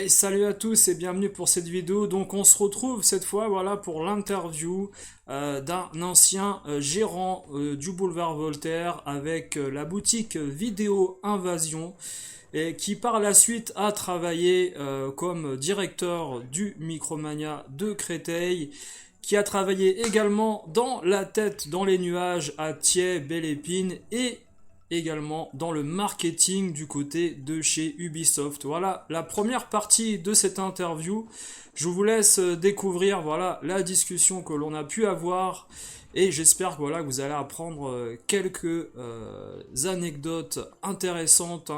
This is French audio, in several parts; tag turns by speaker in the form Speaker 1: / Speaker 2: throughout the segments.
Speaker 1: Hey, salut à tous et bienvenue pour cette vidéo. Donc on se retrouve cette fois voilà pour l'interview d'un ancien gérant du boulevard Voltaire avec la boutique Vidéo Invasion et qui par la suite a travaillé comme directeur du Micromania de Créteil, qui a travaillé également dans La Tête dans les nuages à Thiais, Belle Épine et également dans le marketing du côté de chez Ubisoft. Voilà la première partie de cette interview. Je vous laisse découvrir voilà la discussion que l'on a pu avoir et j'espère que voilà que vous allez apprendre quelques anecdotes intéressantes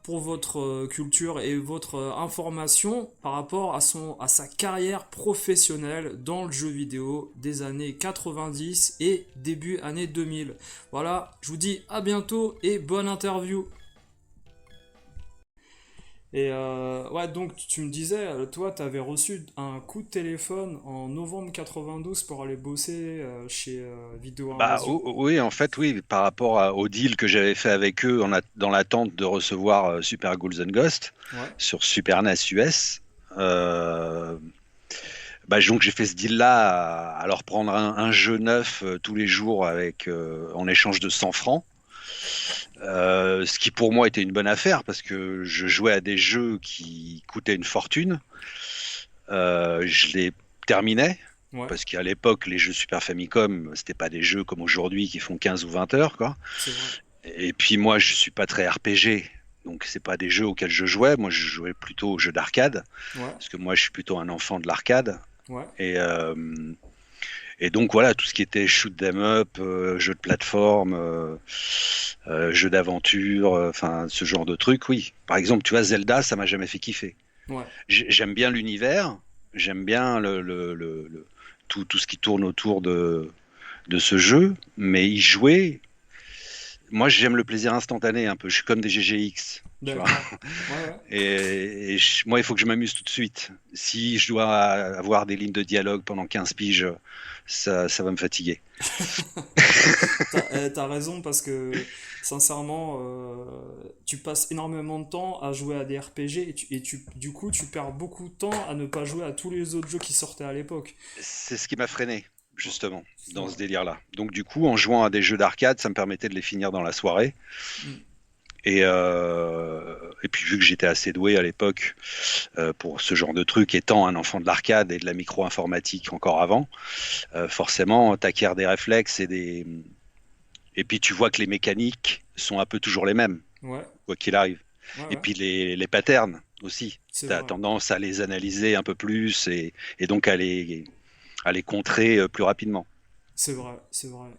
Speaker 1: pour votre culture et votre information par rapport à sa carrière professionnelle dans le jeu vidéo des années 90 et début années 2000. Voilà, je vous dis à bientôt et bonne interview. Et ouais, donc tu me disais, toi, tu avais reçu un coup de téléphone en novembre 92 pour aller bosser chez Vidéo Invasion.
Speaker 2: Oui, en fait, oui, par rapport au deal que j'avais fait avec eux dans l'attente de recevoir Super Ghouls and Ghosts
Speaker 1: Ouais,
Speaker 2: sur Super NES US, euh, donc j'ai fait ce deal-là à leur prendre un jeu neuf tous les jours en échange de 100 francs. Ce qui pour moi était une bonne affaire parce que je jouais à des jeux qui coûtaient une fortune. Je les terminais
Speaker 1: ouais,
Speaker 2: parce qu'à l'époque, les jeux Super Famicom, c'était pas des jeux comme aujourd'hui qui font 15 ou 20 heures, quoi.
Speaker 1: c'est vrai.
Speaker 2: Et puis moi, je suis pas très RPG, donc c'est pas des jeux auxquels je jouais. Moi, je jouais plutôt aux jeux d'arcade,
Speaker 1: Ouais,
Speaker 2: parce que moi, je suis plutôt un enfant de l'arcade.
Speaker 1: ouais,
Speaker 2: Et, euh, et donc voilà, tout ce qui était shoot 'em up, jeux de plateforme, jeux d'aventure, enfin ce genre de trucs, oui. Par exemple, tu vois, Zelda, ça m'a jamais fait kiffer.
Speaker 1: ouais.
Speaker 2: J'aime bien l'univers, j'aime bien tout ce qui tourne autour de ce jeu, mais y jouer, moi j'aime le plaisir instantané un peu. Je suis comme des GGX, tu vois.
Speaker 1: D'accord. Ouais, ouais.
Speaker 2: Moi, il faut que je m'amuse tout de suite. Si je dois avoir des lignes de dialogue pendant 15 piges, ça va me fatiguer.
Speaker 1: T'as raison parce que sincèrement, tu passes énormément de temps à jouer à des RPG du coup tu perds beaucoup de temps à ne pas jouer à tous les autres jeux qui sortaient à l'époque.
Speaker 2: C'est ce qui m'a freiné, justement, dans
Speaker 1: Ouais.
Speaker 2: ce délire-là. Donc du coup, en jouant à des jeux d'arcade, ça me permettait de les finir dans la soirée.
Speaker 1: Mm.
Speaker 2: Et puis vu que j'étais assez doué à l'époque pour ce genre de truc, étant un enfant de l'arcade et de la micro-informatique encore avant, forcément, t'acquiers des réflexes et puis tu vois que les mécaniques sont un peu toujours les mêmes,
Speaker 1: Ouais,
Speaker 2: quoi qu'il arrive.
Speaker 1: ouais,
Speaker 2: Et
Speaker 1: ouais,
Speaker 2: puis les patterns aussi.
Speaker 1: c'est
Speaker 2: Tu as
Speaker 1: vrai.
Speaker 2: tendance à les analyser un peu plus et donc à les contrer plus rapidement.
Speaker 1: C'est vrai, c'est vrai.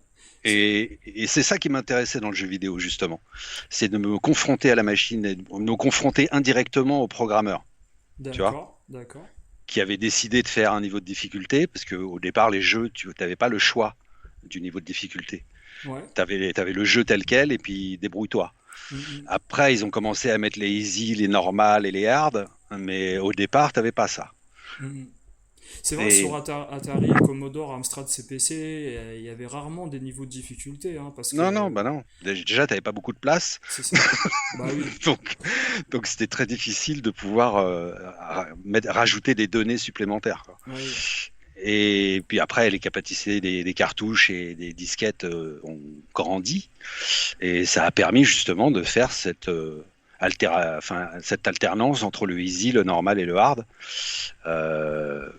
Speaker 1: C'est-
Speaker 2: Et c'est ça qui m'intéressait dans le jeu vidéo, justement. C'est de me confronter à la machine et de me confronter indirectement au programmeur, tu vois,
Speaker 1: D'accord, d'accord.
Speaker 2: qui avait décidé de faire un niveau de difficulté, parce qu'au départ, les jeux, tu n'avais pas le choix du niveau de difficulté.
Speaker 1: Ouais.
Speaker 2: T'avais le jeu tel quel et puis débrouille-toi.
Speaker 1: Mm, mm,
Speaker 2: Après, ils ont commencé à mettre les easy, les normales et les hard, mais au départ, t'avais pas ça.
Speaker 1: mm, mm. C'est vrai, sur
Speaker 2: Et
Speaker 1: Atari, Commodore, Amstrad CPC, il y avait rarement des niveaux de difficulté, hein, parce
Speaker 2: non, non,
Speaker 1: que
Speaker 2: bah non. Déjà, t'avais pas beaucoup de place,
Speaker 1: c'est ça. Bah oui,
Speaker 2: donc donc c'était très difficile de pouvoir rajouter des données supplémentaires, quoi.
Speaker 1: oui,
Speaker 2: Et puis après, les capacités des cartouches et des disquettes ont grandi, et ça a permis justement de faire cette alternance entre le easy, le normal et le hard,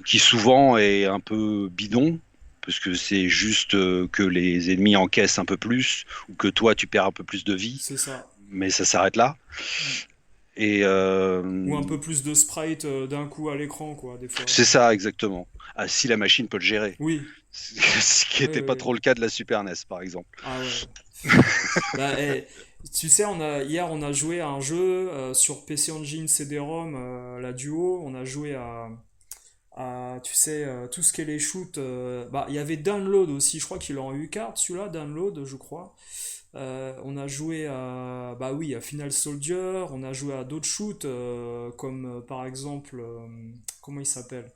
Speaker 2: qui souvent est un peu bidon, parce que c'est juste que les ennemis encaissent un peu plus, ou que toi tu perds un peu plus de vie,
Speaker 1: c'est ça.
Speaker 2: mais ça s'arrête là.
Speaker 1: Mm.
Speaker 2: Et
Speaker 1: Ou un peu plus de sprite d'un coup à l'écran, quoi, des fois.
Speaker 2: c'est ça exactement. Ah, si la machine peut le gérer.
Speaker 1: Oui,
Speaker 2: Ce qui
Speaker 1: oui,
Speaker 2: n'était pas
Speaker 1: oui.
Speaker 2: trop le cas de la Super NES, par exemple.
Speaker 1: Ah ouais. Bah, tu sais, hier on a joué à un jeu sur PC Engine CD-ROM, la Duo. On a joué tu sais, tout ce qui est les shoots. Bah, il y avait Download aussi. Je crois qu'il est en U-Card, celui-là, Download, je crois. On a joué à, bah oui, à Final Soldier, on a joué à d'autres shoots, comme par exemple, comment il s'appelle?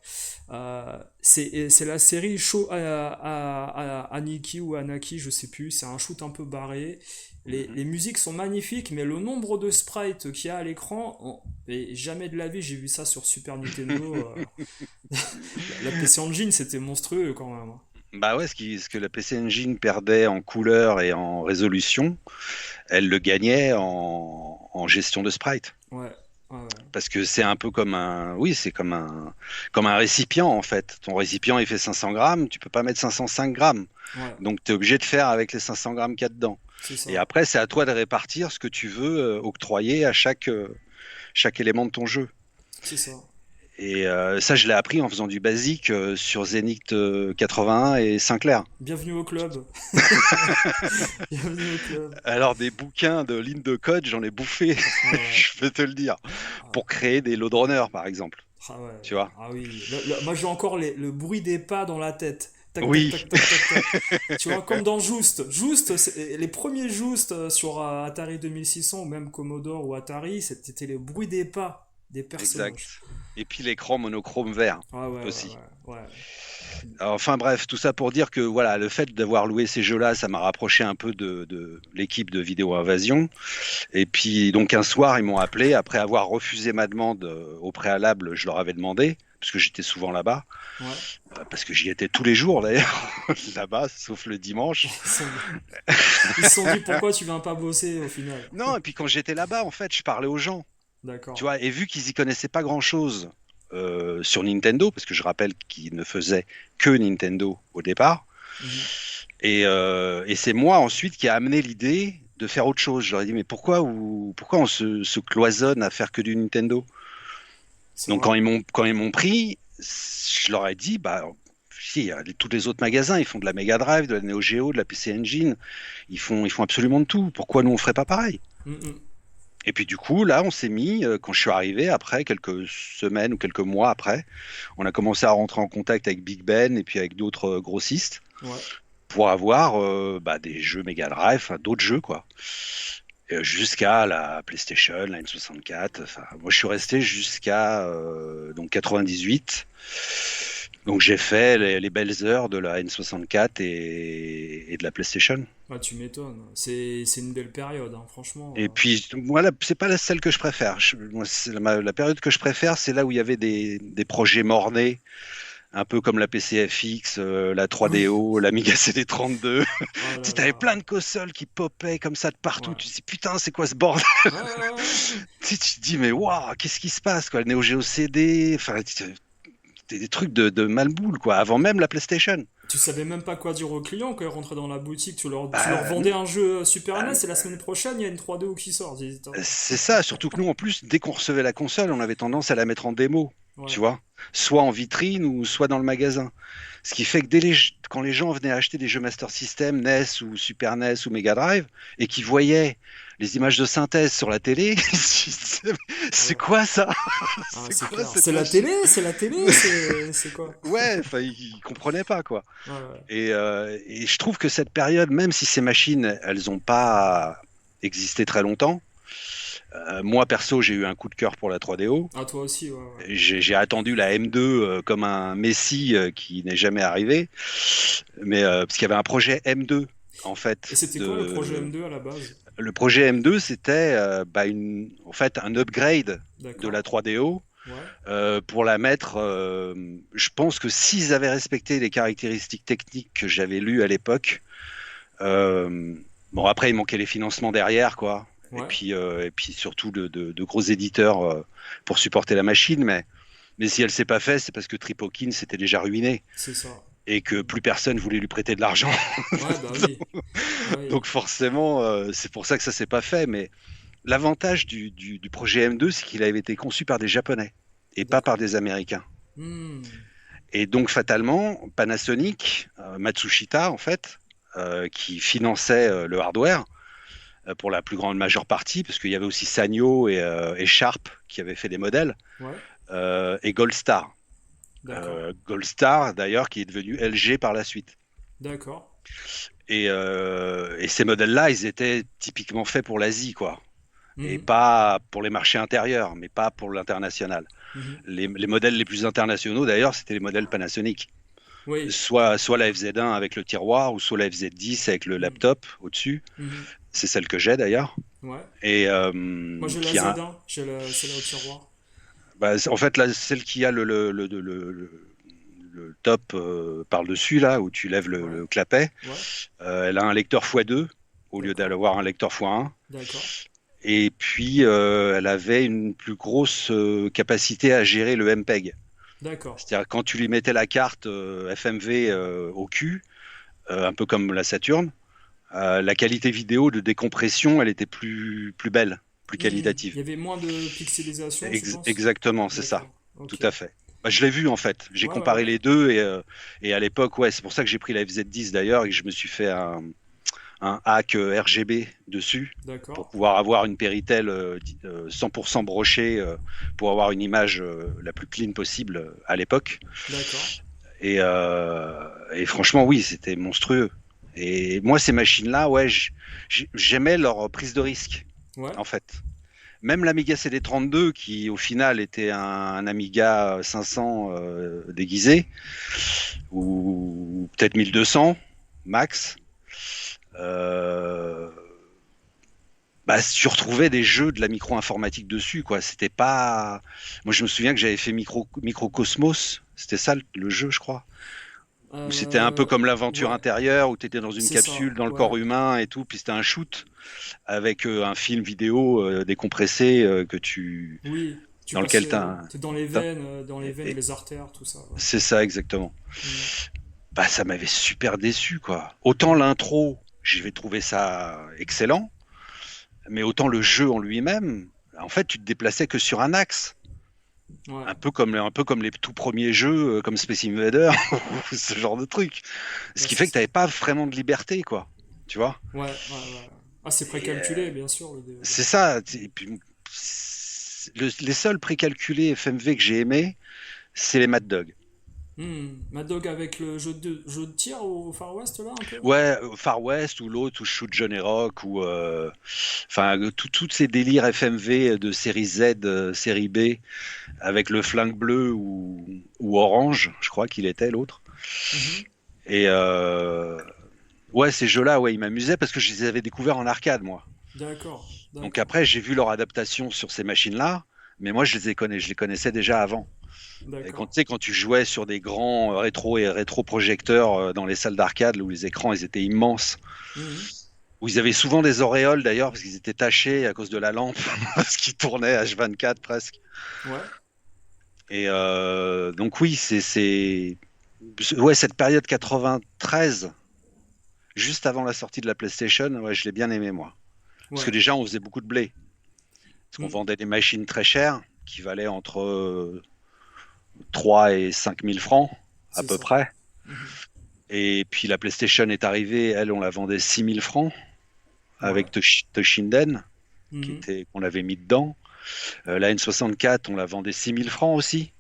Speaker 1: C'est la série Show Aniki ou Anaki, je sais plus, c'est un shoot un peu barré. Les musiques sont magnifiques, mais le nombre de sprites qu'il y a à l'écran, et jamais de la vie j'ai vu ça sur Super Nintendo. La PC Engine, c'était monstrueux quand même, hein.
Speaker 2: Bah ouais, ce que la PC Engine perdait en couleur et en résolution, elle le gagnait en gestion de sprite.
Speaker 1: Ouais, ouais, ouais.
Speaker 2: Parce que c'est un peu comme oui, c'est comme un récipient en fait. Ton récipient il fait 500 grammes, tu peux pas mettre 505 grammes.
Speaker 1: Ouais,
Speaker 2: Donc tu es obligé de faire avec les 500 grammes qu'il y a dedans.
Speaker 1: c'est
Speaker 2: Et
Speaker 1: ça,
Speaker 2: après, c'est à toi de répartir ce que tu veux octroyer à chaque élément de ton jeu.
Speaker 1: c'est ça.
Speaker 2: Et ça, je l'ai appris en faisant du basique sur Zenith 81 et Sinclair.
Speaker 1: Bienvenue au club. Bienvenue au club.
Speaker 2: Alors, des bouquins de lignes de code, j'en ai bouffé,
Speaker 1: Ah ouais.
Speaker 2: je peux te le dire,
Speaker 1: Ah,
Speaker 2: pour créer des loadrunners, par exemple.
Speaker 1: ah ouais.
Speaker 2: Tu vois?
Speaker 1: Ah oui. Moi j'ai encore le bruit des pas dans la tête. Tac, tac,
Speaker 2: Oui,
Speaker 1: tac, tac, tac, tac. Tu vois, comme dans Just. Just, les premiers Just sur Atari 2600 ou même Commodore ou Atari, c'était le bruit des pas des personnages.
Speaker 2: exact. Et puis l'écran monochrome vert
Speaker 1: Ah ouais, ouais,
Speaker 2: aussi.
Speaker 1: ouais. Ouais.
Speaker 2: Enfin bref, tout ça pour dire que voilà, le fait d'avoir loué ces jeux-là, ça m'a rapproché un peu de l'équipe de Vidéo Invasion. Et puis donc un soir, ils m'ont appelé après avoir refusé ma demande au préalable. Je leur avais demandé parce que j'étais souvent là-bas,
Speaker 1: Ouais.
Speaker 2: parce que j'y étais tous les jours d'ailleurs là-bas, sauf le dimanche.
Speaker 1: Ils se sont dit pourquoi tu viens pas bosser au final.
Speaker 2: Non, et puis quand j'étais là-bas, en fait, je parlais aux gens, tu
Speaker 1: D'accord.
Speaker 2: vois, et vu qu'ils y connaissaient pas grand-chose sur Nintendo, parce que je rappelle qu'ils ne faisaient que Nintendo au départ.
Speaker 1: Mhm.
Speaker 2: Et c'est moi ensuite qui a amené l'idée de faire autre chose. Je leur ai dit, mais pourquoi on se cloisonne à faire que du Nintendo?
Speaker 1: C'est
Speaker 2: Donc
Speaker 1: vrai.
Speaker 2: quand ils m'ont pris, je leur ai dit, bah, si, il y a tous les autres magasins, ils font de la Mega Drive, de la Neo Geo, de la PC Engine, ils font absolument de tout. Pourquoi nous on ferait pas pareil?
Speaker 1: Mhm.
Speaker 2: Et puis du coup, là, on s'est mis, quand je suis arrivé, après quelques semaines ou quelques mois après, on a commencé à rentrer en contact avec Big Ben et puis avec d'autres grossistes
Speaker 1: Ouais.
Speaker 2: pour avoir bah, des jeux Mega Drive, enfin, d'autres jeux quoi. Jusqu'à la PlayStation, la N64. Enfin, moi, je suis resté jusqu'à donc 98. Donc, j'ai fait les belles heures de la N64 et de la PlayStation.
Speaker 1: Ah, tu m'étonnes. C'est une belle période, hein, franchement.
Speaker 2: Et puis, voilà, c'est pas celle que je préfère. Moi, la période que je préfère, c'est là où il y avait des projets mornés, un peu comme la PCFX, la
Speaker 1: Oui.
Speaker 2: 3DO, l'Amiga CD32.
Speaker 1: Oh
Speaker 2: Tu
Speaker 1: là
Speaker 2: avais
Speaker 1: là.
Speaker 2: plein de consoles qui popaient comme ça de partout.
Speaker 1: Ouais.
Speaker 2: Tu te dis, putain, c'est quoi ce bordel?
Speaker 1: Ouais, ouais, ouais.
Speaker 2: Tu te dis, mais waouh, qu'est-ce qui se passe, quoi? Le Neo Geo CD, enfin, des trucs de malboule, quoi, avant même la PlayStation.
Speaker 1: Tu savais même pas quoi dire aux clients quand ils rentraient dans la boutique. Tu leur
Speaker 2: Bah,
Speaker 1: vendais un jeu Super
Speaker 2: bah,
Speaker 1: NES et la semaine prochaine, il y a une 3DO qui sort. Ils disaient, attends.
Speaker 2: c'est ça, surtout que nous, en plus, dès qu'on recevait la console, on avait tendance à la mettre en démo, tu
Speaker 1: Ouais.
Speaker 2: vois, soit en vitrine ou soit dans le magasin. Ce qui fait que quand les gens venaient acheter des jeux Master System, NES ou Super NES ou Mega Drive, et qu'ils voyaient les images de synthèse sur la télé, ils se disaient,
Speaker 1: Ah
Speaker 2: c'est
Speaker 1: ouais.
Speaker 2: quoi ça?
Speaker 1: Ah,
Speaker 2: C'est
Speaker 1: c'est
Speaker 2: quoi
Speaker 1: clair.
Speaker 2: cette
Speaker 1: C'est la
Speaker 2: machine?
Speaker 1: télé? C'est la télé? C'est quoi?
Speaker 2: Ouais, enfin, ils comprenaient pas, quoi.
Speaker 1: Ouais, ouais.
Speaker 2: Et je trouve que cette période, même si ces machines, elles n'ont pas existé très longtemps, moi perso, j'ai eu un coup de cœur pour la 3DO.
Speaker 1: Ah, toi aussi, ouais, ouais.
Speaker 2: J'ai attendu la M2 comme un messie qui n'est jamais arrivé, mais parce qu'il y avait un projet M2 en
Speaker 1: Et
Speaker 2: fait.
Speaker 1: c'était quoi le projet M2 à la base?
Speaker 2: Le projet M2, c'était bah, en fait un upgrade de
Speaker 1: D'accord.
Speaker 2: la 3DO
Speaker 1: Ouais.
Speaker 2: pour la mettre. Je pense que s'ils avaient respecté les caractéristiques techniques que j'avais lues à l'époque, euh, bon après il manquait les financements derrière quoi,
Speaker 1: Ouais.
Speaker 2: et puis surtout de gros éditeurs pour supporter la machine, mais si elle s'est pas fait, c'est parce que Tripokin s'était déjà ruiné
Speaker 1: C'est ça.
Speaker 2: et que plus personne voulait lui prêter de l'argent.
Speaker 1: Ouais, bah oui. Ah oui.
Speaker 2: Donc forcément, c'est pour ça que ça s'est pas fait. Mais l'avantage du projet M2, c'est qu'il avait été conçu par des Japonais et pas par
Speaker 1: D'accord.
Speaker 2: des Américains.
Speaker 1: Hmm.
Speaker 2: Et donc fatalement, Panasonic, Matsushita en fait, qui finançait le hardware pour la plus grande majeure partie, parce qu'il y avait aussi Sanyo et Sharp qui avaient fait des modèles,
Speaker 1: Ouais.
Speaker 2: et Gold Star.
Speaker 1: D'accord.
Speaker 2: Gold Star d'ailleurs qui est devenu LG par la suite.
Speaker 1: D'accord.
Speaker 2: Et ces modèles-là, ils étaient typiquement faits pour l'Asie, quoi. Et
Speaker 1: Mhm.
Speaker 2: pas pour les marchés intérieurs, mais pas pour l'international.
Speaker 1: Mhm.
Speaker 2: Les modèles les plus internationaux, d'ailleurs, c'était les modèles Panasonic.
Speaker 1: Oui.
Speaker 2: Soit la FZ1 avec le tiroir, ou soit la FZ10 avec le
Speaker 1: Mhm.
Speaker 2: laptop au-dessus.
Speaker 1: Mhm.
Speaker 2: C'est celle que j'ai d'ailleurs.
Speaker 1: Ouais.
Speaker 2: Et
Speaker 1: Moi j'ai la
Speaker 2: qui a,
Speaker 1: Z1, celle-là au tiroir.
Speaker 2: bah, en fait, celle qui a le top par-dessus, là, où tu lèves
Speaker 1: Ouais.
Speaker 2: le clapet,
Speaker 1: Ouais.
Speaker 2: elle a un lecteur x2 au lieu
Speaker 1: D'accord.
Speaker 2: d'avoir un lecteur x1.
Speaker 1: D'accord.
Speaker 2: Et puis, elle avait une plus grosse capacité à gérer le MPEG.
Speaker 1: D'accord.
Speaker 2: C'est-à-dire quand tu lui mettais la carte FMV au cul, un peu comme la Saturn, la qualité vidéo de décompression, elle était plus belle, plus
Speaker 1: Mhm. Il
Speaker 2: qualitative.
Speaker 1: y avait moins de pixelisation, tu penses?
Speaker 2: Exactement, c'est ça.
Speaker 1: D'accord.
Speaker 2: Tout
Speaker 1: Ok.
Speaker 2: à fait. Bah, je l'ai vu en fait. J'ai
Speaker 1: Ouais, ouais,
Speaker 2: comparé
Speaker 1: ouais.
Speaker 2: les deux et à l'époque, ouais, c'est pour ça que j'ai pris la FZ10 d'ailleurs et que je me suis fait un hack RGB dessus pour
Speaker 1: D'accord.
Speaker 2: pouvoir avoir une Péritel 100% brochée pour avoir une image la plus clean possible à l'époque.
Speaker 1: D'accord.
Speaker 2: Et franchement, oui, c'était monstrueux. Et moi, ces machines-là, ouais, j'aimais leur prise de risque,
Speaker 1: Ouais.
Speaker 2: en fait. Même l'Amiga CD32, qui au final était un Amiga 500 déguisé, ou peut-être 1200 max, euh, bah, tu retrouvais des jeux de la micro-informatique dessus, quoi. C'était pas. Moi, je me souviens que j'avais fait Microcosmos, c'était ça le jeu, je crois. Où c'était un peu comme l'aventure
Speaker 1: Ouais.
Speaker 2: intérieure, où tu étais dans une
Speaker 1: C'est ça.
Speaker 2: capsule dans le
Speaker 1: Ouais.
Speaker 2: corps humain et tout, puis c'était un shoot avec un film vidéo décompressé
Speaker 1: Oui. Tu
Speaker 2: dans lequel
Speaker 1: passais. T'es dans les veines,
Speaker 2: et-
Speaker 1: les artères, tout ça. Ouais.
Speaker 2: c'est ça exactement.
Speaker 1: Mhm.
Speaker 2: Bah ça m'avait super déçu quoi. Autant l'intro, j'ai trouvé ça excellent, mais autant le jeu en lui-même, en fait tu te déplaçais que sur un axe.
Speaker 1: Ouais.
Speaker 2: Un peu comme les tout premiers jeux comme Space Invader ou ce genre de truc. Ce
Speaker 1: Ouais,
Speaker 2: qui
Speaker 1: c'est
Speaker 2: fait que tu
Speaker 1: ça.
Speaker 2: n'avais pas vraiment de liberté quoi. Tu vois?
Speaker 1: Ouais, ouais, ouais. Ah, c'est
Speaker 2: Et,
Speaker 1: précalculé, bien sûr, le DVD.
Speaker 2: c'est ça. Et puis, les seuls précalculés FMV que j'ai aimés, c'est les Mad Dog.
Speaker 1: Mad Dog avec le jeu de tir au Far West, là, un peu?
Speaker 2: Ouais, Far West ou l'autre, ou Shoot John et Rock, ou enfin toutes ces délires FMV de série Z, série B, avec le flingue bleu ou orange, je crois qu'il était l'autre.
Speaker 1: Mhm.
Speaker 2: Et ouais, ces jeux-là, ouais, ils m'amusaient parce que je les avais découverts en arcade, moi.
Speaker 1: D'accord,
Speaker 2: Donc
Speaker 1: d'accord,
Speaker 2: après, j'ai vu leur adaptation sur ces machines-là, mais moi, je les connaissais déjà avant. Et quand
Speaker 1: d'accord.
Speaker 2: tu sais, quand tu jouais sur des grands rétro et rétroprojecteurs dans les salles d'arcade où les écrans ils étaient immenses,
Speaker 1: Mhm.
Speaker 2: où ils avaient souvent des auréoles d'ailleurs parce qu'ils étaient tachés à cause de la lampe, parce qu'ils tournaient H24 presque.
Speaker 1: Ouais,
Speaker 2: Et donc oui, ouais cette période 93, juste avant la sortie de la PlayStation, ouais, je l'ai bien aimé moi. Parce que
Speaker 1: ouais.
Speaker 2: déjà on faisait beaucoup de blé, parce qu'on
Speaker 1: Mm.
Speaker 2: vendait des machines très chères qui valaient entre 3 et 5 000 francs à
Speaker 1: C'est
Speaker 2: peu
Speaker 1: ça.
Speaker 2: près.
Speaker 1: Mhm.
Speaker 2: Et puis la PlayStation est arrivée, elle, on la vendait 6 000 francs
Speaker 1: Ouais.
Speaker 2: avec Toshinden,
Speaker 1: Mhm.
Speaker 2: qu'on avait mis dedans. La N64, on la vendait 6 000 francs aussi.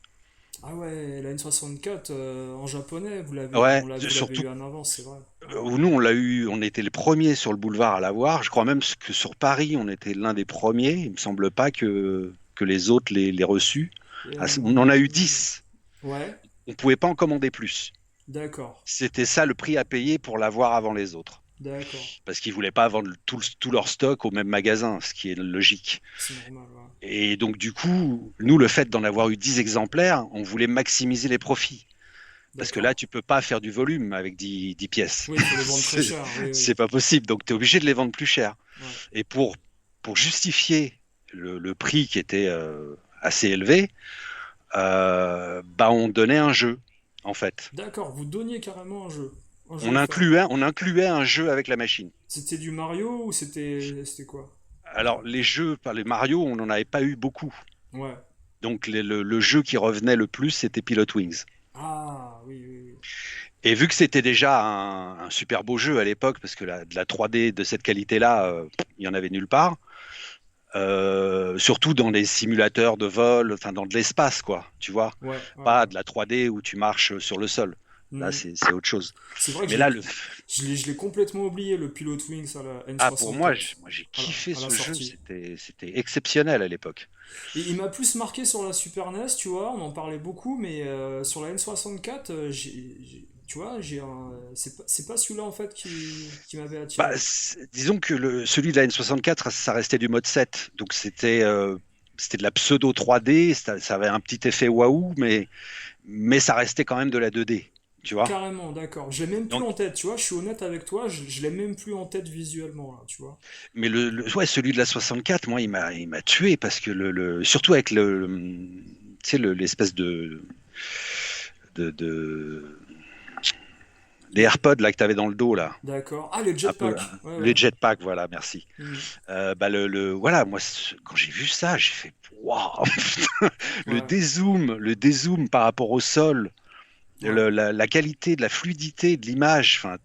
Speaker 1: Ah ouais, la N64 en japonais,
Speaker 2: Ouais,
Speaker 1: vous l'avez
Speaker 2: surtout,
Speaker 1: eu en avance, c'est vrai. Ouais.
Speaker 2: nous, on l'a eu, on était les premiers sur le boulevard à l'avoir. Je crois même que sur Paris, on était l'un des premiers. Il me semble pas que les autres les reçus.
Speaker 1: Et,
Speaker 2: On en a eu 10.
Speaker 1: ouais,
Speaker 2: On pouvait pas en commander plus.
Speaker 1: d'accord,
Speaker 2: C'était ça le prix à payer pour l'avoir avant les autres.
Speaker 1: d'accord.
Speaker 2: Parce qu'ils voulaient pas vendre tout leur stock au même magasin, ce qui est logique.
Speaker 1: C'est normal, ouais.
Speaker 2: Et donc, du coup, nous, le fait d'en avoir eu 10 exemplaires, on voulait maximiser les profits. Parce que là,
Speaker 1: D'accord.
Speaker 2: tu peux pas faire du volume avec 10 pièces.
Speaker 1: Oui, il faut les vendre très
Speaker 2: c'est
Speaker 1: cher, oui, oui.
Speaker 2: c'est pas possible. Donc, tu es obligé de les vendre plus cher.
Speaker 1: Ouais.
Speaker 2: Et pour justifier le prix qui était assez élevé, bah, on donnait un jeu, en fait.
Speaker 1: D'accord, vous donniez carrément un jeu offert.
Speaker 2: On incluait un jeu avec la machine.
Speaker 1: C'était du Mario ou c'était quoi?
Speaker 2: Alors, les jeux, par les Mario, on n'en avait pas eu beaucoup.
Speaker 1: Ouais.
Speaker 2: Donc, le jeu qui revenait le plus, c'était Pilot Wings.
Speaker 1: Ah, oui, oui, oui.
Speaker 2: Et vu que c'était déjà un super beau jeu à l'époque, parce que de la 3D de cette qualité-là, il y en avait nulle part, surtout dans les simulateurs de vol, enfin dans de l'espace, quoi, tu vois,
Speaker 1: Ouais, ouais,
Speaker 2: pas
Speaker 1: ouais.
Speaker 2: de la 3D où tu marches sur le sol. Là,
Speaker 1: Mhm.
Speaker 2: c'est autre chose.
Speaker 1: C'est vrai que
Speaker 2: Mais là, le...
Speaker 1: je l'ai complètement oublié, le Pilot Wings à la
Speaker 2: Ah, pour moi,
Speaker 1: N64,
Speaker 2: j'ai
Speaker 1: à
Speaker 2: kiffé
Speaker 1: à la
Speaker 2: ce jeu.
Speaker 1: sortie.
Speaker 2: C'était exceptionnel à l'époque.
Speaker 1: Et il m'a plus marqué sur la Super NES, tu vois, on en parlait beaucoup, mais sur la N64, tu vois, c'est pas celui-là en fait qui m'avait
Speaker 2: Bah,
Speaker 1: attiré.
Speaker 2: disons que celui de la N64, ça restait du mode 7. Donc c'était de la pseudo 3D. Ça avait un petit effet waouh, mais ça restait quand même de la 2D. Tu vois?
Speaker 1: Carrément, d'accord. Je l'ai même plus
Speaker 2: Donc,
Speaker 1: en tête, tu vois, je suis honnête avec toi, je l'ai même plus en tête visuellement, là, tu vois.
Speaker 2: mais ouais, celui de la 64, moi, il m'a tué parce que surtout avec tu sais, l'espèce de les AirPods là que tu avais dans le dos là.
Speaker 1: D'accord. Ah, le
Speaker 2: Un peu,
Speaker 1: jetpack. Ouais,
Speaker 2: les
Speaker 1: ouais.
Speaker 2: jetpacks, voilà, merci.
Speaker 1: Hmm.
Speaker 2: Bah voilà, moi, quand j'ai vu ça, j'ai fait waouh,
Speaker 1: Ouais,
Speaker 2: le dézoom par rapport au sol,
Speaker 1: ouais.
Speaker 2: la qualité de la fluidité de l'image, enfin,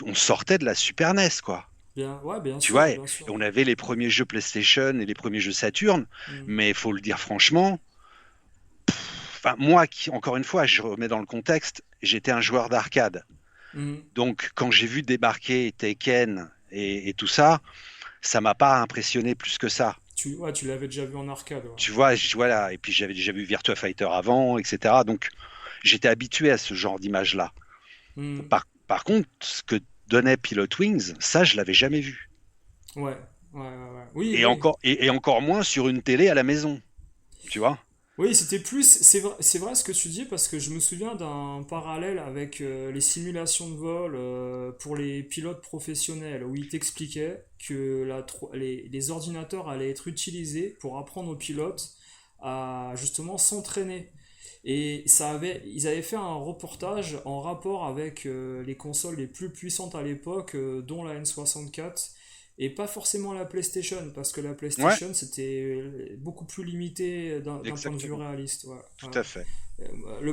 Speaker 2: on sortait de la Super NES, quoi.
Speaker 1: Bien, ouais, bien
Speaker 2: Tu vois,
Speaker 1: sûr,
Speaker 2: et
Speaker 1: bien sûr.
Speaker 2: on avait les premiers jeux PlayStation et les premiers jeux Saturn,
Speaker 1: Hmm.
Speaker 2: mais il faut le dire franchement, enfin, moi, encore une fois, je remets dans le contexte, j'étais un joueur d'arcade.
Speaker 1: Hmm.
Speaker 2: Donc, quand j'ai vu débarquer Tekken et tout ça, ça m'a pas impressionné plus que ça.
Speaker 1: Ouais, tu l'avais déjà vu en arcade, ouais.
Speaker 2: Tu vois, voilà. Et puis j'avais déjà vu Virtua Fighter avant, etc. Donc j'étais habitué à ce genre d'image-là.
Speaker 1: Hmm.
Speaker 2: Par contre, ce que donnait Pilot Wings, ça, je l'avais jamais vu.
Speaker 1: Ouais, ouais, ouais, ouais. Oui,
Speaker 2: Et
Speaker 1: oui.
Speaker 2: et encore moins sur une télé à la maison. Tu vois?
Speaker 1: Oui, c'était plus. C'est vrai ce que tu dis parce que je me souviens d'un parallèle avec les simulations de vol pour les pilotes professionnels où il t'expliquait que les ordinateurs allaient être utilisés pour apprendre aux pilotes à justement s'entraîner. Et ils avaient fait un reportage en rapport avec les consoles les plus puissantes à l'époque, dont la N64, et pas forcément la PlayStation, parce que la
Speaker 2: Ouais,
Speaker 1: PlayStation c'était beaucoup plus limité d'un point de vue
Speaker 2: exactement.
Speaker 1: réaliste. Ouais,
Speaker 2: Tout à
Speaker 1: voilà.
Speaker 2: fait.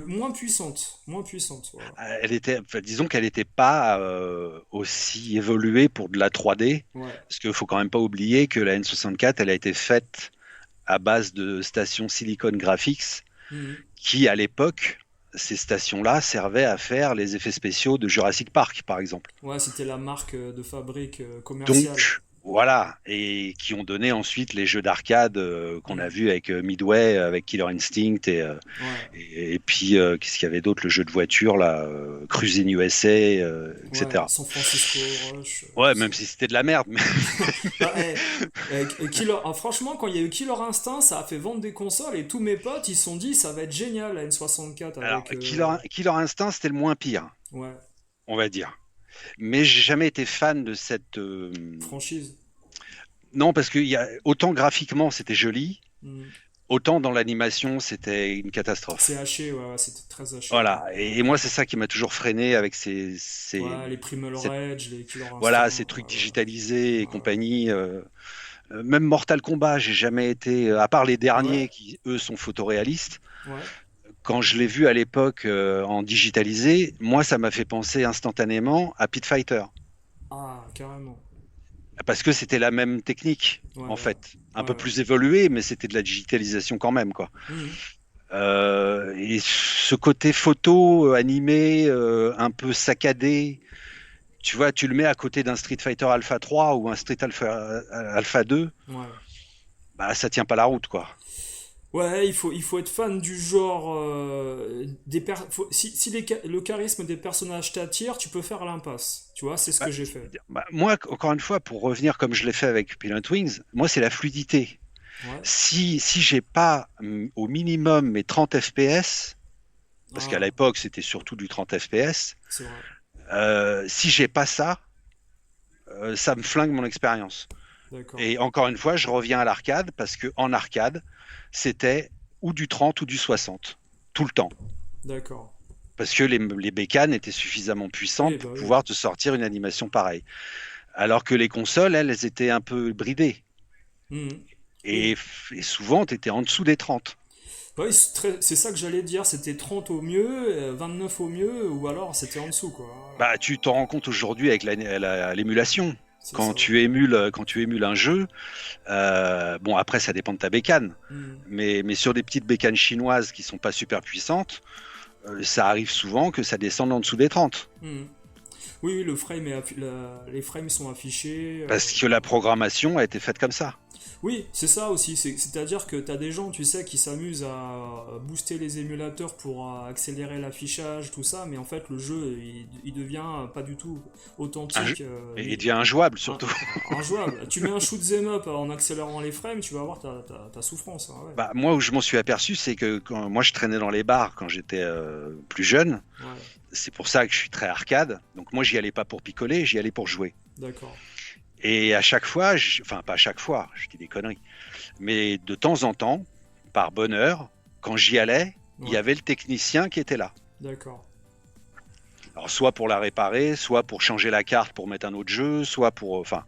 Speaker 1: Moins puissante, voilà.
Speaker 2: Elle était, enfin, disons qu'elle n'était pas aussi évoluée pour de la 3D,
Speaker 1: Ouais.
Speaker 2: parce qu'il faut quand même pas oublier que la N64, elle a été faite à base de stations Silicon Graphics
Speaker 1: Mhm.
Speaker 2: qui, à l'époque, ces stations-là servaient à faire les effets spéciaux de Jurassic Park, par exemple.
Speaker 1: Ouais, c'était la marque de fabrique commerciale.
Speaker 2: Donc, voilà, et qui ont donné ensuite les jeux d'arcade qu'on a
Speaker 1: Mhm.
Speaker 2: vus avec Midway, avec Killer Instinct,
Speaker 1: Ouais,
Speaker 2: et puis qu'est-ce qu'il y avait d'autre, le jeu de voiture, là, Cruising USA,
Speaker 1: ouais,
Speaker 2: etc.
Speaker 1: San Francisco Rush,
Speaker 2: Ouais,
Speaker 1: tout ça.
Speaker 2: même si c'était de la merde, mais
Speaker 1: Bah, franchement, quand il y a eu Killer Instinct, ça a fait vendre des consoles et tous mes potes ils se sont dit ça va être génial la N64
Speaker 2: alors
Speaker 1: avec.
Speaker 2: Killer Instinct, c'était le moins pire,
Speaker 1: Ouais,
Speaker 2: on va dire. Mais j'ai jamais été fan de cette.
Speaker 1: franchise.
Speaker 2: Non, parce que autant graphiquement c'était joli,
Speaker 1: Hmm.
Speaker 2: autant dans l'animation c'était une
Speaker 1: C'est
Speaker 2: catastrophe.
Speaker 1: haché, ouais, ouais, c'était très haché.
Speaker 2: Voilà.
Speaker 1: Ouais,
Speaker 2: Et moi, c'est ça qui m'a toujours freiné avec
Speaker 1: ouais, les Primal
Speaker 2: cette-
Speaker 1: Rage, les Killer
Speaker 2: voilà,
Speaker 1: Instinct.
Speaker 2: ces trucs
Speaker 1: Ouais, ouais,
Speaker 2: digitalisés et
Speaker 1: ouais, ouais.
Speaker 2: compagnie. Même Mortal Kombat, j'ai jamais été, à part les
Speaker 1: Ah ouais?
Speaker 2: derniers qui eux sont photoréalistes.
Speaker 1: Ouais.
Speaker 2: Quand je l'ai vu à l'époque en digitalisé, moi, ça m'a fait penser instantanément à Pit Fighter.
Speaker 1: Ah, carrément.
Speaker 2: Parce que c'était la même technique,
Speaker 1: Ouais,
Speaker 2: en
Speaker 1: ouais.
Speaker 2: fait. Un
Speaker 1: Ouais,
Speaker 2: peu
Speaker 1: ouais.
Speaker 2: plus évoluée, mais c'était de la digitalisation quand même, quoi.
Speaker 1: Mhm.
Speaker 2: Et ce côté photo, animé, un peu saccadé, tu vois, tu le mets à côté d'un Street Fighter Alpha 3 ou un Alpha 2,
Speaker 1: Ouais.
Speaker 2: bah ça tient pas la route, quoi.
Speaker 1: Ouais, il faut être fan du genre. Si le charisme des personnages t'attire, tu peux faire l'impasse. Tu vois, c'est ce
Speaker 2: Bah,
Speaker 1: que j'ai fait.
Speaker 2: moi, encore une fois, pour revenir comme je l'ai fait avec Pilot Wings, moi, c'est la fluidité.
Speaker 1: Ouais.
Speaker 2: Si j'ai pas au minimum mes 30 FPS, parce qu'à
Speaker 1: Ah,
Speaker 2: l'époque, c'était surtout du 30 FPS,
Speaker 1: c'est vrai.
Speaker 2: si j'ai pas ça, ça me flingue mon expérience.
Speaker 1: D'accord.
Speaker 2: Et encore une fois, je reviens à l'arcade parce que en arcade, c'était ou du 30 ou du 60, tout le temps.
Speaker 1: D'accord.
Speaker 2: Parce que les bécanes étaient suffisamment puissantes
Speaker 1: Oui,
Speaker 2: pour
Speaker 1: bah oui.
Speaker 2: pouvoir te sortir une animation pareille. Alors que les consoles, elles étaient un peu bridées.
Speaker 1: Mhm.
Speaker 2: Et,
Speaker 1: Oui.
Speaker 2: et souvent, tu étais en dessous des 30.
Speaker 1: Bah oui, c'est ça que j'allais dire. C'était 30 au mieux, 29 au mieux, ou alors c'était en dessous, quoi. Voilà.
Speaker 2: Bah, tu t'en rends compte aujourd'hui avec l'émulation.
Speaker 1: C'est ça, ouais.
Speaker 2: Quand tu émules un jeu, bon après ça dépend de ta bécane,
Speaker 1: Mhm.
Speaker 2: mais sur des petites bécanes chinoises qui sont pas super puissantes, ça arrive souvent que ça descende en dessous des 30.
Speaker 1: Mhm. Oui, oui, les frames sont affichés.
Speaker 2: Parce que la programmation a été faite comme ça.
Speaker 1: Oui, c'est ça aussi. C'est-à-dire que tu as des gens, tu sais, qui s'amusent à booster les émulateurs pour accélérer l'affichage, tout ça, mais en fait, le jeu, il devient pas du tout authentique.
Speaker 2: Et il devient injouable
Speaker 1: un-
Speaker 2: surtout.
Speaker 1: injouable. Tu mets un shoot 'em up en accélérant les frames, tu vas avoir ta souffrance, hein, ouais.
Speaker 2: Bah, moi, où je m'en suis aperçu, c'est que quand moi je traînais dans les bars quand j'étais plus jeune.
Speaker 1: Ouais,
Speaker 2: C'est pour ça que je suis très arcade. Donc moi, j'y allais pas pour picoler, j'y allais pour jouer.
Speaker 1: d'accord.
Speaker 2: Et à chaque fois, enfin pas à chaque fois, je dis des conneries, mais de temps en temps, par bonheur, quand j'y allais, il y
Speaker 1: Ouais,
Speaker 2: avait le technicien qui était là.
Speaker 1: d'accord.
Speaker 2: Alors soit pour la réparer, soit pour changer la carte pour mettre un autre jeu, soit pour, enfin,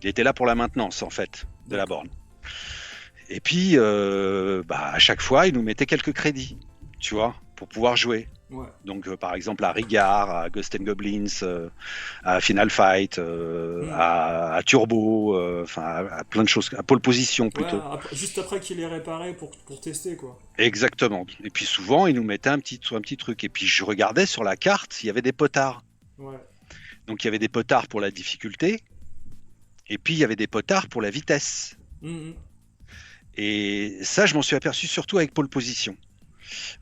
Speaker 2: il était là pour la maintenance en fait de la
Speaker 1: D'accord.
Speaker 2: borne. Et puis, bah, à chaque fois, il nous mettait quelques crédits, tu vois, pour pouvoir jouer.
Speaker 1: Ouais.
Speaker 2: Donc, par exemple, à Rigard, à Ghost and Goblins, à Final Fight,
Speaker 1: Hmm.
Speaker 2: à Turbo, enfin, à plein de choses, à Pole Position
Speaker 1: Ouais,
Speaker 2: plutôt.
Speaker 1: juste après qu'il est réparé pour tester, quoi.
Speaker 2: Exactement. Et puis souvent, il nous mettait un petit truc. Et puis je regardais sur la carte, il y avait des potards.
Speaker 1: Ouais.
Speaker 2: Donc il y avait des potards pour la difficulté, et puis il y avait des potards pour la vitesse.
Speaker 1: Mhm.
Speaker 2: Et ça, je m'en suis aperçu surtout avec Pole Position.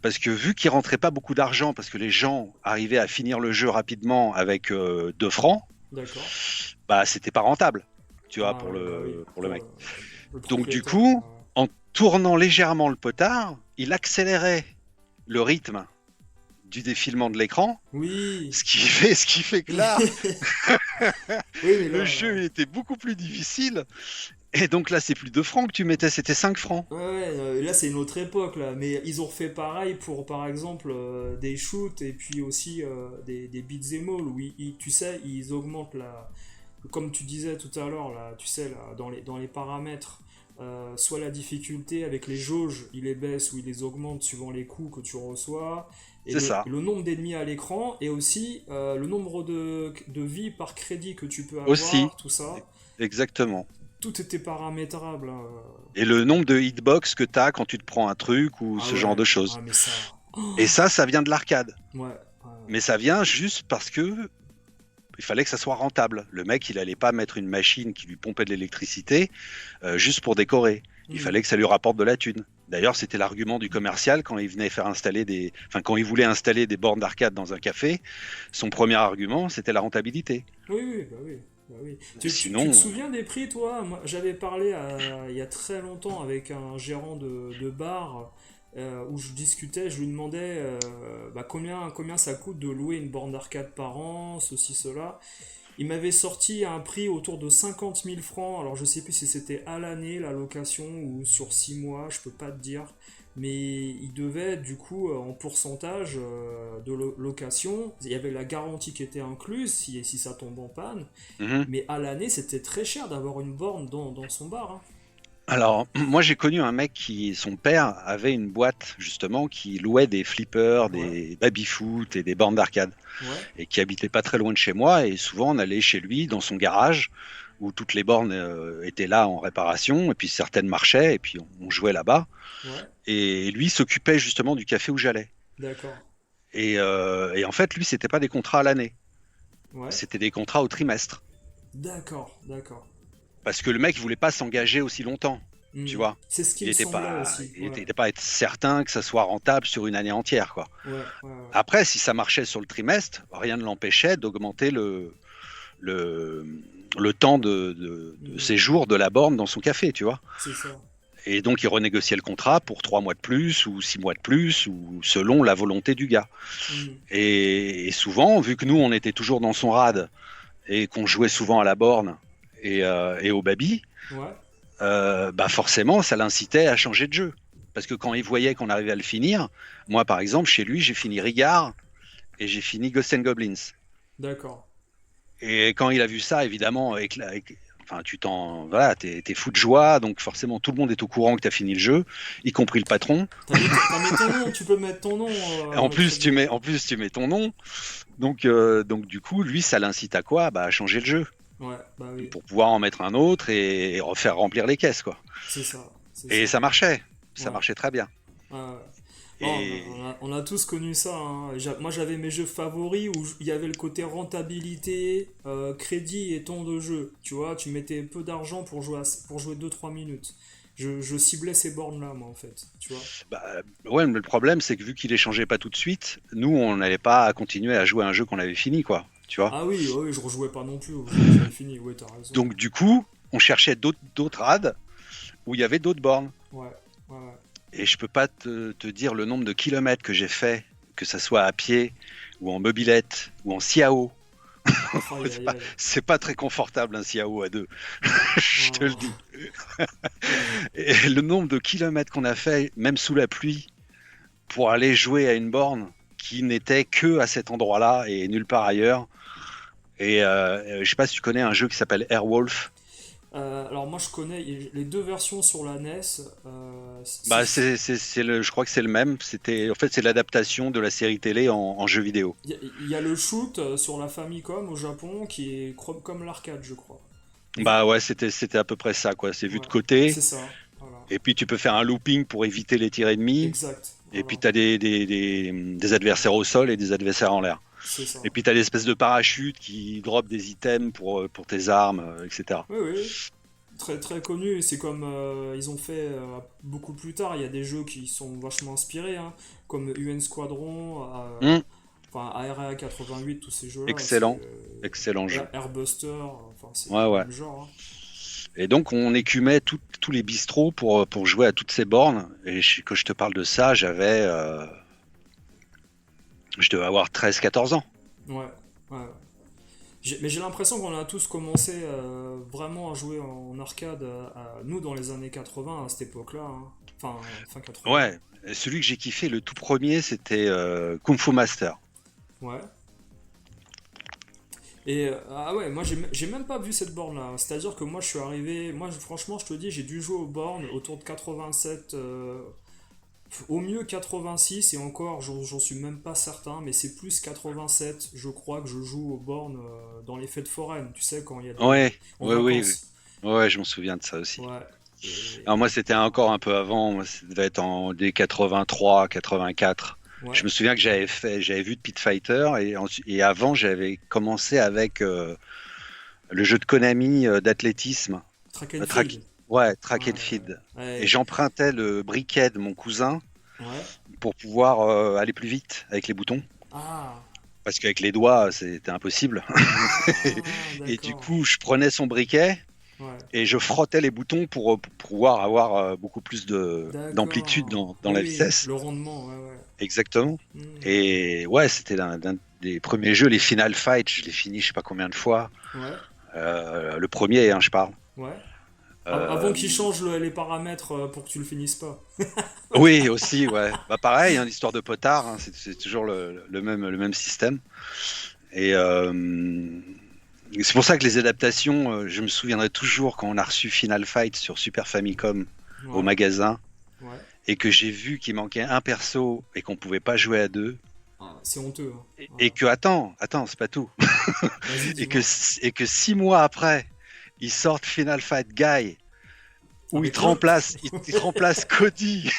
Speaker 2: Parce que vu qu'il rentrait pas beaucoup d'argent, parce que les gens arrivaient à finir le jeu rapidement avec 2 francs,
Speaker 1: D'accord.
Speaker 2: bah c'était pas rentable, tu vois,
Speaker 1: Ah ouais, bah oui,
Speaker 2: pour le
Speaker 1: pour
Speaker 2: mec.
Speaker 1: le
Speaker 2: Donc du
Speaker 1: propriétaire.
Speaker 2: coup, en tournant légèrement le potard, il accélérait le rythme du défilement de l'écran,
Speaker 1: Oui.
Speaker 2: ce qui fait que là,
Speaker 1: Oui, mais
Speaker 2: le
Speaker 1: là,
Speaker 2: jeu était beaucoup plus difficile. Et donc là, c'est plus 2 francs que tu mettais, c'était 5 francs.
Speaker 1: ouais, ouais, là c'est une autre époque là, mais ils ont fait pareil pour par exemple des shoots et puis aussi des beat'em all où tu sais ils augmentent comme tu disais tout à l'heure là, tu sais là dans les paramètres soit la difficulté avec les jauges ils les baissent ou ils les augmentent suivant les coups que tu reçois et
Speaker 2: C'est ça,
Speaker 1: le nombre d'ennemis à l'écran et aussi le nombre de vies par crédit que tu peux
Speaker 2: aussi,
Speaker 1: avoir, tout ça,
Speaker 2: exactement.
Speaker 1: tout était paramétrable, hein.
Speaker 2: Et le nombre de hitbox que tu as quand tu te prends un truc ou
Speaker 1: Ah
Speaker 2: ce genre de
Speaker 1: ouais,
Speaker 2: choses.
Speaker 1: ah mais ça.
Speaker 2: Et ça vient de l'arcade.
Speaker 1: Ouais, ouais,
Speaker 2: Mais ça vient juste parce que il fallait que ça soit rentable. Le mec, il allait pas mettre une machine qui lui pompait de l'électricité juste pour décorer. Il
Speaker 1: hmm,
Speaker 2: fallait que ça lui rapporte de la thune. D'ailleurs, c'était l'argument du commercial quand il venait faire installer enfin, quand il voulait installer des bornes d'arcade dans un café. Son premier argument, c'était la rentabilité.
Speaker 1: oui, oui, bah oui. Bah oui. Tu te
Speaker 2: Sinon,
Speaker 1: souviens des prix, toi? Moi, j'avais parlé il y a très longtemps avec un gérant de bar où je discutais, je lui demandais bah, combien ça coûte de louer une borne d'arcade par an, ceci, cela. Il m'avait sorti un prix autour de 50 000 francs. Alors je sais plus si c'était à l'année la location ou sur 6 mois, je peux pas te dire. Mais il devait du coup en pourcentage de location. Il y avait la garantie qui était incluse si ça tombe en panne.
Speaker 2: mhm.
Speaker 1: Mais à l'année c'était très cher d'avoir une borne dans son bar, hein.
Speaker 2: Alors, moi j'ai connu un mec qui, son père avait une boîte justement qui louait des flippers,
Speaker 1: Ouais,
Speaker 2: des baby-foot et des bornes d'arcade
Speaker 1: ouais.
Speaker 2: et qui habitait pas très loin de chez moi et souvent on allait chez lui dans son garage où toutes les bornes étaient là en réparation et puis certaines marchaient et puis on jouait là-bas
Speaker 1: Ouais,
Speaker 2: et lui s'occupait justement du café où j'allais
Speaker 1: d'accord.
Speaker 2: et en fait lui c'était pas des contrats à l'année,
Speaker 1: Ouais,
Speaker 2: c'était des contrats au trimestre
Speaker 1: d'accord, d'accord.
Speaker 2: parce que le mec il voulait pas s'engager aussi longtemps, tu
Speaker 1: Hmm.
Speaker 2: vois.
Speaker 1: C'est ce qui me semblait aussi.
Speaker 2: Il
Speaker 1: Ouais,
Speaker 2: était pas être certain que ça soit rentable sur une année entière, quoi.
Speaker 1: ouais, ouais, ouais.
Speaker 2: Après, si ça marchait sur le trimestre, rien ne l'empêchait d'augmenter le, le temps de
Speaker 1: Hmm.
Speaker 2: séjour de la borne dans son café, tu vois.
Speaker 1: C'est ça.
Speaker 2: Et donc, il renégociait le contrat pour 3 mois de plus ou 6 mois de plus, ou selon la volonté du gars.
Speaker 1: Hmm.
Speaker 2: Et souvent, vu que nous, on était toujours dans son rad et qu'on jouait souvent à la borne et au baby,
Speaker 1: Ouais,
Speaker 2: bah forcément, ça l'incitait à changer de jeu. Parce que quand il voyait qu'on arrivait à le finir, moi par exemple, chez lui, j'ai fini Rigard et j'ai fini Ghost and Goblins.
Speaker 1: d'accord.
Speaker 2: Et quand il a vu ça, évidemment, enfin, voilà, t'es fou de joie, donc forcément tout le monde est au courant que t'as fini le jeu, y compris le patron.
Speaker 1: T'as mis ton nom, tu peux mettre ton nom
Speaker 2: Et
Speaker 1: dans le crédit.
Speaker 2: en plus tu mets ton nom, donc du coup, lui, ça l'incite à quoi? Bah, à changer le jeu
Speaker 1: Ouais, bah oui,
Speaker 2: pour pouvoir en mettre un autre et refaire remplir les caisses, quoi.
Speaker 1: c'est ça, c'est
Speaker 2: Et
Speaker 1: ça.
Speaker 2: ça
Speaker 1: Ouais,
Speaker 2: marchait très bien.
Speaker 1: ouais, ouais. Oh,
Speaker 2: Et
Speaker 1: on a tous connu ça, hein. Moi j'avais mes jeux favoris où il y avait le côté rentabilité, crédit et temps de jeu. Tu vois, tu mettais peu d'argent pour jouer 2-3 minutes. Je ciblais ces bornes-là, moi, en fait. Tu vois.
Speaker 2: bah, ouais, mais le problème, c'est que vu qu'il échangeait pas tout de suite, nous, on n'allait pas continuer à jouer à un jeu qu'on avait fini, quoi. Tu vois.
Speaker 1: Ah oui, oui, je rejouais pas non plus au jeu que j'avais fini. Oui, t'as raison.
Speaker 2: Donc, du coup, on cherchait d'autres rades où il y avait d'autres bornes.
Speaker 1: Ouais, ouais, ouais.
Speaker 2: Et je peux pas te dire le nombre de kilomètres que j'ai fait, que ça soit à pied ou en mobilette ou en Ciao.
Speaker 1: Aïe, aïe, aïe.
Speaker 2: C'est pas très confortable un Ciao à deux, je te le
Speaker 1: Oh.
Speaker 2: dis. Et le nombre de kilomètres qu'on a fait, même sous la pluie, pour aller jouer à une borne qui n'était que à cet endroit-là et nulle part ailleurs. Et je sais pas si tu connais un jeu qui s'appelle Airwolf.
Speaker 1: Alors moi je connais les deux versions sur la NES.
Speaker 2: Bah, je crois que c'est le même. En fait, c'est l'adaptation de la série télé en jeu vidéo.
Speaker 1: Il y a le shoot sur la Famicom au Japon qui est comme l'arcade, je crois.
Speaker 2: Bah ouais, c'était à peu près ça, quoi. C'est vu de
Speaker 1: Ouais,
Speaker 2: côté.
Speaker 1: c'est ça. Voilà.
Speaker 2: Et puis tu peux faire un looping pour éviter les tirs ennemis.
Speaker 1: Exact.
Speaker 2: Et puis
Speaker 1: Voilà.
Speaker 2: tu as des adversaires au sol et des adversaires en l'air.
Speaker 1: C'est ça.
Speaker 2: Et puis tu as des espèces de parachutes qui drop des items pour tes armes, etc.
Speaker 1: Oui, oui. Très, très connu. C'est comme ils ont fait beaucoup plus tard. Il y a des jeux qui sont vachement inspirés, hein, comme UN Squadron,
Speaker 2: Hum,
Speaker 1: enfin Area 88, tous ces jeux-là. C'est
Speaker 2: excellent, excellent jeu.
Speaker 1: Airbuster. Enfin, c'est
Speaker 2: Ouais,
Speaker 1: le
Speaker 2: ouais.
Speaker 1: même genre, hein.
Speaker 2: Et donc on écumait tous les bistrots pour jouer à toutes ces bornes. Et que je te parle de ça, je devais avoir 13-14 ans.
Speaker 1: Ouais, ouais, ouais. Mais j'ai l'impression qu'on a tous commencé vraiment à jouer en arcade, nous dans les années 80 à cette époque-là, hein. Enfin, fin 80.
Speaker 2: Ouais, et celui que j'ai kiffé, le tout premier, c'était Kung Fu Master.
Speaker 1: Ouais. Et ah ouais, moi j'ai même pas vu cette borne-là. C'est-à-dire que moi je suis arrivé, franchement je te dis, j'ai dû jouer aux bornes autour de 87, au mieux 86 et encore j'en suis même pas certain, mais c'est plus 87, je crois que je joue aux bornes dans les fêtes foraines, tu sais, quand il y a
Speaker 2: Ouais,
Speaker 1: en
Speaker 2: ouais, oui, oui.
Speaker 1: vacances.
Speaker 2: Ouais, je m'en souviens de ça aussi.
Speaker 1: Ouais. Et-
Speaker 2: Alors moi, c'était encore un peu avant. Moi, ça devait être en dès 83, 84.
Speaker 1: ouais.
Speaker 2: Je me souviens que j'avais vu de Pit Fighter et avant, j'avais commencé avec le jeu de Konami d'athlétisme,
Speaker 1: Track and
Speaker 2: track,
Speaker 1: field.
Speaker 2: ouais,
Speaker 1: Ouais,
Speaker 2: track and field. Et
Speaker 1: ouais.
Speaker 2: j'empruntais le briquet de mon cousin
Speaker 1: Ouais.
Speaker 2: pour pouvoir aller plus vite avec les boutons.
Speaker 1: Ah,
Speaker 2: Parce qu'avec les doigts, c'était impossible.
Speaker 1: ah,
Speaker 2: Et du
Speaker 1: d'accord.
Speaker 2: coup, je prenais son briquet
Speaker 1: Ouais.
Speaker 2: et je frottais les boutons pour pouvoir avoir beaucoup plus d'amplitude
Speaker 1: D'accord.
Speaker 2: dans la
Speaker 1: Oui,
Speaker 2: vitesse.
Speaker 1: le rendement, ouais, ouais.
Speaker 2: Exactement.
Speaker 1: Hmm.
Speaker 2: Et ouais, c'était l'un des premiers jeux, les Final Fight. Je l'ai fini, je sais pas combien de fois.
Speaker 1: Ouais,
Speaker 2: Le premier, hein, je parle.
Speaker 1: ouais. Avant
Speaker 2: Euh,
Speaker 1: qu'ils changent les paramètres pour que tu le finisses pas.
Speaker 2: oui, aussi, ouais. Bah pareil, hein, l'histoire de potard, hein, c'est toujours le même système. Et c'est pour ça que les adaptations, je me souviendrai toujours quand on a reçu Final Fight sur Super Famicom au
Speaker 1: Ouais,
Speaker 2: magasin
Speaker 1: ouais.
Speaker 2: et que j'ai vu qu'il manquait un perso et qu'on pouvait pas jouer à deux.
Speaker 1: Ah, c'est honteux, hein.
Speaker 2: Et
Speaker 1: Voilà.
Speaker 2: que, attends, c'est pas tout.
Speaker 1: Vas-y,
Speaker 2: Et que,
Speaker 1: dis-moi.
Speaker 2: et que 6 mois après, ils sortent Final Fight Guy où
Speaker 1: Avec l'autre.
Speaker 2: ils te remplacent Cody,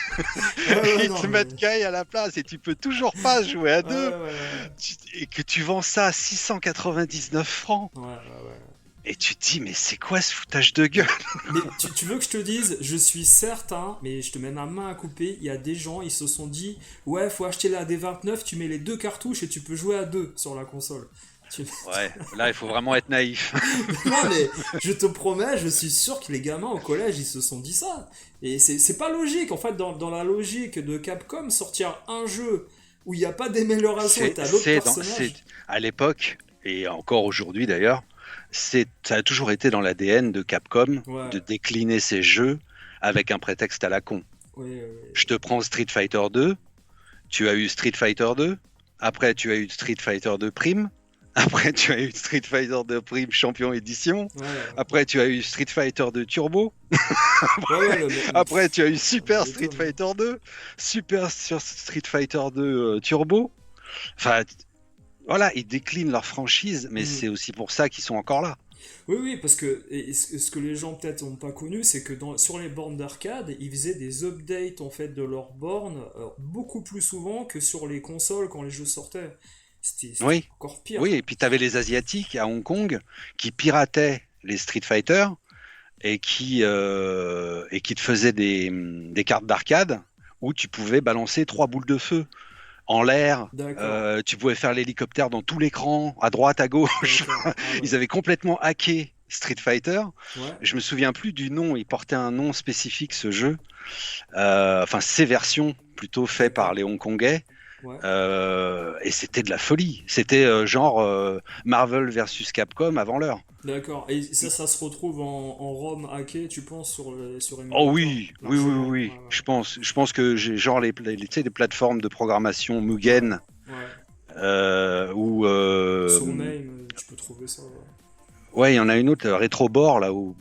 Speaker 1: Ouais, ouais,
Speaker 2: ils
Speaker 1: non,
Speaker 2: te
Speaker 1: mais.
Speaker 2: mettent Guy à la place et tu peux toujours pas jouer à
Speaker 1: Ouais,
Speaker 2: deux.
Speaker 1: ouais, ouais.
Speaker 2: Et que tu vends ça à 699 francs.
Speaker 1: Ouais, ouais, ouais.
Speaker 2: Et tu te dis, mais c'est quoi ce foutage de gueule?
Speaker 1: Mais tu veux que je te dise, je suis certain, mais je te mets ma main à couper, il y a des gens, ils se sont dit, ouais, faut acheter la D29, tu mets les deux cartouches et tu peux jouer à deux sur la console. Tu-
Speaker 2: Ouais, là, il faut vraiment être naïf.
Speaker 1: Non, mais je te promets, je suis sûr que les gamins au collège, ils se sont dit ça. Et c'est pas logique. En fait, dans la logique de Capcom, sortir un jeu où il n'y a pas d'amélioration et t'as l'autre
Speaker 2: C'est
Speaker 1: personnage.
Speaker 2: à l'époque, et encore aujourd'hui d'ailleurs, ça a toujours été dans l'ADN de Capcom
Speaker 1: Ouais,
Speaker 2: de décliner ses jeux avec un prétexte à la con.
Speaker 1: ouais,
Speaker 2: Je te prends Street Fighter 2, tu as eu Street Fighter 2, après tu as eu Street Fighter 2 Prime, après tu as eu Street Fighter 2 Prime Champion Édition,
Speaker 1: ouais,
Speaker 2: après tu as eu Street Fighter 2 Turbo,
Speaker 1: ouais, ouais,
Speaker 2: après tu as eu
Speaker 1: tu
Speaker 2: Super Street
Speaker 1: m'étonnes, hein.
Speaker 2: Fighter 2, Super Street Fighter 2 Turbo. Enfin, voilà, ils déclinent leur franchise, mais
Speaker 1: Hmm.
Speaker 2: c'est aussi pour ça qu'ils sont encore là.
Speaker 1: Oui, oui, parce que ce que les gens peut-être n'ont pas connu, c'est que sur les bornes d'arcade, ils faisaient des updates en fait de leurs bornes beaucoup plus souvent que sur les consoles quand les jeux sortaient. C'était
Speaker 2: Oui,
Speaker 1: encore
Speaker 2: oui,
Speaker 1: pire.
Speaker 2: et puis tu avais les Asiatiques à Hong Kong qui pirataient les Street Fighter et qui te faisaient des cartes d'arcade où tu pouvais balancer trois boules de feu en l'air.
Speaker 1: D'accord,
Speaker 2: Tu pouvais faire l'hélicoptère dans tout l'écran, à droite, à gauche.
Speaker 1: d'accord. Ah
Speaker 2: Ils
Speaker 1: ouais.
Speaker 2: avaient complètement hacké Street Fighter.
Speaker 1: Ouais,
Speaker 2: Je me souviens plus du nom. Il portait un nom spécifique, ce jeu. Enfin, ces versions plutôt faites par
Speaker 1: d'accord.
Speaker 2: les Hongkongais.
Speaker 1: Ouais,
Speaker 2: Et c'était de la folie. C'était genre Marvel versus Capcom avant l'heure.
Speaker 1: d'accord. Et ça se retrouve en ROM hacké, tu penses, sur
Speaker 2: Oh
Speaker 1: émulateur?
Speaker 2: oui, oui, oui, oui,
Speaker 1: Largement. Ouais,
Speaker 2: oui. Je pense que j'ai genre tu sais, les plateformes de programmation
Speaker 1: ouais.
Speaker 2: Mugen
Speaker 1: Ouais, ouais.
Speaker 2: ou
Speaker 1: Sur MAME, tu peux trouver ça. Ouais.
Speaker 2: ouais, il y en a une autre, Retrobore là où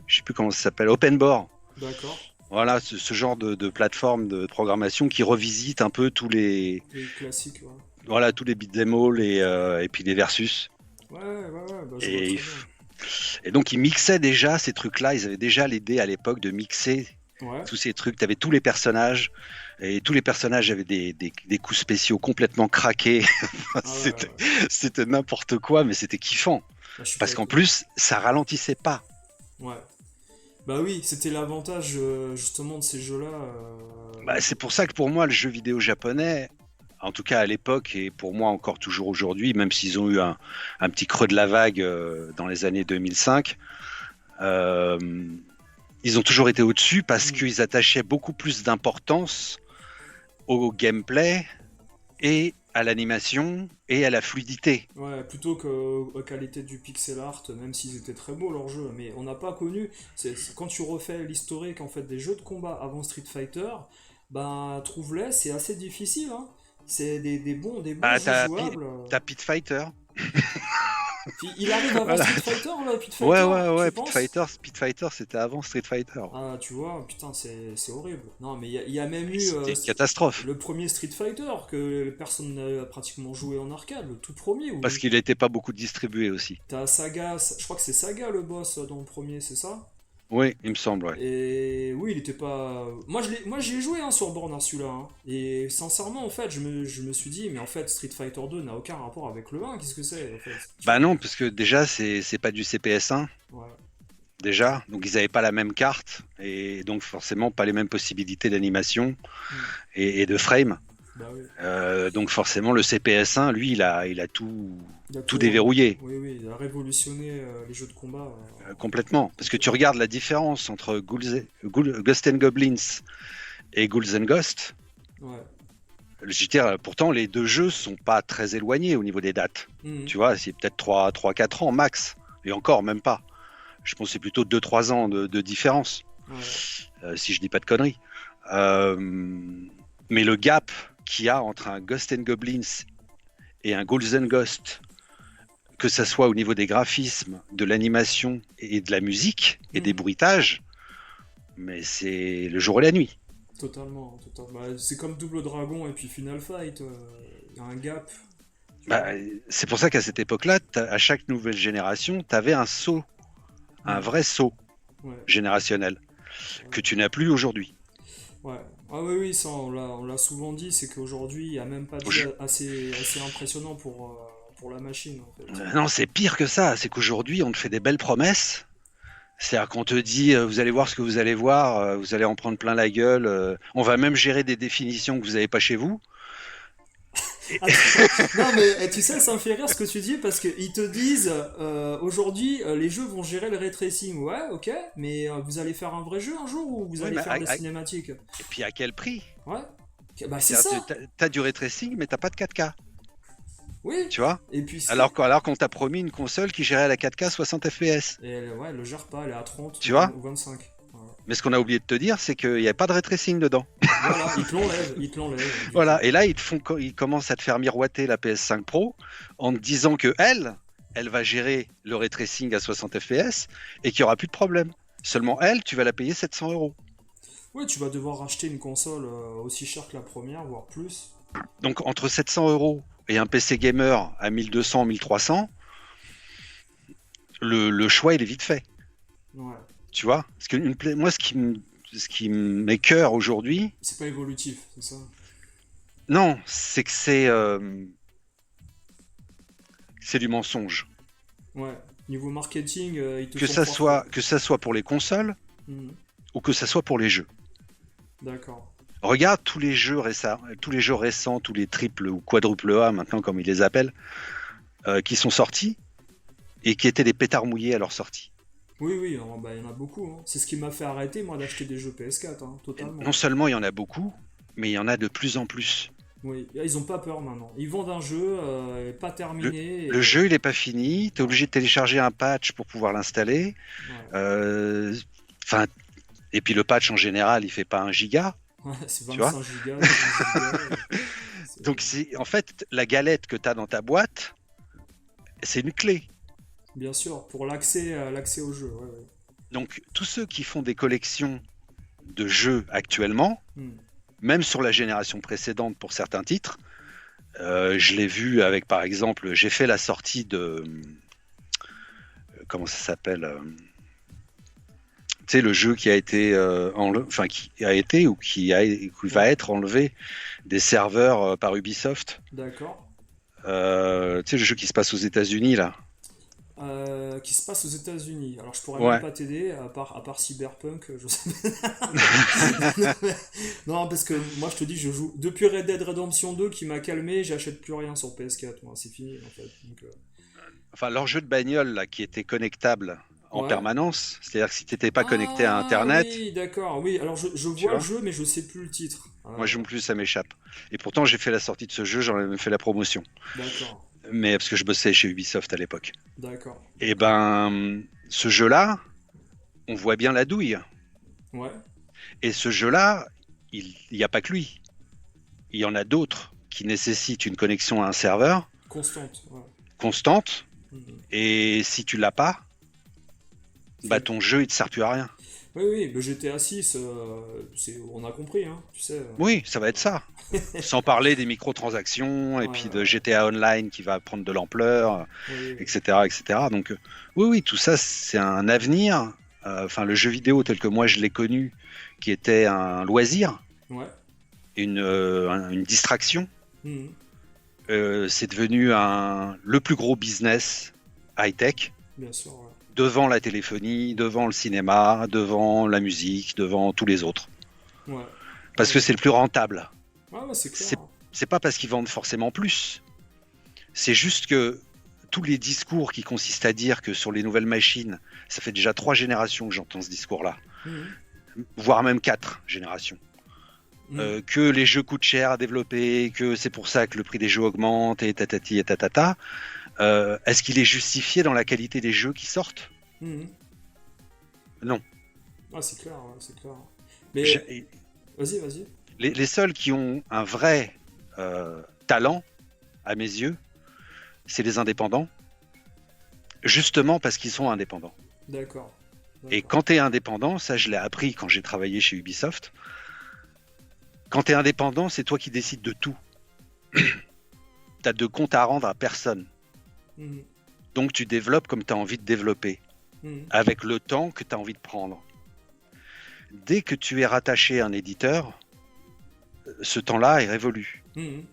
Speaker 2: je sais plus comment ça s'appelle, OpenBore.
Speaker 1: D'accord.
Speaker 2: Voilà, ce genre de plateforme de programmation qui revisite un peu
Speaker 1: Les classiques, ouais.
Speaker 2: voilà, tous les beat'em all et puis les versus.
Speaker 1: Ouais, ouais, ouais, bah, je vois
Speaker 2: Et,
Speaker 1: très bien.
Speaker 2: et donc ils mixaient déjà ces trucs-là. Ils avaient déjà l'idée à l'époque de mixer
Speaker 1: Ouais.
Speaker 2: tous ces trucs. Tu avais tous les personnages et tous les personnages avaient des coups spéciaux complètement craqués.
Speaker 1: Ah ouais, ouais,
Speaker 2: c'était,
Speaker 1: ouais.
Speaker 2: c'était n'importe quoi, mais c'était kiffant
Speaker 1: Bah, je suis
Speaker 2: parce
Speaker 1: pas.
Speaker 2: qu'en plus ça ralentissait pas.
Speaker 1: Ouais. Bah oui, c'était l'avantage justement de ces jeux-là.
Speaker 2: Bah, c'est pour ça que pour moi le jeu vidéo japonais, en tout cas à l'époque et pour moi encore toujours aujourd'hui, même s'ils ont eu un petit creux de la vague dans les années 2005, euh, ils ont toujours été au-dessus parce
Speaker 1: Hmm.
Speaker 2: qu'ils attachaient beaucoup plus d'importance au gameplay et à l'animation et à la fluidité.
Speaker 1: Ouais, plutôt que la qualité du pixel art, même s'ils étaient très beaux leurs jeux. Mais on n'a pas connu. Quand tu refais l'historique en fait des jeux de combat avant Street Fighter, ben trouve-les, c'est assez difficile. Hein. C'est des bons
Speaker 2: Ah,
Speaker 1: jeux jouables.
Speaker 2: t'as Pit Fighter.
Speaker 1: Il arrive avant
Speaker 2: Voilà.
Speaker 1: Street Fighter, là, Pit
Speaker 2: Ouais,
Speaker 1: Fighter,
Speaker 2: ouais,
Speaker 1: tu
Speaker 2: ouais,
Speaker 1: penses?
Speaker 2: Pit Fighter, c'était avant Street Fighter.
Speaker 1: Ah, tu vois, putain, c'est horrible. Non, mais il y a même
Speaker 2: Et
Speaker 1: eu
Speaker 2: c'était une catastrophe.
Speaker 1: le premier Street Fighter que personne n'a pratiquement joué en arcade, le tout premier,
Speaker 2: Parce
Speaker 1: où
Speaker 2: qu'il n'était pas beaucoup distribué aussi.
Speaker 1: t'as Saga, je crois que c'est Saga le boss dans le premier, c'est ça?
Speaker 2: Oui, il me semble, ouais.
Speaker 1: Et oui, il était pas. Moi j'y ai joué hein, sur borne celui-là. Hein. Et sincèrement, en fait, je me suis dit, mais en fait, Street Fighter 2 n'a aucun rapport avec le 1, qu'est-ce que c'est en fait?
Speaker 2: Bah non, parce que déjà, c'est pas du CPS1,
Speaker 1: Ouais.
Speaker 2: déjà. Donc ils n'avaient pas la même carte. Et donc forcément, pas les mêmes possibilités d'animation
Speaker 1: Hmm.
Speaker 2: et de frame.
Speaker 1: Bah oui.
Speaker 2: Donc forcément, le CPS1, lui, il a
Speaker 1: Il a
Speaker 2: tout
Speaker 1: tout.
Speaker 2: déverrouillé
Speaker 1: Oui, oui, il a révolutionné les jeux de combat.
Speaker 2: complètement. Parce que tu regardes la différence entre Ghost and Goblins et Ghouls and Ghosts.
Speaker 1: Ouais.
Speaker 2: Je veux dire, pourtant, les deux jeux sont pas très éloignés au niveau des dates.
Speaker 1: Mhm.
Speaker 2: Tu vois, c'est peut-être 4 ans max. Et encore, même pas. Je pense que c'est plutôt 2 3 ans de différence,
Speaker 1: Ouais.
Speaker 2: si je dis pas de conneries. Euh, mais le gap qu'il y a entre un Ghost and Goblins et un Ghouls and Ghosts, que ça soit au niveau des graphismes, de l'animation et de la musique et des
Speaker 1: Mhm.
Speaker 2: bruitages, mais c'est le jour et la nuit.
Speaker 1: Totalement, totalement. Bah, c'est comme Double Dragon et puis Final Fight. Il y a un gap, tu
Speaker 2: Bah,
Speaker 1: vois.
Speaker 2: c'est pour ça qu'à cette époque-là, à chaque nouvelle génération, tu avais un saut, un
Speaker 1: Mhm.
Speaker 2: vrai saut
Speaker 1: Ouais.
Speaker 2: générationnel
Speaker 1: Ouais.
Speaker 2: que tu n'as plus aujourd'hui.
Speaker 1: Ouais. Ah oui, oui, ça on l'a souvent dit, c'est qu'aujourd'hui, il n'y a même pas de jeu assez impressionnant pour la machine, en fait.
Speaker 2: Non, c'est pire que ça. C'est qu'aujourd'hui, on te fait des belles promesses. C'est-à-dire qu'on te dit, vous allez voir ce que vous allez voir, vous allez en prendre plein la gueule. On va même gérer des définitions que vous n'avez pas chez vous. Et-
Speaker 1: Ah, non, mais tu sais, ça me fait rire ce que tu dis parce qu'ils te disent aujourd'hui, les jeux vont gérer le ray tracing. Ouais, ok, mais vous allez faire un vrai jeu un jour ou vous
Speaker 2: Oui,
Speaker 1: allez
Speaker 2: mais
Speaker 1: faire des cinématiques?
Speaker 2: et puis à quel prix?
Speaker 1: Ouais, ok, bah c'est
Speaker 2: C'est-à-dire,
Speaker 1: ça,
Speaker 2: t'as du ray tracing, mais t'as pas de 4K.
Speaker 1: oui.
Speaker 2: Tu vois?
Speaker 1: Et puis
Speaker 2: Alors qu'on t'a promis une console qui gérait la 4K 60 FPS.
Speaker 1: Et ouais, elle le gère pas, elle est à 30
Speaker 2: Tu vois?
Speaker 1: ou 25. Voilà.
Speaker 2: Mais ce qu'on a oublié de te dire, c'est qu'il n'y a pas de ray tracing dedans.
Speaker 1: Voilà, il te l'enlève, du coup.
Speaker 2: Voilà. Et là, ils commencent à te faire miroiter la PS5 Pro en te disant que elle va gérer le ray tracing à 60 FPS et qu'il n'y aura plus de problème. Seulement elle, tu vas la payer 700 euros.
Speaker 1: Ouais, tu vas devoir racheter une console aussi chère que la première, voire plus.
Speaker 2: Donc entre 700 euros et un PC gamer à 1200, 1300, le choix, il est vite fait.
Speaker 1: Ouais.
Speaker 2: Tu vois? Parce que moi, ce qui m'écœure aujourd'hui,
Speaker 1: C'est pas évolutif, c'est ça?
Speaker 2: non, c'est que c'est du mensonge.
Speaker 1: Ouais. Niveau marketing, ils te
Speaker 2: Que
Speaker 1: font
Speaker 2: ça
Speaker 1: croire que.
Speaker 2: soit, que ça soit pour les consoles
Speaker 1: Mhm.
Speaker 2: ou que ça soit pour les jeux.
Speaker 1: D'accord.
Speaker 2: Regarde tous les jeux récents, tous les triples ou quadruple A maintenant comme ils les appellent, qui sont sortis et qui étaient des pétards mouillés à leur sortie.
Speaker 1: Oui, oui, bah, il y en a beaucoup, hein. C'est ce qui m'a fait arrêter, moi, d'acheter des jeux PS4, hein,
Speaker 2: Et
Speaker 1: totalement.
Speaker 2: non seulement il y en a beaucoup, mais il y en a de plus en plus.
Speaker 1: Oui, ils ont pas peur maintenant. Ils vendent un jeu pas
Speaker 2: Le,
Speaker 1: terminé.
Speaker 2: le jeu il n'est pas fini, tu es
Speaker 1: Ouais,
Speaker 2: obligé de télécharger un patch pour pouvoir l'installer.
Speaker 1: ouais.
Speaker 2: Euh, Enfin, et puis le patch en général il fait pas un giga,
Speaker 1: Ouais, c'est
Speaker 2: tu vois.
Speaker 1: 25 gigas, 30 gigas.
Speaker 2: Donc en fait la galette que tu as dans ta boîte, c'est une clé.
Speaker 1: Bien sûr, pour l'accès au jeu. Ouais, ouais.
Speaker 2: Donc tous ceux qui font des collections de jeux actuellement,
Speaker 1: Hmm.
Speaker 2: même sur la génération précédente pour certains titres, je l'ai vu avec par exemple, j'ai fait la sortie de comment ça s'appelle, tu sais, le jeu qui a été enfin qui a été ou qui va
Speaker 1: Ouais,
Speaker 2: être enlevé des serveurs par Ubisoft.
Speaker 1: d'accord.
Speaker 2: Tu sais, le jeu qui se passe aux États-Unis là.
Speaker 1: Qui se passe aux États-Unis. Alors, je pourrais même
Speaker 2: Ouais.
Speaker 1: pas t'aider, à part Cyberpunk, je sais Non, parce que moi, je te dis, je joue. Depuis Red Dead Redemption 2 qui m'a calmé, j'achète plus rien sur PS4, moi, c'est fini, en fait. Donc,
Speaker 2: Enfin, leur jeu de bagnole là qui était connectable en
Speaker 1: ouais.
Speaker 2: permanence, c'est-à-dire que si tu n'étais pas connecté à
Speaker 1: Ah
Speaker 2: Internet,
Speaker 1: oui, d'accord. Oui, alors je
Speaker 2: tu
Speaker 1: vois le
Speaker 2: vois.
Speaker 1: jeu, mais je sais plus le titre.
Speaker 2: Moi, je non plus, ça m'échappe. Et pourtant, j'ai fait la sortie de ce jeu, j'en ai même fait la promotion.
Speaker 1: D'accord,
Speaker 2: Mais parce que je bossais chez Ubisoft à l'époque.
Speaker 1: d'accord,
Speaker 2: Et
Speaker 1: d'accord.
Speaker 2: ben, ce jeu-là, on voit bien la douille.
Speaker 1: Ouais,
Speaker 2: Et ce jeu-là, il n'y a pas que lui. Il y en a d'autres qui nécessitent une connexion à un serveur
Speaker 1: constante. Ouais.
Speaker 2: constante.
Speaker 1: Mhm.
Speaker 2: Et si tu l'as pas, bah
Speaker 1: C'est-
Speaker 2: ton jeu il te sert plus à rien.
Speaker 1: Oui, oui, le GTA 6, on a compris, hein, tu sais.
Speaker 2: Oui, ça va être ça. Sans parler des microtransactions et
Speaker 1: Ouais,
Speaker 2: puis de
Speaker 1: ouais,
Speaker 2: GTA Online qui va prendre de l'ampleur,
Speaker 1: oui, oui.
Speaker 2: etc., etc. Donc oui, oui, tout ça c'est un avenir. Enfin, le jeu vidéo tel que moi je l'ai connu, qui était un loisir,
Speaker 1: Ouais.
Speaker 2: une distraction,
Speaker 1: Mhm.
Speaker 2: c'est devenu le plus gros business high-tech
Speaker 1: Bien sûr, ouais.
Speaker 2: devant la téléphonie, devant le cinéma, devant la musique, devant tous les autres.
Speaker 1: Ouais,
Speaker 2: Parce
Speaker 1: ouais,
Speaker 2: que c'est le plus rentable.
Speaker 1: ouais, ouais, c'est clair,
Speaker 2: C'est,
Speaker 1: hein.
Speaker 2: c'est pas parce qu'ils vendent forcément plus. C'est juste que tous les discours qui consistent à dire que sur les nouvelles machines, ça fait déjà 3 générations que j'entends ce discours-là,
Speaker 1: Mhm.
Speaker 2: voire même 4 générations.
Speaker 1: Mhm.
Speaker 2: Que les jeux coûtent cher à développer, que c'est pour ça que le prix des jeux augmente et tatati et tatata. Est-ce qu'il est justifié dans la qualité des jeux qui sortent?
Speaker 1: Mhm.
Speaker 2: Non.
Speaker 1: Ah, c'est clair, ouais, c'est clair. Mais,
Speaker 2: J'ai-
Speaker 1: vas-y, vas-y.
Speaker 2: les seuls qui ont un vrai talent, à mes yeux, c'est les indépendants, justement parce qu'ils sont indépendants.
Speaker 1: D'accord,
Speaker 2: Et
Speaker 1: d'accord.
Speaker 2: quand tu es indépendant, ça je l'ai appris quand j'ai travaillé chez Ubisoft, quand tu es indépendant, c'est toi qui décides de tout.
Speaker 1: Oui.
Speaker 2: Tu as de compte à rendre à personne.
Speaker 1: Mhm.
Speaker 2: Donc tu développes comme tu as envie de développer,
Speaker 1: Mhm.
Speaker 2: avec le temps que tu as envie de prendre. Dès que tu es rattaché à un éditeur, ce temps-là est révolu.
Speaker 1: Mhm.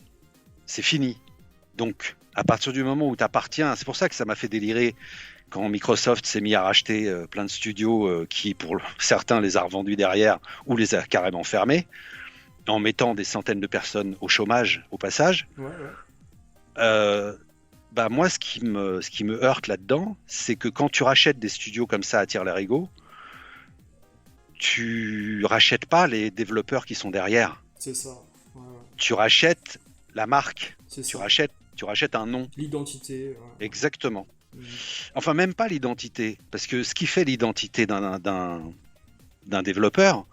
Speaker 2: C'est fini. Donc, à partir du moment où tu appartiens, c'est pour ça que ça m'a fait délirer quand Microsoft s'est mis à racheter plein de studios qui, pour certains, les a revendus derrière ou les a carrément fermés, en mettant des centaines de personnes au chômage au passage.
Speaker 1: Ouais, ouais.
Speaker 2: Euh, Bah moi, ce qui me heurte là-dedans, c'est que quand tu rachètes des studios comme ça à tire-larigot, tu rachètes pas les développeurs qui sont derrière.
Speaker 1: C'est ça. Ouais, ouais.
Speaker 2: Tu rachètes la marque.
Speaker 1: C'est
Speaker 2: Tu
Speaker 1: ça.
Speaker 2: rachètes, tu rachètes un nom.
Speaker 1: L'identité. Ouais, ouais.
Speaker 2: Exactement.
Speaker 1: Mhm.
Speaker 2: Enfin, même pas l'identité. Parce que ce qui fait l'identité d'un développeur,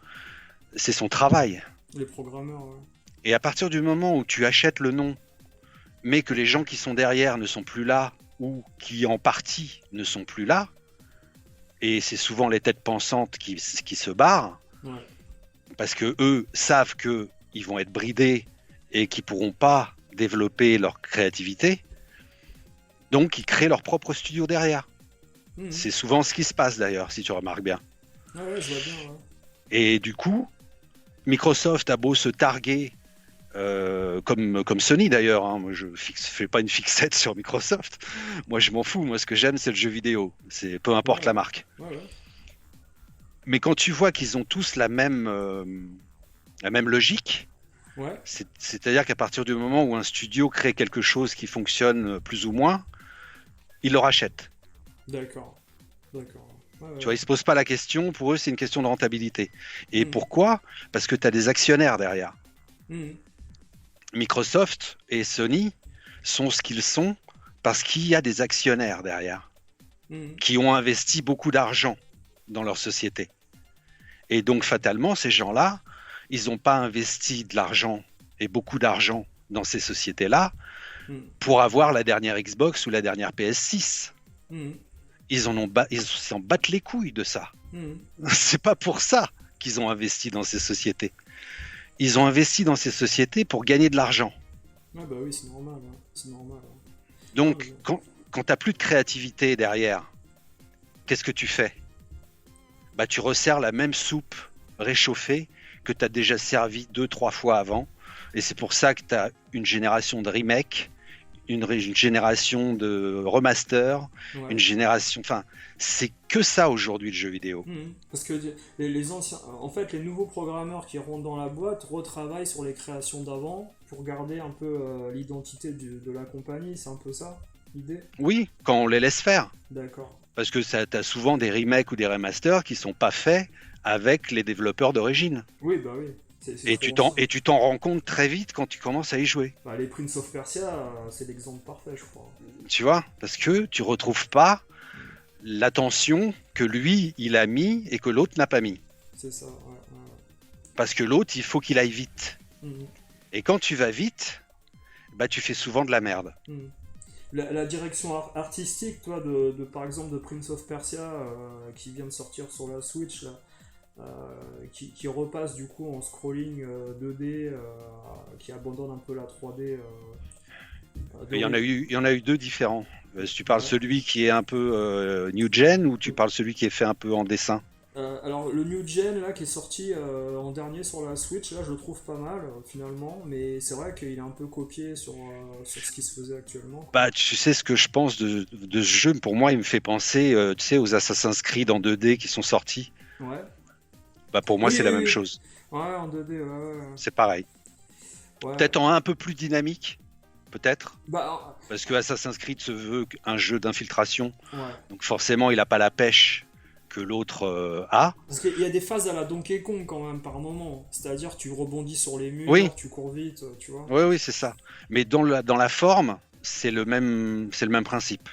Speaker 2: c'est son travail.
Speaker 1: Les programmeurs, ouais.
Speaker 2: Et à partir du moment où tu achètes le nom, mais que les gens qui sont derrière ne sont plus là, ou qui en partie ne sont plus là, et c'est souvent les têtes pensantes qui se barrent,
Speaker 1: Ouais.
Speaker 2: parce que eux savent qu'ils vont être bridés et qu'ils pourront pas développer leur créativité, donc ils créent leur propre studio derrière. C'est souvent ce qui se passe d'ailleurs, si tu remarques bien.
Speaker 1: Ah ouais, je vois bien. Ouais.
Speaker 2: Et du coup, Microsoft a beau se targuer, comme Sony d'ailleurs, hein. Moi je fais pas une fixette sur Microsoft. Moi je m'en fous. Moi ce que j'aime c'est le jeu vidéo. C'est peu importe
Speaker 1: Ouais,
Speaker 2: la marque.
Speaker 1: ouais, ouais.
Speaker 2: Mais quand tu vois qu'ils ont tous la même logique,
Speaker 1: Ouais,
Speaker 2: c'est-à-dire qu'à partir du moment où un studio crée quelque chose qui fonctionne plus ou moins, il le rachète.
Speaker 1: d'accord. D'accord. Ouais,
Speaker 2: Tu
Speaker 1: ouais.
Speaker 2: vois, ils se posent pas la question. Pour eux, c'est une question de rentabilité. Et
Speaker 1: Mhm.
Speaker 2: pourquoi? Parce que tu as des actionnaires derrière.
Speaker 1: Mhm.
Speaker 2: Microsoft et Sony sont ce qu'ils sont parce qu'il y a des actionnaires derrière
Speaker 1: Mhm.
Speaker 2: qui ont investi beaucoup d'argent dans leur société. Et donc, fatalement, ces gens-là, ils n'ont pas investi de l'argent et beaucoup d'argent dans ces sociétés-là
Speaker 1: Mhm.
Speaker 2: pour avoir la dernière Xbox ou la dernière PS6.
Speaker 1: Mhm.
Speaker 2: Ils s'en battent les couilles de ça.
Speaker 1: Mhm.
Speaker 2: C'est pas pour ça qu'ils ont investi dans ces sociétés. Ils ont investi dans ces sociétés pour gagner de l'argent.
Speaker 1: Ah bah oui, c'est normal. Ouais. C'est normal. Ouais. Ah,
Speaker 2: Donc, quand tu n'as plus de créativité derrière, qu'est-ce que tu fais? Bah, tu resserres la même soupe réchauffée que tu as déjà servi 2, 3 fois avant. Et c'est pour ça que tu as une génération de remakes, une génération de remaster, une
Speaker 1: ouais.
Speaker 2: génération. Enfin, c'est que ça aujourd'hui le jeu vidéo.
Speaker 1: Parce que les anciens, en fait, les nouveaux programmeurs qui rentrent dans la boîte retravaillent sur les créations d'avant pour garder un peu l'identité de la compagnie. C'est un peu ça, l'idée?
Speaker 2: Oui, quand on les laisse faire.
Speaker 1: D'accord.
Speaker 2: Parce que tu as souvent des remakes ou des remasters qui sont pas faits avec les développeurs d'origine.
Speaker 1: Oui, bah oui. C'est
Speaker 2: Et
Speaker 1: souvent ça.
Speaker 2: tu t'en rends compte très vite quand tu commences à y jouer.
Speaker 1: Bah, les Prince of Persia, c'est l'exemple parfait, je crois.
Speaker 2: Tu vois? Parce que tu retrouves pas l'attention que lui, il a mis et que l'autre n'a pas mis.
Speaker 1: C'est ça, ouais. Ouais.
Speaker 2: Parce que l'autre, il faut qu'il aille vite.
Speaker 1: Mhm.
Speaker 2: Et quand tu vas vite, bah tu fais souvent de la merde.
Speaker 1: Mhm. La direction artistique, toi, par exemple, de Prince of Persia, qui vient de sortir sur la Switch, là, qui repasse du coup en scrolling 2D, qui abandonne un peu la 3D
Speaker 2: Il y en a eu deux différents. Si tu parles
Speaker 1: Ouais.
Speaker 2: celui qui est un peu new gen ou tu parles celui qui est fait un peu en dessin.
Speaker 1: Alors le New Gen là qui est sorti en dernier sur la Switch, là je le trouve pas mal finalement, mais c'est vrai qu'il est un peu copié sur ce qui se faisait actuellement, quoi.
Speaker 2: Bah, tu sais ce que je pense de ce jeu. Pour moi, il me fait penser, tu sais, aux Assassin's Creed en 2D qui sont sortis.
Speaker 1: Ouais.
Speaker 2: Bah, pour moi,
Speaker 1: Oui,
Speaker 2: c'est la
Speaker 1: oui,
Speaker 2: même
Speaker 1: oui.
Speaker 2: chose.
Speaker 1: Ouais, en 2D, ouais, ouais.
Speaker 2: C'est pareil.
Speaker 1: Ouais. Ouais.
Speaker 2: Peut-être en un peu plus dynamique, peut-être.
Speaker 1: Bah,
Speaker 2: Parce que Assassin's Creed se veut un jeu d'infiltration.
Speaker 1: ouais.
Speaker 2: Donc forcément, il n'a pas la pêche que l'autre a.
Speaker 1: Parce qu'il y a des phases à la Donkey Kong quand même par moment. C'est-à-dire tu rebondis sur les
Speaker 2: Oui,
Speaker 1: murs, tu cours vite, tu vois.
Speaker 2: oui, oui, c'est ça. Mais dans la forme, c'est le même principe.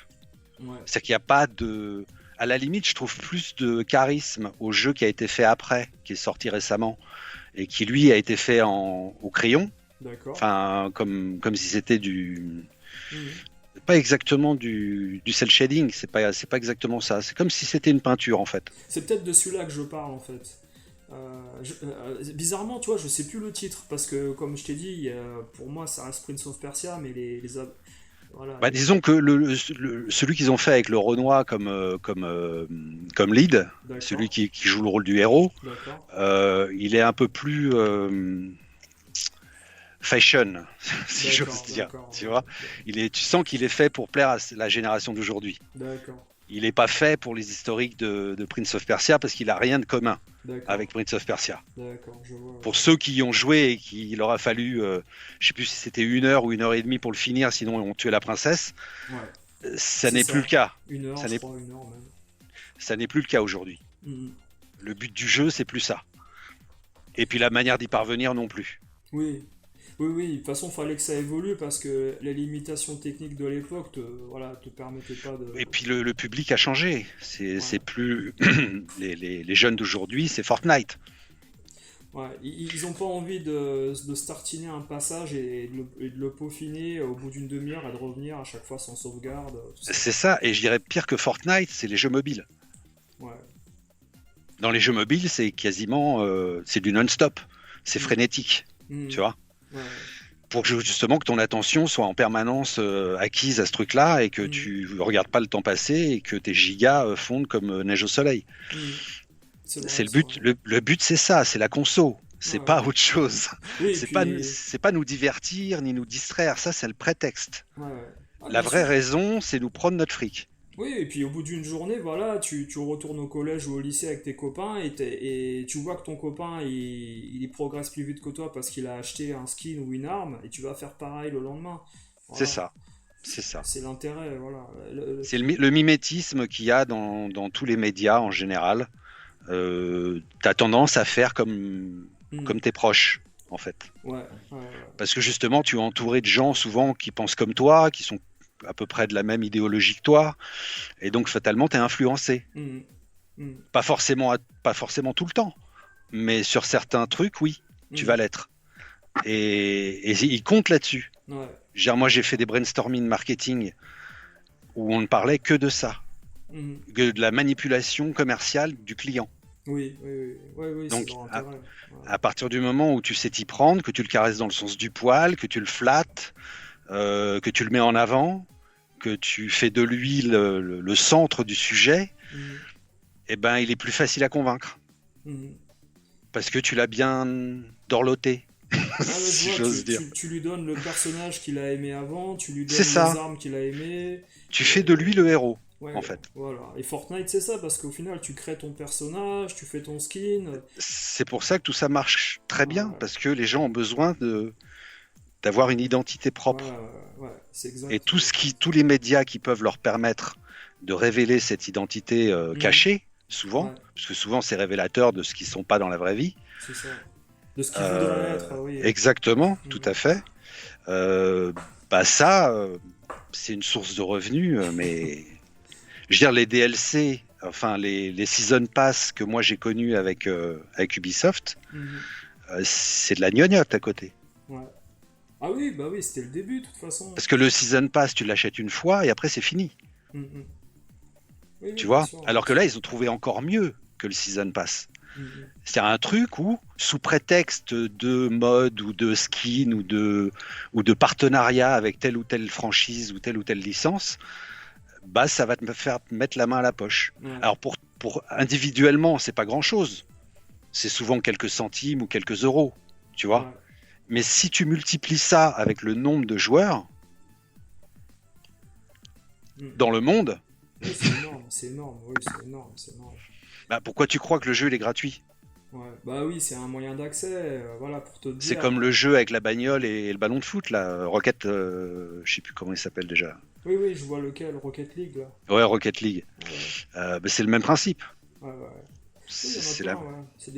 Speaker 1: Ouais.
Speaker 2: C'est qu'il n'y a pas de... À la limite, je trouve plus de charisme au jeu qui a été fait après, qui est sorti récemment, et qui lui a été fait au crayon.
Speaker 1: D'accord.
Speaker 2: Enfin, comme si c'était
Speaker 1: Mhm.
Speaker 2: pas exactement du cel shading, c'est pas exactement ça. C'est comme si c'était une peinture en fait.
Speaker 1: C'est peut-être de celui-là que je parle en fait. Bizarrement, tu vois, je sais plus le titre parce que, comme je t'ai dit, pour moi, ça reste Prince of Persia, mais voilà,
Speaker 2: Bah, disons que celui qu'ils ont fait avec le Renoir comme lead, celui
Speaker 1: d'accord,
Speaker 2: qui joue le rôle du héros,
Speaker 1: d'accord,
Speaker 2: il est un peu plus fashion, si j'ose
Speaker 1: d'accord,
Speaker 2: dire.
Speaker 1: d'accord,
Speaker 2: Tu
Speaker 1: ouais,
Speaker 2: vois, tu sens qu'il est fait pour plaire à la génération d'aujourd'hui.
Speaker 1: d'accord,
Speaker 2: Il n'est pas fait pour les historiques de Prince of Persia parce qu'il a rien de commun
Speaker 1: d'accord,
Speaker 2: avec Prince of Persia.
Speaker 1: d'accord, je vois,
Speaker 2: Pour ceux qui y ont joué et qu'il leur a fallu, je sais plus si c'était 1 heure ou 1 heure et demie pour le finir, sinon ils ont tué la princesse,
Speaker 1: ouais, ouais,
Speaker 2: ça
Speaker 1: c'est
Speaker 2: n'est plus
Speaker 1: ça,
Speaker 2: le cas.
Speaker 1: 1 heure,
Speaker 2: Ça
Speaker 1: je
Speaker 2: n'est
Speaker 1: crois, 1 heure même.
Speaker 2: ça n'est plus le cas aujourd'hui.
Speaker 1: Mhm.
Speaker 2: Le but du jeu, c'est plus ça. Et puis la manière d'y parvenir non plus.
Speaker 1: Oui, oui, oui, de toute façon, il fallait que ça évolue parce que les limitations techniques de l'époque voilà, te permettaient pas de.
Speaker 2: Et puis le public a changé.
Speaker 1: Ouais.
Speaker 2: C'est plus les jeunes d'aujourd'hui, c'est Fortnite.
Speaker 1: Ouais, ils ont pas envie de se tartiner un passage et de le peaufiner au bout d'une demi-heure et de revenir à chaque fois sans sauvegarde, tout ça.
Speaker 2: C'est ça. Et je dirais pire que Fortnite, c'est les jeux mobiles.
Speaker 1: Ouais.
Speaker 2: Dans les jeux mobiles, c'est quasiment c'est du non-stop. C'est
Speaker 1: Mm.
Speaker 2: frénétique. Tu
Speaker 1: Mm.
Speaker 2: vois.
Speaker 1: Ouais.
Speaker 2: pour que justement que ton attention soit en permanence acquise à ce truc-là et que tu regardes pas le temps passer et que tes gigas fondent comme neige au soleil. C'est le but. Le but, c'est ça, c'est la conso. C'est pas autre chose.
Speaker 1: Oui,
Speaker 2: C'est pas nous divertir ni nous distraire. Ça, c'est le prétexte.
Speaker 1: Ah,
Speaker 2: La
Speaker 1: bien
Speaker 2: vraie
Speaker 1: sûr.
Speaker 2: raison, c'est nous prendre notre fric.
Speaker 1: Oui, et puis au bout d'une journée, voilà, tu retournes au collège ou au lycée avec tes copains et tu vois que ton copain il progresse plus vite que toi parce qu'il a acheté un skin ou une arme et tu vas faire pareil le lendemain.
Speaker 2: C'est
Speaker 1: Voilà,
Speaker 2: ça. C'est ça.
Speaker 1: c'est l'intérêt, voilà.
Speaker 2: C'est le mimétisme qu'il y a dans tous les médias en général. Tu as tendance à faire
Speaker 1: Hmm.
Speaker 2: comme tes proches, en fait.
Speaker 1: Ouais,
Speaker 2: Parce que justement, tu es entouré de gens souvent qui pensent comme toi, qui sont à peu près de la même idéologie que toi, et donc fatalement, tu es influencé.
Speaker 1: hmm, hmm,
Speaker 2: Pas forcément tout le temps, mais sur certains trucs, oui, tu
Speaker 1: hmm,
Speaker 2: vas l'être. Et ils comptent là-dessus.
Speaker 1: ouais,
Speaker 2: Moi, j'ai fait des brainstorming marketing où on ne parlait que de ça,
Speaker 1: hmm.
Speaker 2: que de la manipulation commerciale du client.
Speaker 1: Oui, oui, oui, oui, oui, c'est
Speaker 2: Donc,
Speaker 1: leur intérêt. Ouais.
Speaker 2: à partir du moment où tu sais t'y prendre, que tu le caresses dans le sens du poil, que tu le flattes, que tu le mets en avant, que tu fais de lui le centre du sujet,
Speaker 1: Hmm,
Speaker 2: eh ben, il est plus facile à convaincre.
Speaker 1: hmm.
Speaker 2: Parce que tu l'as bien dorloté,
Speaker 1: Ah ouais, je
Speaker 2: si
Speaker 1: vois,
Speaker 2: j'ose dire.
Speaker 1: tu lui donnes le personnage qu'il a aimé avant, tu lui
Speaker 2: C'est
Speaker 1: donnes les
Speaker 2: ça.
Speaker 1: armes qu'il a aimées.
Speaker 2: Tu fais de
Speaker 1: Et...
Speaker 2: lui le héros, en
Speaker 1: Ouais,
Speaker 2: fait.
Speaker 1: voilà. Et Fortnite, c'est ça, parce qu'au final, tu crées ton personnage, tu fais ton skin.
Speaker 2: C'est pour ça que tout ça marche très bien,
Speaker 1: Ouais,
Speaker 2: parce que les gens ont besoin d'avoir une identité
Speaker 1: ouais,
Speaker 2: propre.
Speaker 1: ouais, ouais, c'est
Speaker 2: Et
Speaker 1: exact.
Speaker 2: tous les médias qui peuvent leur permettre de révéler cette identité
Speaker 1: Mhm.
Speaker 2: cachée, souvent,
Speaker 1: Ouais,
Speaker 2: parce que souvent c'est révélateur de ce qu'ils ne sont pas dans la vraie vie.
Speaker 1: c'est ça. De ce qu'il voudrait être, oui.
Speaker 2: Exactement, tout
Speaker 1: Mhm.
Speaker 2: à fait. Euh, Bah ça, c'est une source de revenus, mais je veux dire, les DLC, enfin les Season Pass que moi j'ai connus avec Ubisoft,
Speaker 1: Mhm.
Speaker 2: c'est de la gnognotte à côté.
Speaker 1: Ouais. Ah oui, bah oui, c'était le début, de toute façon.
Speaker 2: Parce que le Season Pass, tu l'achètes une fois et après c'est fini.
Speaker 1: Mhm. Oui, oui,
Speaker 2: Tu
Speaker 1: bien
Speaker 2: vois.
Speaker 1: sûr, bien
Speaker 2: Alors que là,
Speaker 1: sûr.
Speaker 2: ils ont trouvé encore mieux que le Season Pass.
Speaker 1: Mhm.
Speaker 2: C'est un truc où, sous prétexte de mode ou de skin ou de partenariat avec telle ou telle franchise ou telle licence, bah ça va te faire mettre la main à la poche.
Speaker 1: Ouais,
Speaker 2: Alors pour individuellement, c'est pas grand-chose. C'est souvent quelques centimes ou quelques euros, tu vois.
Speaker 1: ouais.
Speaker 2: Mais si tu multiplies ça avec le nombre de joueurs
Speaker 1: Mhm.
Speaker 2: dans le monde,
Speaker 1: Oui, c'est énorme, oui, c'est énorme, c'est énorme.
Speaker 2: bah pourquoi tu crois que le jeu il est gratuit?
Speaker 1: Ouais, bah oui, c'est un moyen d'accès, voilà, pour te
Speaker 2: C'est
Speaker 1: dire.
Speaker 2: comme le jeu avec la bagnole et le ballon de foot, là, Rocket, je sais plus comment il s'appelle déjà.
Speaker 1: Oui, oui, je vois lequel, Rocket League, là.
Speaker 2: Ouais, Rocket League.
Speaker 1: Ouais,
Speaker 2: Bah, c'est le même principe.
Speaker 1: ouais, ouais. Oui, il y
Speaker 2: C'est
Speaker 1: en a
Speaker 2: c'est
Speaker 1: plein,
Speaker 2: la...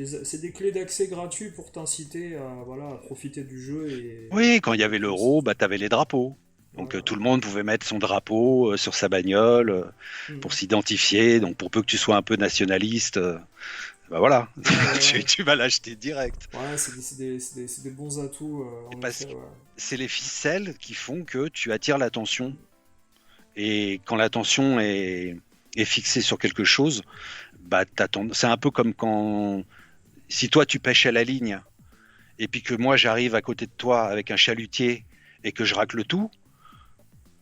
Speaker 1: ouais. C'est des clés d'accès gratuits pour t'inciter à, voilà, à profiter du jeu
Speaker 2: Oui, quand il y
Speaker 1: et
Speaker 2: avait
Speaker 1: plus.
Speaker 2: l'euro, bah, tu avais les drapeaux. Donc
Speaker 1: Voilà.
Speaker 2: tout le monde pouvait mettre son drapeau sur sa bagnole pour
Speaker 1: Mhm.
Speaker 2: s'identifier. Donc pour peu que tu sois un peu nationaliste, bah voilà,
Speaker 1: Ouais, ouais, ouais.
Speaker 2: tu vas l'acheter direct.
Speaker 1: Ouais, c'est des bons atouts,
Speaker 2: Et
Speaker 1: en
Speaker 2: parce
Speaker 1: effet,
Speaker 2: que
Speaker 1: ouais.
Speaker 2: c'est les ficelles qui font que tu attires l'attention.
Speaker 1: Mhm.
Speaker 2: Et quand l'attention est fixée sur quelque chose, bah, c'est un peu comme quand si toi tu pêches à la ligne et puis que moi j'arrive à côté de toi avec un chalutier et que je racle tout,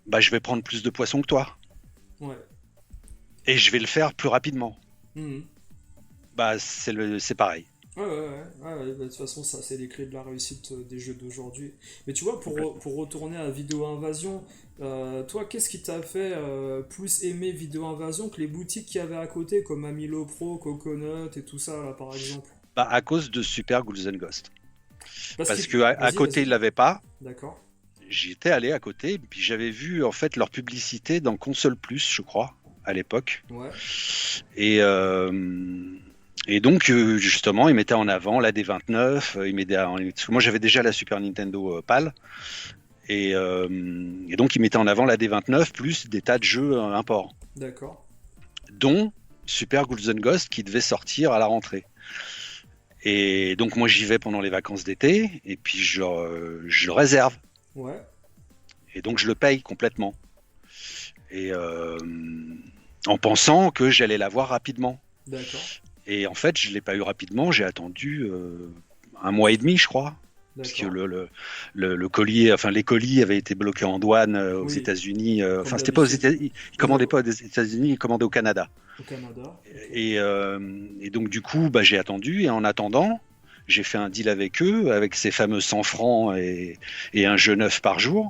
Speaker 2: bah, je vais prendre plus de poissons que toi
Speaker 1: Ouais.
Speaker 2: et je vais le faire plus rapidement.
Speaker 1: Mhm.
Speaker 2: Bah, c'est pareil.
Speaker 1: Ouais, ouais, ouais, ouais, ouais, bah, de toute façon, ça, c'est les clés de la réussite des jeux d'aujourd'hui. Mais tu vois,
Speaker 2: Complètement.
Speaker 1: pour retourner à Vidéo Invasion, toi, qu'est-ce qui t'a fait plus aimer Vidéo Invasion que les boutiques qu'il y avait à côté, comme Amilo Pro, Coconut et tout ça, là, par exemple?
Speaker 2: Bah, à cause de Super Ghouls and Ghosts.
Speaker 1: Parce
Speaker 2: Parce
Speaker 1: qu'il...
Speaker 2: que à
Speaker 1: Vas-y,
Speaker 2: côté
Speaker 1: vas-y.
Speaker 2: ils l'avaient pas.
Speaker 1: D'accord.
Speaker 2: J'y étais allé à côté, puis j'avais vu en fait leur publicité dans Console Plus, je crois, à l'époque.
Speaker 1: Ouais.
Speaker 2: Et, et donc, justement, ils mettaient en avant la D29. Parce que moi, j'avais déjà la Super Nintendo PAL. Et donc, ils mettaient en avant la D29 plus des tas de jeux import,
Speaker 1: D'accord.
Speaker 2: dont Super Ghouls and Ghosts qui devait sortir à la rentrée. Et donc, moi, j'y vais pendant les vacances d'été. Et puis, je le réserve.
Speaker 1: Ouais.
Speaker 2: Et donc, je le paye complètement. Et en pensant que j'allais l'avoir rapidement.
Speaker 1: D'accord.
Speaker 2: Et en fait, je ne l'ai pas eu rapidement. J'ai attendu un mois et demi, je crois. puisque
Speaker 1: D'accord.
Speaker 2: le colis, enfin les colis avaient été bloqués en douane aux
Speaker 1: Oui,
Speaker 2: États-Unis.
Speaker 1: comme
Speaker 2: Enfin, c'était pas aux
Speaker 1: d'habitude.
Speaker 2: États-Unis, ils
Speaker 1: Oui,
Speaker 2: commandaient pas aux États-Unis, ils commandaient au Canada.
Speaker 1: au Canada. Ok.
Speaker 2: Et donc du coup, bah, j'ai attendu et en attendant, j'ai fait un deal avec eux, avec ces fameux 100 francs et un jeu neuf par jour.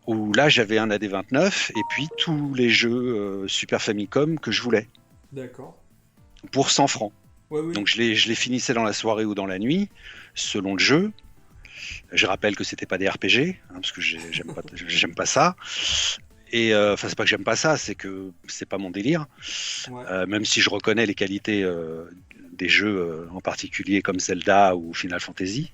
Speaker 2: Où là, j'avais un AD29 et puis tous les jeux Super Famicom que je voulais
Speaker 1: D'accord.
Speaker 2: pour 100 francs.
Speaker 1: Oui,
Speaker 2: Donc
Speaker 1: oui.
Speaker 2: je les finissais dans la soirée ou dans la nuit, selon le jeu. Je rappelle que c'était pas des RPG, hein, parce que j'aime pas ça. Et enfin, c'est pas que j'aime pas ça, c'est que c'est pas mon délire.
Speaker 1: Ouais.
Speaker 2: Même si je reconnais les qualités des jeux, en particulier comme Zelda ou Final Fantasy,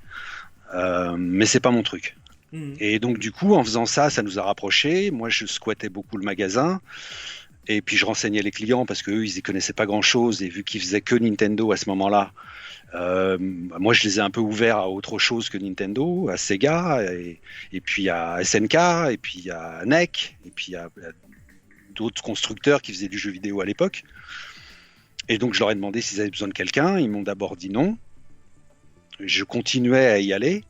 Speaker 2: mais c'est pas mon truc.
Speaker 1: Mhm.
Speaker 2: Et donc du coup, en faisant ça, ça nous a rapprochés. Moi, je squattais beaucoup le magasin. Et puis je renseignais les clients parce qu'eux, ils y connaissaient pas grand-chose. Et vu qu'ils faisaient que Nintendo à ce moment-là, moi, je les ai un peu ouverts à autre chose que Nintendo, à Sega, et puis à SNK, et puis à NEC, et puis à d'autres constructeurs qui faisaient du jeu vidéo à l'époque. Et donc je leur ai demandé s'ils avaient besoin de quelqu'un. Ils m'ont d'abord dit non. Je continuais à y aller.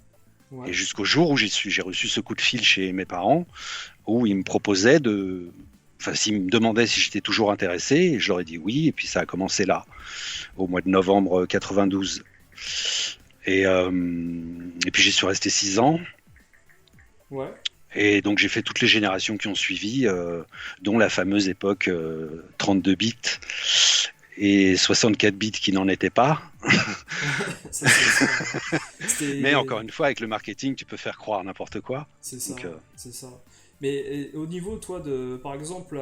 Speaker 2: Et
Speaker 1: Ouais.
Speaker 2: jusqu'au jour où j'ai reçu ce coup de fil chez mes parents, où ils me proposaient de... Enfin, s'ils me demandaient si j'étais toujours intéressé, et je leur ai dit oui, et puis ça a commencé là, au mois de novembre 92. Et puis j'y suis resté 6 ans,
Speaker 1: Ouais.
Speaker 2: et donc j'ai fait toutes les générations qui ont suivi, dont la fameuse époque 32 bits et 64 bits qui n'en étaient pas.
Speaker 1: Ça, c'est ça.
Speaker 2: Mais encore
Speaker 1: C'était.
Speaker 2: une fois, avec le marketing, tu peux faire croire n'importe quoi.
Speaker 1: C'est
Speaker 2: Donc,
Speaker 1: ça. C'est ça. Mais au niveau, toi, de, par exemple,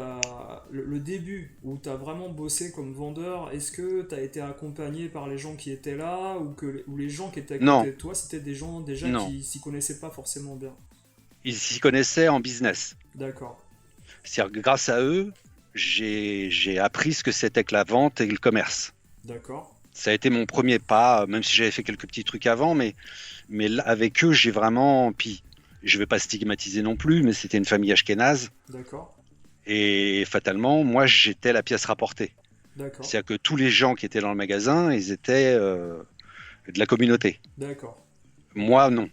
Speaker 1: le début où tu as vraiment bossé comme vendeur, est-ce que tu as été accompagné par les gens qui étaient là ou les gens qui étaient à
Speaker 2: non,
Speaker 1: côté de toi, c'était des gens déjà
Speaker 2: non.
Speaker 1: qui s'y connaissaient pas forcément bien?
Speaker 2: Ils s'y connaissaient en business.
Speaker 1: D'accord.
Speaker 2: C'est-à-dire que grâce à eux, j'ai appris ce que c'était que la vente et le commerce.
Speaker 1: D'accord.
Speaker 2: Ça a été mon premier pas, même si j'avais fait quelques petits trucs avant, mais là, avec eux, j'ai vraiment. Puis, je vais pas stigmatiser non plus, mais c'était une famille ashkénaze.
Speaker 1: D'accord.
Speaker 2: Et fatalement, moi, j'étais la pièce rapportée.
Speaker 1: D'accord.
Speaker 2: C'est-à-dire que tous les gens qui étaient dans le magasin, ils étaient de la communauté.
Speaker 1: D'accord. Ok.
Speaker 2: Moi, non.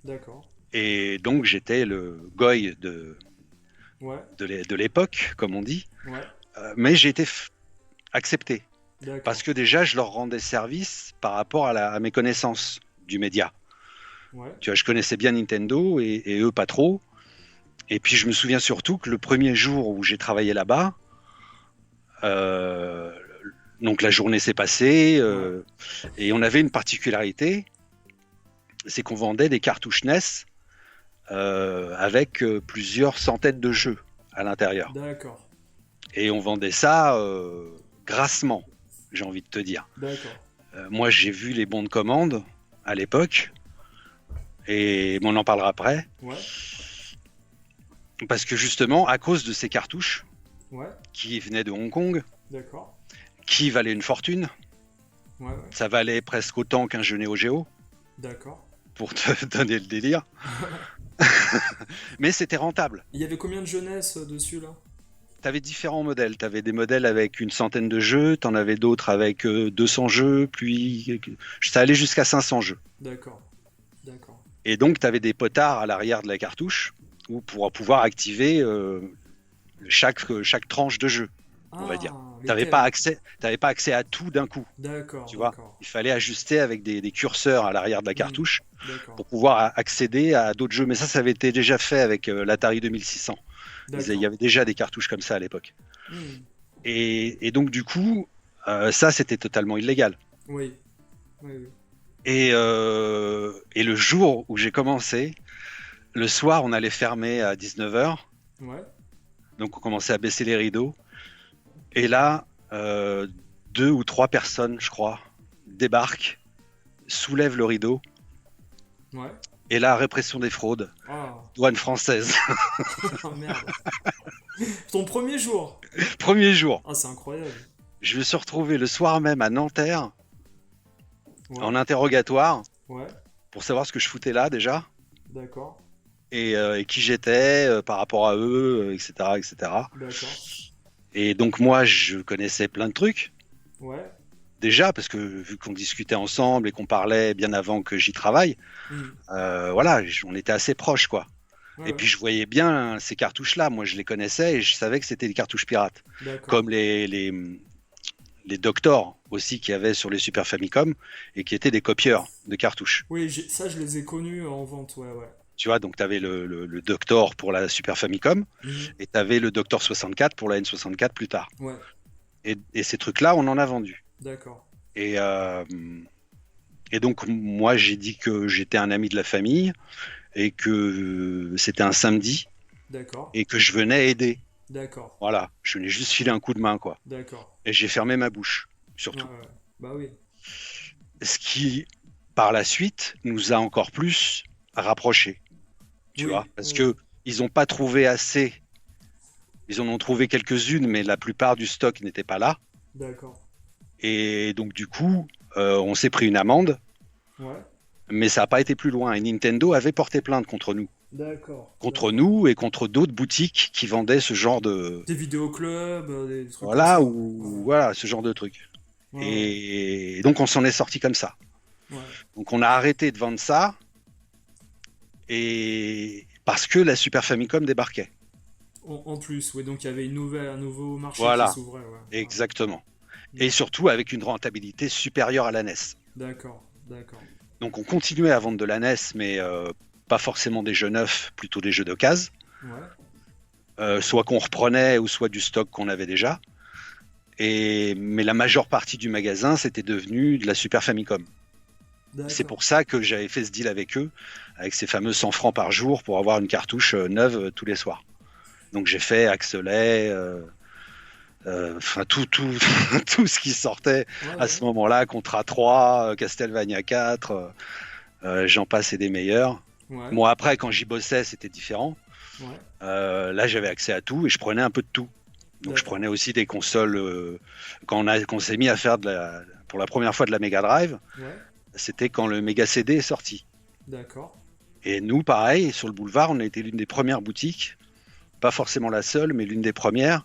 Speaker 1: D'accord.
Speaker 2: Et donc, j'étais le goy
Speaker 1: Ouais.
Speaker 2: de l'époque, comme on dit.
Speaker 1: Ouais.
Speaker 2: Mais j'ai été accepté. Parce
Speaker 1: D'accord.
Speaker 2: que déjà, je leur rendais service par rapport à mes connaissances du média.
Speaker 1: Ouais.
Speaker 2: Tu vois, je connaissais bien Nintendo et eux pas trop. Et puis, je me souviens surtout que le premier jour où j'ai travaillé là-bas, euh, donc la journée s'est passée
Speaker 1: Ouais.
Speaker 2: et on avait une particularité, c'est qu'on vendait des cartouches NES avec plusieurs centaines de jeux à l'intérieur.
Speaker 1: D'accord.
Speaker 2: Et on vendait ça grassement, j'ai envie de te dire.
Speaker 1: D'accord.
Speaker 2: Moi, j'ai vu les bons de commande à l'époque, et on en parlera après,
Speaker 1: Ouais.
Speaker 2: parce que justement, à cause de ces cartouches
Speaker 1: Ouais.
Speaker 2: qui venaient de Hong Kong,
Speaker 1: D'accord.
Speaker 2: qui valaient une fortune,
Speaker 1: Ouais. Ouais.
Speaker 2: ça valait presque autant qu'un jeu Neo Geo,
Speaker 1: D'accord.
Speaker 2: pour te donner le délire, mais c'était rentable.
Speaker 1: Il y avait combien de jeunesse dessus là?
Speaker 2: Tu avais différents modèles. Tu avais des modèles avec une centaine de jeux, tu en avais d'autres avec 200 jeux, puis ça allait jusqu'à 500 jeux.
Speaker 1: D'accord. D'accord.
Speaker 2: Et donc, tu avais des potards à l'arrière de la cartouche où pour pouvoir activer chaque tranche de jeu, on va dire.
Speaker 1: Ah,
Speaker 2: Tu n'avais
Speaker 1: lesquels?
Speaker 2: pas accès à tout d'un coup,
Speaker 1: D'accord,
Speaker 2: tu vois.
Speaker 1: d'accord.
Speaker 2: Il fallait ajuster avec des curseurs à l'arrière de la
Speaker 1: Hmm,
Speaker 2: cartouche
Speaker 1: d'accord.
Speaker 2: pour pouvoir accéder à d'autres jeux. Mais ça avait été déjà fait avec l'Atari 2600. Il y
Speaker 1: D'accord.
Speaker 2: avait déjà des cartouches comme ça à l'époque.
Speaker 1: Hmm,
Speaker 2: Et donc, du coup, ça, c'était totalement illégal.
Speaker 1: oui. Oui, oui.
Speaker 2: Et le jour où j'ai commencé, le soir, on allait fermer à 19h.
Speaker 1: Ouais.
Speaker 2: Donc, on commençait à baisser les rideaux. Et là, 2 ou 3 personnes, je crois, débarquent, soulèvent le rideau.
Speaker 1: Ouais.
Speaker 2: Et là, répression des fraudes,
Speaker 1: Ah.
Speaker 2: douane française.
Speaker 1: Ah, merde. Ton premier jour.
Speaker 2: Premier jour.
Speaker 1: Ah, c'est incroyable.
Speaker 2: Je me suis retrouvé le soir même à Nanterre,
Speaker 1: Ouais.
Speaker 2: en interrogatoire,
Speaker 1: Ouais.
Speaker 2: pour savoir ce que je foutais là déjà.
Speaker 1: D'accord.
Speaker 2: Et qui j'étais par rapport à eux, etc., etc.
Speaker 1: D'accord.
Speaker 2: Et donc moi, je connaissais plein de trucs.
Speaker 1: Ouais.
Speaker 2: déjà, parce que vu qu'on discutait ensemble et qu'on parlait bien avant que j'y travaille,
Speaker 1: Hmm.
Speaker 2: voilà, on était assez proches, quoi.
Speaker 1: Ouais,
Speaker 2: Et
Speaker 1: ouais.
Speaker 2: puis je voyais bien ces cartouches-là, moi je les connaissais et je savais que c'était des cartouches pirates.
Speaker 1: D'accord.
Speaker 2: Comme les Doctor aussi qu'il y avait sur les Super Famicom et qui étaient des copieurs de cartouches.
Speaker 1: Oui, ça, je les ai connus en vente, ouais, ouais.
Speaker 2: Tu vois, donc tu avais le Doctor pour la Super Famicom
Speaker 1: Mhm.
Speaker 2: et tu avais le Doctor 64 pour la N64 plus tard.
Speaker 1: Ouais,
Speaker 2: Et ces trucs-là, on en a vendu.
Speaker 1: d'accord.
Speaker 2: Et, euh, et donc, moi, j'ai dit que j'étais un ami de la famille et que c'était un samedi
Speaker 1: D'accord.
Speaker 2: et que je venais aider.
Speaker 1: D'accord.
Speaker 2: Voilà, je venais juste filer un coup de main, quoi.
Speaker 1: D'accord.
Speaker 2: Et j'ai fermé ma bouche,
Speaker 1: Ouais,
Speaker 2: surtout.
Speaker 1: ouais. Bah oui.
Speaker 2: Ce qui, par la suite, nous a encore plus rapprochés, tu vois,
Speaker 1: Oui,
Speaker 2: parce
Speaker 1: oui.
Speaker 2: que ils n'ont pas trouvé assez. Ils en ont trouvé quelques-unes, mais la plupart du stock n'était pas là.
Speaker 1: D'accord.
Speaker 2: Et donc, du coup, on s'est pris une amende,
Speaker 1: Ouais.
Speaker 2: mais ça n'a pas été plus loin. Et Nintendo avait porté plainte
Speaker 1: D'accord.
Speaker 2: contre
Speaker 1: D'accord.
Speaker 2: nous et contre d'autres boutiques qui vendaient ce genre de,
Speaker 1: Des vidéoclubs, des trucs comme
Speaker 2: voilà,
Speaker 1: ça.
Speaker 2: ou
Speaker 1: Ouais,
Speaker 2: voilà, ce genre de trucs.
Speaker 1: ouais, ouais.
Speaker 2: Et donc, on s'en est sorti comme ça.
Speaker 1: Ouais. Ouais.
Speaker 2: Donc, on a arrêté de vendre ça et parce que la Super Famicom débarquait.
Speaker 1: En plus, oui, donc il y avait un nouveau marché qui
Speaker 2: Voilà,
Speaker 1: s'ouvrait, ouais. Ouais.
Speaker 2: exactement. Et
Speaker 1: Mm.
Speaker 2: surtout avec une rentabilité supérieure à la NES.
Speaker 1: D'accord. D'accord.
Speaker 2: Donc on continuait à vendre de la NES, mais pas forcément des jeux neufs, plutôt des jeux d'occasion,
Speaker 1: Ouais.
Speaker 2: soit qu'on reprenait ou soit du stock qu'on avait déjà. Mais la majeure partie du magasin, c'était devenu de la Super Famicom. C'est
Speaker 1: D'accord.
Speaker 2: pour ça que j'avais fait ce deal avec eux, avec ces fameux 100 francs par jour pour avoir une cartouche neuve tous les soirs. Donc j'ai fait Axelet, enfin tout ce qui sortait
Speaker 1: Ouais,
Speaker 2: à
Speaker 1: ouais.
Speaker 2: ce moment-là, Contra 3, Castlevania 4, j'en passe et des meilleurs.
Speaker 1: Ouais.
Speaker 2: Bon, après, quand j'y bossais, c'était différent.
Speaker 1: Ouais.
Speaker 2: Là, j'avais accès à tout et je prenais un peu de tout. Donc, je
Speaker 1: D'accord.
Speaker 2: prenais aussi des consoles. Quand on s'est mis à faire pour la première fois de la Mega Drive,
Speaker 1: Ouais.
Speaker 2: c'était quand le Mega CD est sorti.
Speaker 1: D'accord.
Speaker 2: Et nous, pareil, sur le boulevard, on a été l'une des premières boutiques, pas forcément la seule, mais l'une des premières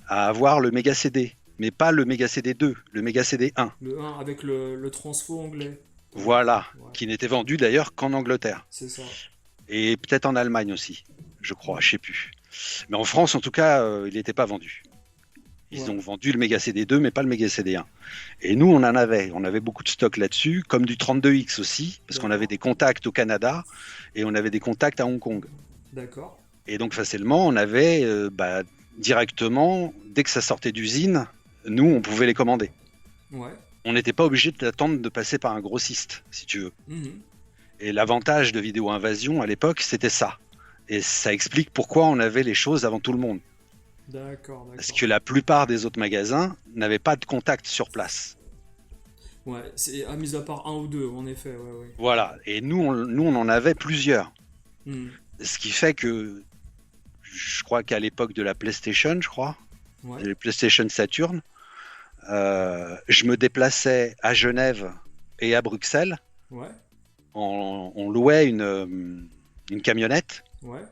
Speaker 2: à avoir le Mega CD. Mais pas le Mega CD 2, le Mega CD 1.
Speaker 1: Le un avec le transfo anglais.
Speaker 2: Voilà,
Speaker 1: Ouais.
Speaker 2: qui n'était vendu d'ailleurs qu'en Angleterre.
Speaker 1: C'est ça.
Speaker 2: Et peut-être en Allemagne aussi, je crois, je sais plus. Mais en France, en tout cas, il n'était pas vendu. Ils
Speaker 1: Ouais.
Speaker 2: ont vendu le Mega CD 2, mais pas le Mega CD 1. Et nous, on en avait. On avait beaucoup de stock là-dessus, comme du 32X aussi, parce qu'on avait
Speaker 1: D'accord.
Speaker 2: des contacts au Canada et on avait des contacts à Hong Kong.
Speaker 1: D'accord.
Speaker 2: Et donc, facilement, on avait directement, dès que ça sortait d'usine, nous, on pouvait les commander.
Speaker 1: Ouais.
Speaker 2: On n'était pas obligé d'attendre de passer par un grossiste, si tu veux.
Speaker 1: Mhm.
Speaker 2: Et l'avantage de Vidéo Invasion à l'époque, c'était ça. Et ça explique pourquoi on avait les choses avant tout le monde.
Speaker 1: D'accord,
Speaker 2: Parce
Speaker 1: d'accord.
Speaker 2: que la plupart des autres magasins n'avaient pas de contact sur place.
Speaker 1: Ouais, c'est à mis à part un ou deux, en effet, ouais, ouais.
Speaker 2: Voilà. Et nous, on en avait plusieurs.
Speaker 1: Mhm.
Speaker 2: Ce qui fait que je crois qu'à l'époque de la PlayStation,
Speaker 1: Ouais,
Speaker 2: de la PlayStation Saturn, je me déplaçais à Genève et à Bruxelles.
Speaker 1: ouais,
Speaker 2: On louait une camionnette.
Speaker 1: ouais,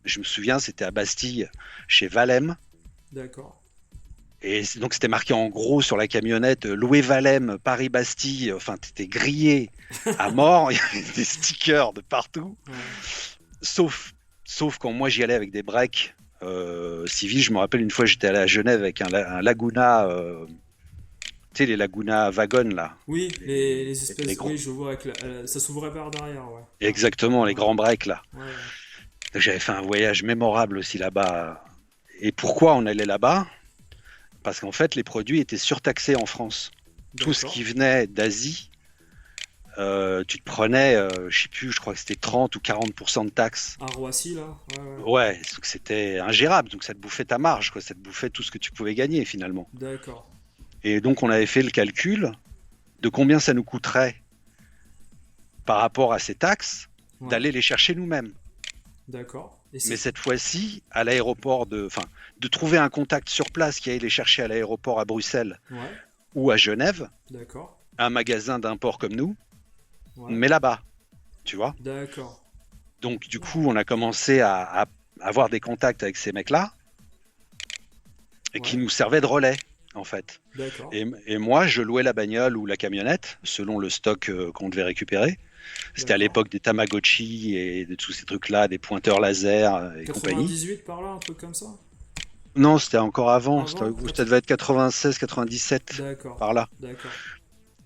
Speaker 2: Je me souviens, c'était à Bastille, chez Valem.
Speaker 1: d'accord.
Speaker 2: Et donc, c'était marqué en gros sur la camionnette Loué Valem, Paris-Bastille. Enfin, t'étais grillé à mort. Il y avait des stickers de partout.
Speaker 1: Ouais,
Speaker 2: Sauf, sauf quand moi j'y allais avec des breaks civils. Je me rappelle une fois, j'étais allé à Genève avec un Laguna, tu sais, les Laguna Wagon là.
Speaker 1: oui, les
Speaker 2: Les
Speaker 1: espèces,
Speaker 2: gros,
Speaker 1: oui, je vois, avec ça s'ouvrait par derrière, ouais. Ouais,
Speaker 2: exactement, les
Speaker 1: ouais,
Speaker 2: grands breaks là.
Speaker 1: ouais, ouais.
Speaker 2: Donc, j'avais fait un voyage mémorable aussi là-bas. Et pourquoi on allait là-bas? Parce qu'en fait, les produits étaient surtaxés en France. Tout ce
Speaker 1: D'accord.
Speaker 2: qui venait d'Asie, tu te prenais, je sais plus, je crois que c'était 30 ou 40% de taxes.
Speaker 1: À Roissy, là? Ouais, ouais.
Speaker 2: Ouais, donc c'était ingérable. Donc ça te bouffait ta marge, quoi. Ça te bouffait tout ce que tu pouvais gagner finalement.
Speaker 1: D'accord.
Speaker 2: Et donc on avait fait le calcul de combien ça nous coûterait par rapport à ces taxes
Speaker 1: Ouais,
Speaker 2: d'aller les chercher nous-mêmes.
Speaker 1: d'accord. Et
Speaker 2: Mais
Speaker 1: c'est...
Speaker 2: cette fois-ci, à l'aéroport de trouver un contact sur place qui aille les chercher à l'aéroport à Bruxelles
Speaker 1: Ouais,
Speaker 2: ou à Genève,
Speaker 1: d'accord.
Speaker 2: un magasin d'import comme nous,
Speaker 1: Ouais,
Speaker 2: mais là-bas, tu vois.
Speaker 1: d'accord.
Speaker 2: Donc du coup, on a commencé à avoir des contacts avec ces mecs-là et qui
Speaker 1: Ouais,
Speaker 2: nous servaient de relais. en fait.
Speaker 1: D'accord.
Speaker 2: Et moi, je louais la bagnole ou la camionnette selon le stock qu'on devait récupérer. C'était à
Speaker 1: D'accord.
Speaker 2: l'époque des Tamagotchi et de tous ces trucs-là, des pointeurs laser et compagnie.
Speaker 1: 98 par là, un truc comme ça?
Speaker 2: Non, c'était encore avant.
Speaker 1: Avant?
Speaker 2: Ça devait être 96, 97
Speaker 1: D'accord.
Speaker 2: par là.
Speaker 1: D'accord.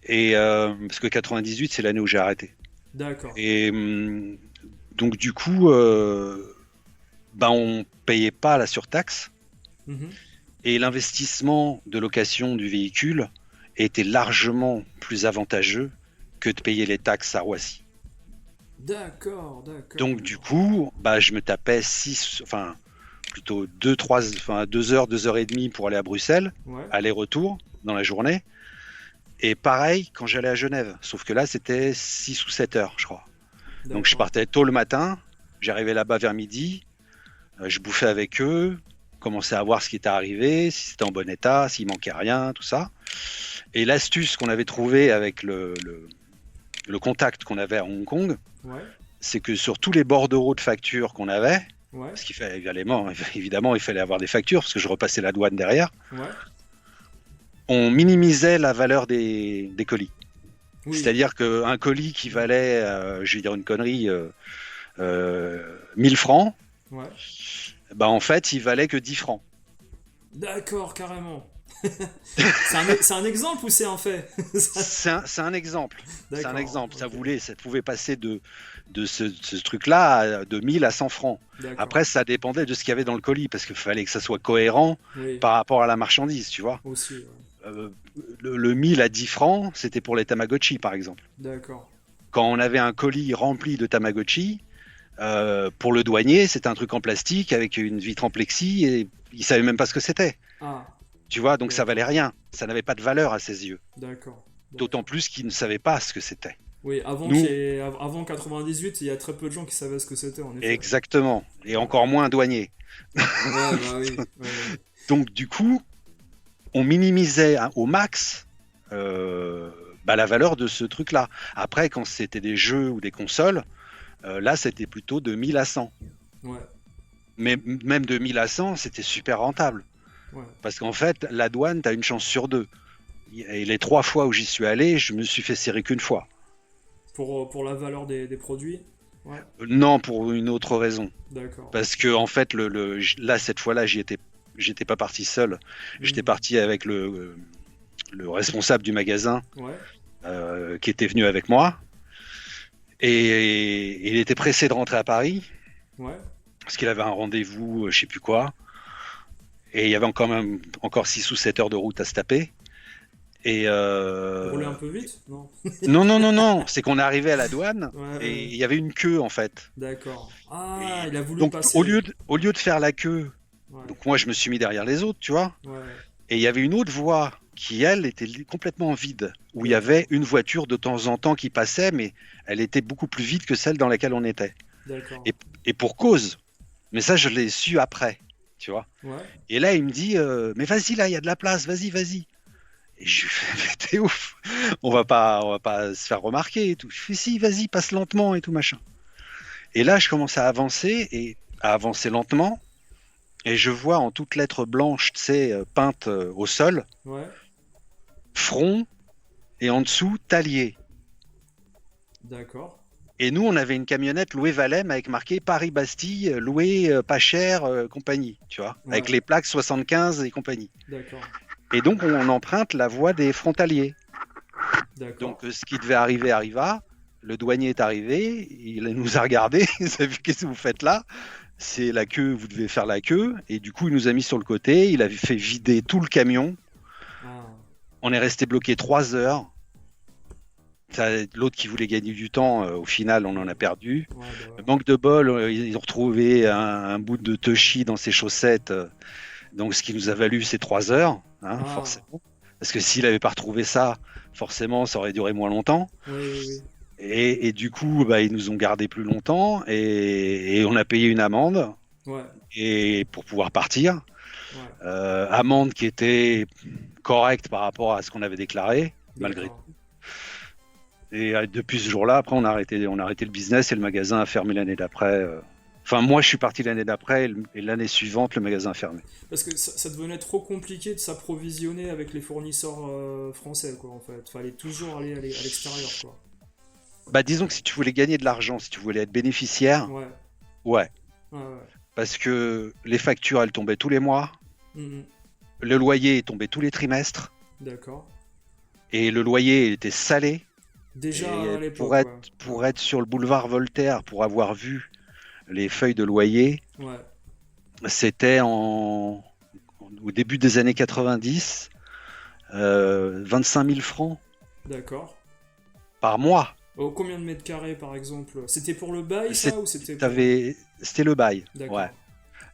Speaker 2: Et parce que 98, c'est l'année où j'ai arrêté.
Speaker 1: D'accord.
Speaker 2: Et donc du coup, ben on payait pas la surtaxe
Speaker 1: Mhm.
Speaker 2: et l'investissement de location du véhicule était largement plus avantageux que de payer les taxes à Roissy.
Speaker 1: D'accord, d'accord.
Speaker 2: Donc du coup, bah je me tapais enfin plutôt 2 heures, 2 heures et demie pour aller à Bruxelles,
Speaker 1: Ouais,
Speaker 2: aller-retour dans la journée. Et pareil quand j'allais à Genève, sauf que là c'était 6 ou 7 heures, je crois. Donc je
Speaker 1: d'accord.
Speaker 2: partais tôt le matin, j'arrivais là-bas vers midi, je bouffais avec eux, commençais à voir ce qui était arrivé, si c'était en bon état, s'il manquait rien, tout ça. Et l'astuce qu'on avait trouvée avec le contact qu'on avait à Hong Kong,
Speaker 1: Ouais,
Speaker 2: c'est que sur tous les bordereaux de factures qu'on avait,
Speaker 1: ouais,
Speaker 2: parce qu'il fallait évidemment, il fallait avoir des factures parce que je repassais la douane derrière,
Speaker 1: ouais.
Speaker 2: on minimisait la valeur des colis.
Speaker 1: Oui,
Speaker 2: C'est-à-dire qu'un colis qui valait, je vais dire une connerie, 1000 francs,
Speaker 1: ouais.
Speaker 2: bah en fait, il valait que 10 francs.
Speaker 1: D'accord, carrément. C'est un exemple ou c'est un fait?
Speaker 2: C'est un exemple. C'est un
Speaker 1: D'accord,
Speaker 2: exemple.
Speaker 1: ok.
Speaker 2: Ça pouvait passer de ce truc-là de 1000 à 100 francs.
Speaker 1: D'accord.
Speaker 2: Après, ça dépendait de ce qu'il y avait dans le colis parce qu'il fallait que ça soit cohérent
Speaker 1: Oui,
Speaker 2: par rapport à la marchandise, tu vois.
Speaker 1: aussi, ouais.
Speaker 2: Euh, le 1000 à 10 francs, c'était pour les Tamagotchi, par exemple.
Speaker 1: D'accord.
Speaker 2: Quand on avait un colis rempli de Tamagotchi, pour le douanier, c'était un truc en plastique avec une vitre en plexi et il savait même pas ce que c'était.
Speaker 1: Ah,
Speaker 2: Tu vois, donc ça valait
Speaker 1: d'accord.
Speaker 2: rien. Ça n'avait pas de valeur à ses yeux.
Speaker 1: D'accord.
Speaker 2: D'autant
Speaker 1: D'accord.
Speaker 2: plus qu'il ne savait pas ce que c'était.
Speaker 1: Oui,
Speaker 2: Nous,
Speaker 1: avant 98, il y a très peu de gens qui savaient ce que c'était, en effet.
Speaker 2: exactement. Et
Speaker 1: Ouais,
Speaker 2: encore moins un douanier.
Speaker 1: ouais, bah oui. Ouais, ouais.
Speaker 2: Donc, du coup, on minimisait au max euh, bah, la valeur de ce truc-là. Après, quand c'était des jeux ou des consoles, là, c'était plutôt de 1000 à 100.
Speaker 1: Ouais,
Speaker 2: Mais même de 1000 à 100, c'était super rentable.
Speaker 1: ouais.
Speaker 2: Parce qu'en fait, la douane, tu as une chance sur deux. Et les 3 fois où j'y suis allé, je me suis fait serrer qu'une fois.
Speaker 1: Pour la valeur des produits? Ouais,
Speaker 2: Non, pour une autre raison.
Speaker 1: d'accord.
Speaker 2: Parce que en fait, là, cette fois-là, j'étais pas parti seul. J'étais
Speaker 1: Mhm.
Speaker 2: parti avec le responsable du magasin
Speaker 1: Ouais,
Speaker 2: qui était venu avec moi. Et il était pressé de rentrer à Paris
Speaker 1: ouais.
Speaker 2: parce qu'il avait un rendez-vous, je sais plus quoi. Et il y avait quand même encore 6 ou 7 heures de route à se taper. Et
Speaker 1: Il roulait un peu vite? Non?
Speaker 2: non, non, non, non, c'est qu'on est arrivé à la douane
Speaker 1: Ouais, ouais,
Speaker 2: et
Speaker 1: ouais.
Speaker 2: il y avait une queue en fait.
Speaker 1: D'accord. Ah,
Speaker 2: Et
Speaker 1: il a voulu
Speaker 2: donc
Speaker 1: passer.
Speaker 2: au lieu de faire la queue,
Speaker 1: Ouais,
Speaker 2: donc moi je me suis mis derrière les autres, tu vois.
Speaker 1: ouais.
Speaker 2: Et il y avait une autre voie qui, elle, était complètement vide, où il y
Speaker 1: D'accord.
Speaker 2: avait une voiture de temps en temps qui passait, mais elle était beaucoup plus vide que celle dans laquelle on était.
Speaker 1: D'accord.
Speaker 2: Et, et pour cause, mais ça, je l'ai su après, tu vois.
Speaker 1: Ouais.
Speaker 2: Et là, il me dit, mais vas-y, là, il y a de la place, vas-y, vas-y. Et je lui fais, mais t'es ouf, on va pas se faire remarquer et tout. Je fais, si, vas-y, passe lentement et tout, machin. Et là, je commence à avancer lentement, et je vois en toutes lettres blanches, tu sais, peintes au sol,
Speaker 1: Ouais.
Speaker 2: front et en dessous talier.
Speaker 1: D'accord.
Speaker 2: Et nous, on avait une camionnette louée Valem avec marqué Paris-Bastille, louée pas cher, compagnie, tu vois, avec
Speaker 1: Ouais.
Speaker 2: les plaques 75 et compagnie.
Speaker 1: D'accord.
Speaker 2: Et donc, on emprunte la voie des frontaliers.
Speaker 1: D'accord.
Speaker 2: Donc, ce qui devait arriver arriva. Le douanier est arrivé, il nous a regardé, il a vu qu'est-ce que vous faites là. C'est la queue, vous devez faire la queue. Et du coup, il nous a mis sur le côté, il a fait vider tout le camion.
Speaker 1: Ah.
Speaker 2: On est resté bloqué 3 heures. L'autre qui voulait gagner du temps, au final, on en a perdu.
Speaker 1: Ouais, bah ouais.
Speaker 2: Manque de bol, ils ont retrouvé un bout de Toshi dans ses chaussettes, donc ce qui nous a valu ces 3 heures, hein,
Speaker 1: Ah.
Speaker 2: forcément. Parce que s'il n'avait pas retrouvé ça, forcément, ça aurait duré moins longtemps.
Speaker 1: Oui, oui, oui.
Speaker 2: Et du coup, bah, ils nous ont gardé plus longtemps et on a payé une amende
Speaker 1: Ouais.
Speaker 2: et pour pouvoir partir.
Speaker 1: Ouais.
Speaker 2: Amende qui était correcte par rapport à ce qu'on avait déclaré, malgré tout.
Speaker 1: D'accord.
Speaker 2: Et depuis ce jour-là, après, on a arrêté le business et le magasin a fermé l'année d'après, Enfin, moi, je suis parti l'année d'après et l'année suivante, le magasin a fermé.
Speaker 1: Parce que ça devenait trop compliqué de s'approvisionner avec les fournisseurs français, quoi, en fait. Fallait toujours aller à l'extérieur, quoi.
Speaker 2: Bah, disons que si tu voulais gagner de l'argent, si tu voulais être bénéficiaire,
Speaker 1: Ouais,
Speaker 2: ouais.
Speaker 1: ouais, ouais.
Speaker 2: Parce que les factures, elles tombaient tous les mois,
Speaker 1: Mhm.
Speaker 2: le loyer est tombé tous les trimestres,
Speaker 1: D'accord.
Speaker 2: et le loyer était salé.
Speaker 1: Déjà
Speaker 2: Et
Speaker 1: à l'époque, ouais.
Speaker 2: pour être sur le boulevard Voltaire, pour avoir vu les feuilles de loyer,
Speaker 1: Ouais,
Speaker 2: c'était au début des années 90, 25 000 francs
Speaker 1: d'accord.
Speaker 2: par mois.
Speaker 1: Oh, combien de mètres carrés, par exemple? C'était pour le bail,
Speaker 2: C'est-
Speaker 1: ça, ou c'était pour...
Speaker 2: C'était le bail. Ouais.
Speaker 1: D'accord.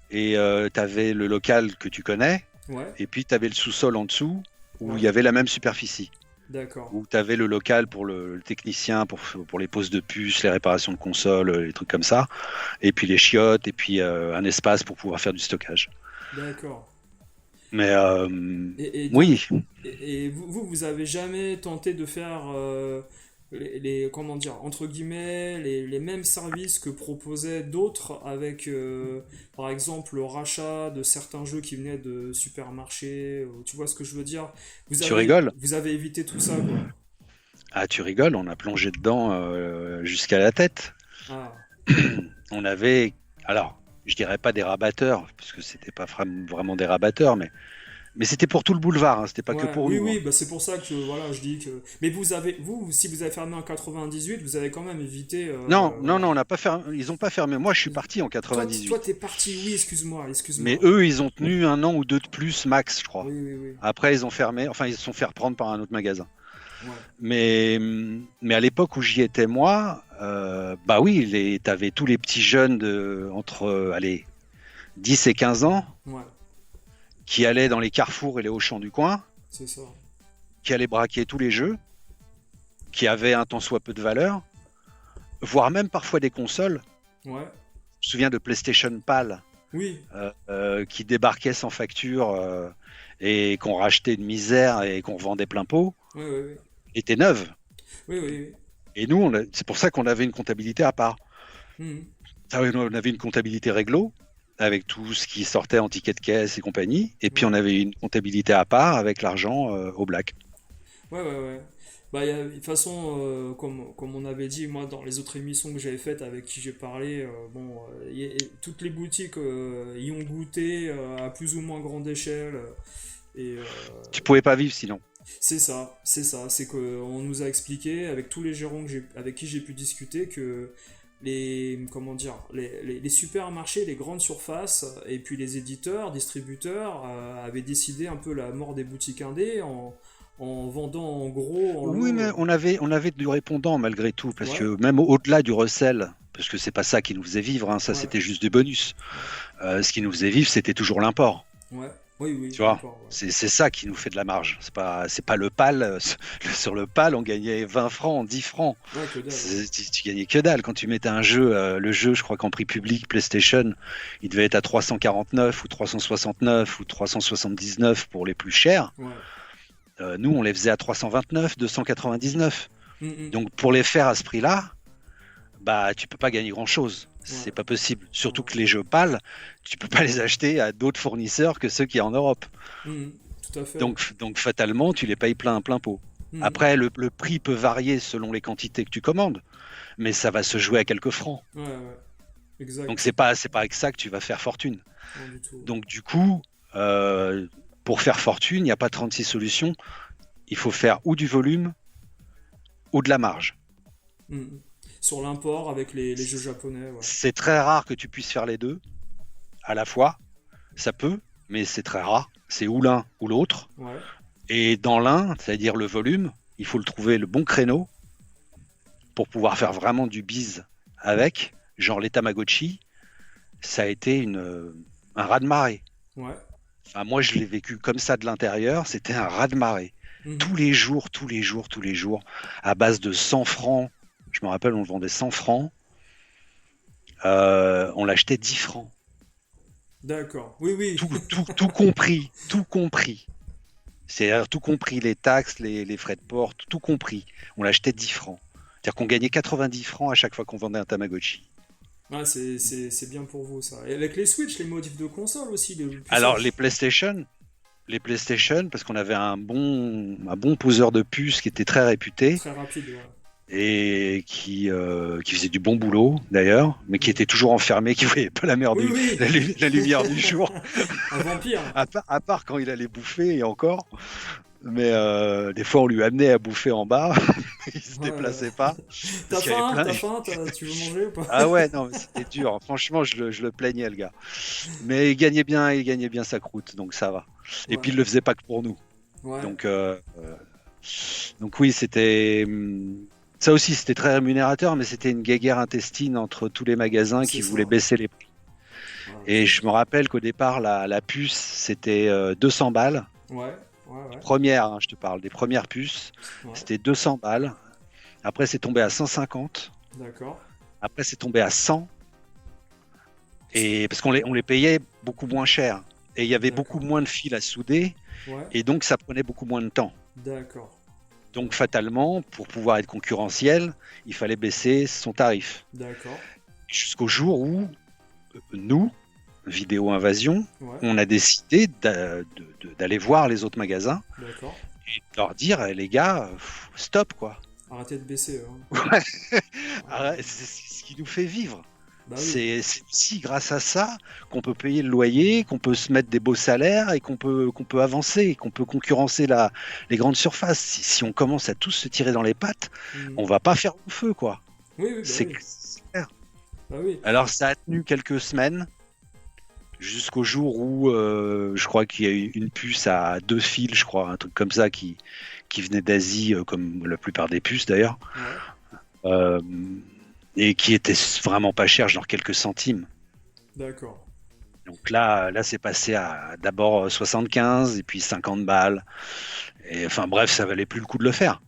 Speaker 2: Et tu avais le local que tu connais,
Speaker 1: Ouais,
Speaker 2: et puis tu avais le sous-sol en dessous, où il
Speaker 1: ouais,
Speaker 2: y avait la même superficie.
Speaker 1: d'accord.
Speaker 2: Où tu avais le local pour le technicien, pour les poses de puces, les réparations de consoles, les trucs comme ça. Et puis les chiottes, et puis un espace pour pouvoir faire du stockage.
Speaker 1: D'accord.
Speaker 2: Mais
Speaker 1: Et donc,
Speaker 2: oui,
Speaker 1: et vous avez jamais tenté de faire comment dire, entre guillemets, les mêmes services que proposaient d'autres avec, par exemple, le rachat de certains jeux qui venaient de supermarchés, tu vois ce que je veux dire?
Speaker 2: tu rigoles.
Speaker 1: Vous avez évité tout ça, quoi.
Speaker 2: Ah, tu rigoles, on a plongé dedans jusqu'à la tête.
Speaker 1: Ah,
Speaker 2: On avait, alors, je dirais pas des rabatteurs, parce que c'était pas vraiment des rabatteurs, mais c'était pour tout le boulevard, hein, c'était pas que
Speaker 1: ouais,
Speaker 2: pour
Speaker 1: oui,
Speaker 2: nous, hein.
Speaker 1: oui, bah c'est pour ça que, voilà, je dis que... Mais si vous avez fermé en 98, vous avez quand même évité,
Speaker 2: Non, non,
Speaker 1: voilà.
Speaker 2: non, on n'a pas fermé, ils ont pas fermé. Moi, je suis parti en
Speaker 1: Toi,
Speaker 2: 98.
Speaker 1: t'es parti, oui, excuse-moi,
Speaker 2: Mais
Speaker 1: excuse-moi.
Speaker 2: eux, ils ont tenu un an ou deux de plus, max, je crois.
Speaker 1: Oui, oui, oui.
Speaker 2: Après, ils ont fermé, enfin, ils se sont fait reprendre par un autre magasin.
Speaker 1: Ouais,
Speaker 2: Mais à l'époque où j'y étais, moi, bah oui, t'avais tous les petits jeunes entre, allez, 10 et 15 ans
Speaker 1: ouais,
Speaker 2: qui allaient dans les carrefours et les Auchan du coin,
Speaker 1: c'est ça.
Speaker 2: qui allaient braquer tous les jeux, qui avaient un tant soit peu de valeur, voire même parfois des consoles.
Speaker 1: Ouais,
Speaker 2: Je me souviens de PlayStation PAL
Speaker 1: oui,
Speaker 2: qui débarquaient sans facture et qu'on rachetait de misère et qu'on revendait plein pot,
Speaker 1: oui, oui, oui.
Speaker 2: étaient neuves.
Speaker 1: Oui, oui, oui.
Speaker 2: Et nous, c'est pour ça qu'on avait une comptabilité à part.
Speaker 1: Mhm.
Speaker 2: On avait une comptabilité réglo avec tout ce qui sortait en ticket de caisse et compagnie. Et puis
Speaker 1: Ouais,
Speaker 2: on avait une comptabilité à part avec l'argent au black.
Speaker 1: ouais, ouais, ouais. Bah, de toute façon, comme on avait dit, moi, dans les autres émissions que j'avais faites avec qui j'ai parlé, bon, toutes les boutiques y ont goûté à plus ou moins grande échelle. Et
Speaker 2: Tu pouvais pas vivre sinon.
Speaker 1: c'est ça, c'est ça. C'est qu'on nous a expliqué, avec tous les gérants avec qui j'ai pu discuter, que comment dire, les supermarchés, les grandes surfaces, et puis les éditeurs, distributeurs, avaient décidé un peu la mort des boutiques indées en vendant en gros, en
Speaker 2: Oui,
Speaker 1: lot.
Speaker 2: mais on avait du répondant malgré tout, parce
Speaker 1: Ouais,
Speaker 2: que même au-delà du recel, parce que c'est pas ça qui nous faisait vivre, hein, ça
Speaker 1: ouais,
Speaker 2: c'était juste du bonus.
Speaker 1: ouais,
Speaker 2: Ce qui nous faisait vivre, c'était toujours l'import.
Speaker 1: ouais. Oui, oui,
Speaker 2: Tu vois,
Speaker 1: d'accord, ouais.
Speaker 2: c'est ça qui nous fait de la marge. C'est pas le PAL. Sur le PAL, on gagnait 20 francs, 10 francs.
Speaker 1: Ouais, que dalle, ouais.
Speaker 2: Tu gagnais que dalle. Quand tu mettais un jeu, le jeu, je crois qu'en prix public, PlayStation, il devait être à 349 ou 369 ou 379 pour les plus chers.
Speaker 1: Ouais.
Speaker 2: Nous, on les faisait à 329, 299.
Speaker 1: Hum, hum.
Speaker 2: Donc pour les faire à ce prix-là, bah tu peux pas gagner grand-chose.
Speaker 1: Ouais,
Speaker 2: C'est pas possible. Surtout
Speaker 1: ouais.
Speaker 2: que les jeux PAL, tu peux pas les acheter à d'autres fournisseurs que ceux qui y a en Europe.
Speaker 1: Tout à fait.
Speaker 2: Donc fatalement, tu les payes plein pot.
Speaker 1: Hum,
Speaker 2: Après, le prix peut varier selon les quantités que tu commandes, mais ça va se jouer à quelques francs.
Speaker 1: Ouais, ouais.
Speaker 2: Donc
Speaker 1: Exact.
Speaker 2: c'est pas avec ça que tu vas faire fortune.
Speaker 1: Non, du tout.
Speaker 2: Donc du coup, pour faire fortune, il n'y a pas 36 solutions. Il faut faire ou du volume ou de la marge.
Speaker 1: Hum. Sur l'import avec les jeux japonais, ouais.
Speaker 2: C'est très rare que tu puisses faire les deux à la fois. Ça peut, mais c'est très rare. C'est ou l'un ou l'autre.
Speaker 1: Ouais.
Speaker 2: Et dans l'un, c'est-à-dire le volume, il faut le trouver le bon créneau pour pouvoir faire vraiment du bise avec. Genre les Tamagotchi, ça a été un raz-de-marée.
Speaker 1: Ouais.
Speaker 2: Enfin, moi, je l'ai vécu comme ça de l'intérieur. C'était un raz-de-marée.
Speaker 1: Mhm.
Speaker 2: Tous les jours, tous les jours, tous les jours, à base de 100 francs. Je me rappelle, on le vendait 100 francs. On l'achetait 10 francs.
Speaker 1: D'accord. Oui, oui.
Speaker 2: Tout compris. Tout compris. C'est-à-dire tout compris, les taxes, les frais de port, tout compris. On l'achetait 10 francs. C'est-à-dire qu'on gagnait 90 francs à chaque fois qu'on vendait un Tamagotchi.
Speaker 1: Ah, c'est bien pour vous ça. Et avec les Switch, les modifs de console aussi, les
Speaker 2: Alors
Speaker 1: puissage
Speaker 2: les PlayStation, parce qu'on avait un bon poseur de puces qui était très réputé
Speaker 1: très rapide, ouais.
Speaker 2: et qui faisait du bon boulot d'ailleurs, mais qui
Speaker 1: Mhm.
Speaker 2: était toujours enfermé, qui voyait pas
Speaker 1: Oui, oui,
Speaker 2: la lumière du jour,
Speaker 1: un vampire.
Speaker 2: à part quand il allait bouffer et encore. Mais des fois, on lui amenait à bouffer en bas, il se
Speaker 1: Ouais, ouais.
Speaker 2: déplaçait pas
Speaker 1: T'as
Speaker 2: parce qu'il y avait
Speaker 1: faim?
Speaker 2: plein.
Speaker 1: T'as faim? Tu veux manger ou pas?
Speaker 2: Ah ouais, non, mais c'était dur. Franchement, je le plaignais, le gars. Mais il gagnait bien sa croûte, donc ça va. Et puis, il
Speaker 1: Ouais,
Speaker 2: le faisait pas que pour nous.
Speaker 1: ouais,
Speaker 2: Donc, oui, ça aussi, c'était très rémunérateur, mais c'était une guéguerre intestine entre tous les magasins
Speaker 1: c'est
Speaker 2: qui
Speaker 1: ça.
Speaker 2: voulaient baisser les prix.
Speaker 1: Ouais,
Speaker 2: Et je me rappelle qu'au départ, la puce, c'était 200 balles.
Speaker 1: ouais, ouais, ouais,
Speaker 2: Première, hein, je te parle des premières puces,
Speaker 1: ouais.
Speaker 2: c'était 200 balles. Après, c'est tombé à 150.
Speaker 1: D'accord.
Speaker 2: Après, c'est tombé à 100. Et parce on les payait beaucoup moins cher. Et il y avait beaucoup
Speaker 1: D'accord.
Speaker 2: moins de fils à souder.
Speaker 1: Ouais,
Speaker 2: Et donc, ça prenait beaucoup moins de temps.
Speaker 1: d'accord.
Speaker 2: Donc, fatalement, pour pouvoir être concurrentiel, il fallait baisser son tarif.
Speaker 1: D'accord.
Speaker 2: Jusqu'au jour où, nous, Vidéo Invasion,
Speaker 1: Ouais,
Speaker 2: on a décidé d'aller voir les autres magasins
Speaker 1: d'accord.
Speaker 2: et de leur dire, eh, les gars, stop, quoi.
Speaker 1: Arrêtez de baisser, hein.
Speaker 2: Ouais.
Speaker 1: Ouais.
Speaker 2: C'est ce qui nous fait vivre.
Speaker 1: Bah oui.
Speaker 2: C'est aussi grâce à ça qu'on peut payer le loyer, qu'on peut se mettre des beaux salaires et qu'on peut avancer, qu'on peut concurrencer les grandes surfaces. Si on commence à tous se tirer dans les pattes,
Speaker 1: Mhm.
Speaker 2: on va pas faire long feu, quoi.
Speaker 1: Oui, oui, bah
Speaker 2: C'est
Speaker 1: oui.
Speaker 2: clair.
Speaker 1: Bah oui.
Speaker 2: Alors ça a tenu quelques semaines, jusqu'au jour où je crois qu'il y a eu une puce à 2 fils, je crois, un truc comme ça qui venait d'Asie, comme la plupart des puces d'ailleurs.
Speaker 1: Ouais,
Speaker 2: Euh, et qui était vraiment pas cher, genre quelques centimes.
Speaker 1: d'accord.
Speaker 2: Donc là c'est passé à d'abord 75 et puis 50 balles. Et enfin bref, ça valait plus le coup de le faire.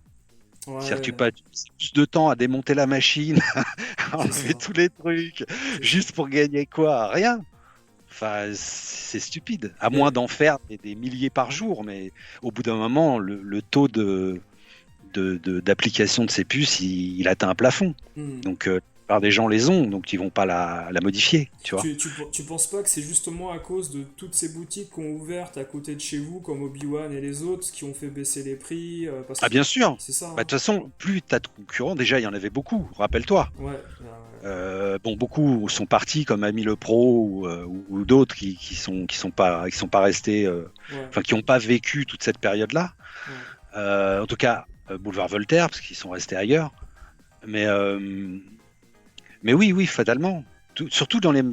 Speaker 2: C'est-à-dire que tu
Speaker 1: Ouais,
Speaker 2: passes plus de temps à démonter la machine, à
Speaker 1: c'est
Speaker 2: enlever
Speaker 1: ça.
Speaker 2: tous les trucs,
Speaker 1: C'est ça.
Speaker 2: juste pour gagner quoi? Rien. Enfin, c'est stupide. À moins
Speaker 1: Mais
Speaker 2: d'en faire des milliers par jour, mais au bout d'un moment, le taux d'application de ces puces, il atteint un plafond.
Speaker 1: mhm.
Speaker 2: Donc, la plupart des gens les ont, donc ils vont pas la modifier, tu vois.
Speaker 1: Tu penses pas que c'est justement à cause de toutes ces boutiques qui ont ouvertes à côté de chez vous, comme Obi-Wan et les autres, qui ont fait baisser les prix parce
Speaker 2: Ah
Speaker 1: que
Speaker 2: bien sûr.
Speaker 1: c'est ça,
Speaker 2: Bah,
Speaker 1: hein.
Speaker 2: de toute façon, plus tu as de concurrents, déjà il y en avait beaucoup, rappelle-toi.
Speaker 1: Ouais,
Speaker 2: Bon, beaucoup sont partis comme Ami le Pro ou d'autres qui sont pas restés,
Speaker 1: ouais,
Speaker 2: enfin qui n'ont pas vécu toute cette période-là.
Speaker 1: ouais.
Speaker 2: En tout cas, Boulevard Voltaire, parce qu'ils sont restés ailleurs. Mais, euh, mais oui, oui, fatalement. Surtout dans les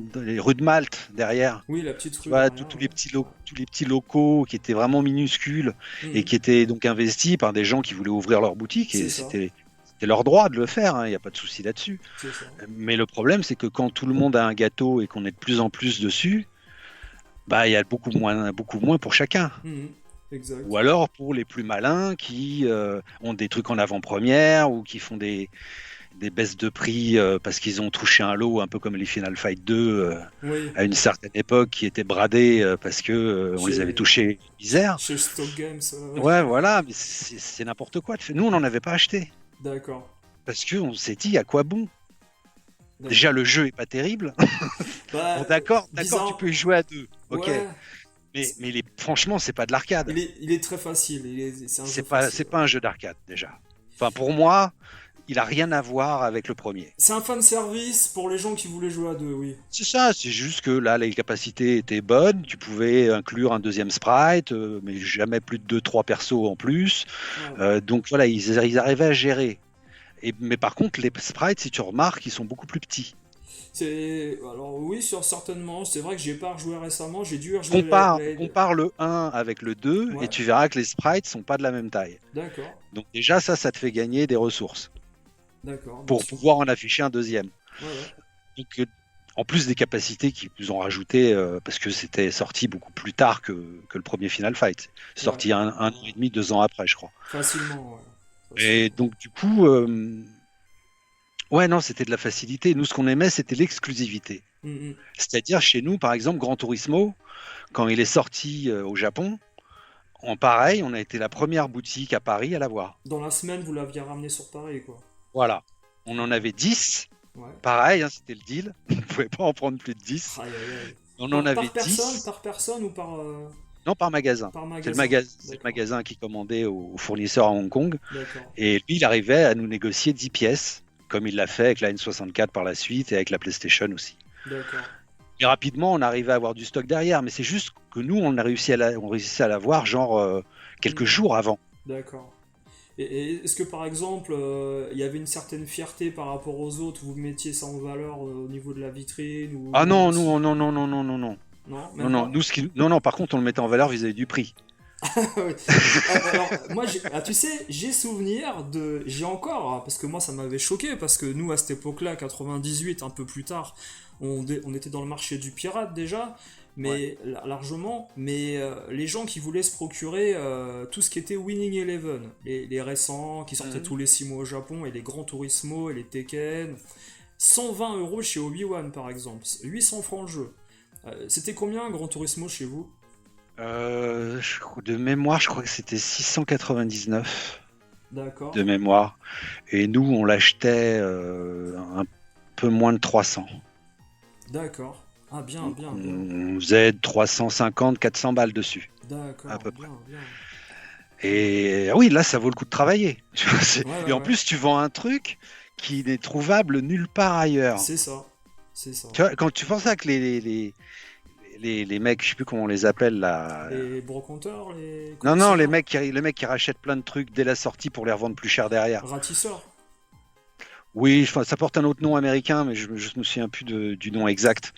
Speaker 2: rues de Malte derrière.
Speaker 1: Oui, la petite
Speaker 2: Tu
Speaker 1: rue
Speaker 2: vois,
Speaker 1: derrière, ouais.
Speaker 2: tous les petits locaux qui étaient vraiment minuscules et
Speaker 1: Mhm.
Speaker 2: qui étaient donc investis par des gens qui voulaient ouvrir leur boutique
Speaker 1: C'est
Speaker 2: et
Speaker 1: ça,
Speaker 2: c'était leur droit de le faire, hein, il n'y a pas de souci là-dessus.
Speaker 1: c'est ça.
Speaker 2: Mais le problème, c'est que quand tout le monde a un gâteau et qu'on est de plus en plus dessus, bah, il y a beaucoup moins pour chacun.
Speaker 1: Mhm.
Speaker 2: Ou
Speaker 1: Exact.
Speaker 2: alors pour les plus malins qui ont des trucs en avant-première ou qui font des baisses de prix parce qu'ils ont touché un lot un peu comme les Final Fight 2
Speaker 1: Oui,
Speaker 2: à une certaine époque qui étaient bradés parce que on les avait
Speaker 1: chez,
Speaker 2: touchés misère.
Speaker 1: chez Stock Games,
Speaker 2: Ouais, voilà, mais c'est n'importe quoi. Nous, on n'en avait pas acheté
Speaker 1: d'accord,
Speaker 2: parce qu'on s'est dit à quoi bon. Déjà,
Speaker 1: d'accord.
Speaker 2: le jeu est pas terrible. Bon,
Speaker 1: Bah,
Speaker 2: d'accord, tu
Speaker 1: bizarre,
Speaker 2: peux y jouer à deux, ok.
Speaker 1: ouais,
Speaker 2: Mais franchement, c'est pas de l'arcade.
Speaker 1: il est très facile, c'est un jeu facile.
Speaker 2: C'est pas un jeu d'arcade déjà. Enfin, pour moi, il a rien à voir avec le premier.
Speaker 1: C'est un fan service pour les gens qui voulaient jouer à deux, oui.
Speaker 2: C'est ça, c'est juste que là, les capacités étaient bonnes. Tu pouvais inclure un deuxième sprite, mais jamais plus de 2-3 persos en plus.
Speaker 1: Ouais.
Speaker 2: Donc voilà, ils arrivaient à gérer. Mais par contre, les sprites, si tu remarques, ils sont beaucoup plus petits.
Speaker 1: Alors oui, certainement. C'est vrai que j'ai pas rejoué récemment. J'ai dû rejouer
Speaker 2: Compare le 1 avec le 2 et
Speaker 1: Ouais,
Speaker 2: tu verras que les sprites sont pas de la même taille.
Speaker 1: d'accord,
Speaker 2: Donc déjà, ça te fait gagner des ressources
Speaker 1: d'accord, bien
Speaker 2: pour
Speaker 1: sûr.
Speaker 2: pouvoir en afficher un deuxième.
Speaker 1: Ouais, ouais,
Speaker 2: Donc, en plus des capacités qu'ils nous ont rajoutées, parce que c'était sorti beaucoup plus tard que le premier Final Fight.
Speaker 1: ouais.
Speaker 2: Sorti un an et demi, 2 ans après, je crois.
Speaker 1: Facilement, ouais.
Speaker 2: Et
Speaker 1: Facilement.
Speaker 2: donc, du coup, ouais, non, c'était de la facilité. Nous, ce qu'on aimait, c'était l'exclusivité.
Speaker 1: Mhm.
Speaker 2: C'est-à-dire, chez nous, par exemple, Gran Turismo, quand il est sorti au Japon, en pareil, on a été la première boutique à Paris à l'avoir.
Speaker 1: Dans la semaine, vous l'aviez ramené sur Paris, quoi.
Speaker 2: Voilà. On en avait 10.
Speaker 1: Ouais.
Speaker 2: Pareil, hein, c'était le deal. On ne pouvait pas en prendre plus de 10.
Speaker 1: Aïe, aïe, aïe.
Speaker 2: On en avait
Speaker 1: Par
Speaker 2: 10.
Speaker 1: personne ou
Speaker 2: Non, par magasin.
Speaker 1: par
Speaker 2: C'est le,
Speaker 1: magasin?
Speaker 2: c'est le
Speaker 1: D'accord,
Speaker 2: magasin qui commandait aux fournisseurs à Hong Kong.
Speaker 1: d'accord,
Speaker 2: Et lui, il arrivait à nous négocier 10 pièces, comme il l'a fait avec la N64 par la suite et avec la PlayStation aussi.
Speaker 1: d'accord.
Speaker 2: Et rapidement, on arrivait à avoir du stock derrière, mais c'est juste que nous, on réussissait à l'avoir genre quelques
Speaker 1: Hmm,
Speaker 2: jours avant.
Speaker 1: d'accord. Et est-ce que par exemple, il y avait une certaine fierté par rapport aux autres, vous mettiez ça en valeur au niveau de la vitrine
Speaker 2: Ah
Speaker 1: ou
Speaker 2: non,
Speaker 1: si...
Speaker 2: non, non, non, non, non, non.
Speaker 1: Non,
Speaker 2: Non,
Speaker 1: même
Speaker 2: non,
Speaker 1: pas?
Speaker 2: nous, non, non, par contre, on le mettait en valeur vis-à-vis du prix.
Speaker 1: Ouais. Alors, moi, tu sais, j'ai souvenir de. J'ai encore, hein, parce que moi, ça m'avait choqué, parce que nous, à cette époque-là, 98, un peu plus tard, on était dans le marché du pirate déjà,
Speaker 2: Ouais.
Speaker 1: mais largement. Mais les gens qui voulaient se procurer tout ce qui était Winning Eleven, les récents, qui sortaient
Speaker 2: Mhm.
Speaker 1: tous les 6 mois au Japon, et les Gran Turismo, et les Tekken, 120 € chez Obi-Wan, par exemple, 800 francs le jeu. C'était combien un Gran Turismo chez vous?
Speaker 2: De mémoire, je crois que c'était 699
Speaker 1: D'accord,
Speaker 2: de mémoire. Et nous, on l'achetait un peu moins de 300.
Speaker 1: d'accord. Ah, bien,
Speaker 2: Donc,
Speaker 1: bien, bien.
Speaker 2: on faisait 350, 400 balles dessus, à
Speaker 1: D'accord,
Speaker 2: peu près.
Speaker 1: bien, bien.
Speaker 2: Et oui, là, ça vaut le coup de travailler. Tu vois,
Speaker 1: Ouais,
Speaker 2: et
Speaker 1: ouais,
Speaker 2: en
Speaker 1: ouais.
Speaker 2: plus, tu vends un truc qui n'est trouvable nulle part ailleurs.
Speaker 1: C'est ça. C'est ça.
Speaker 2: Tu vois, quand tu penses à que les mecs, je sais plus comment on les appelle là.
Speaker 1: Les brocanteurs, les
Speaker 2: Non, non,
Speaker 1: collectionneurs,
Speaker 2: les mecs qui rachètent plein de trucs dès la sortie pour les revendre plus cher derrière.
Speaker 1: ratisseurs.
Speaker 2: Oui, enfin, ça porte un autre nom américain, mais je me souviens plus du nom exact.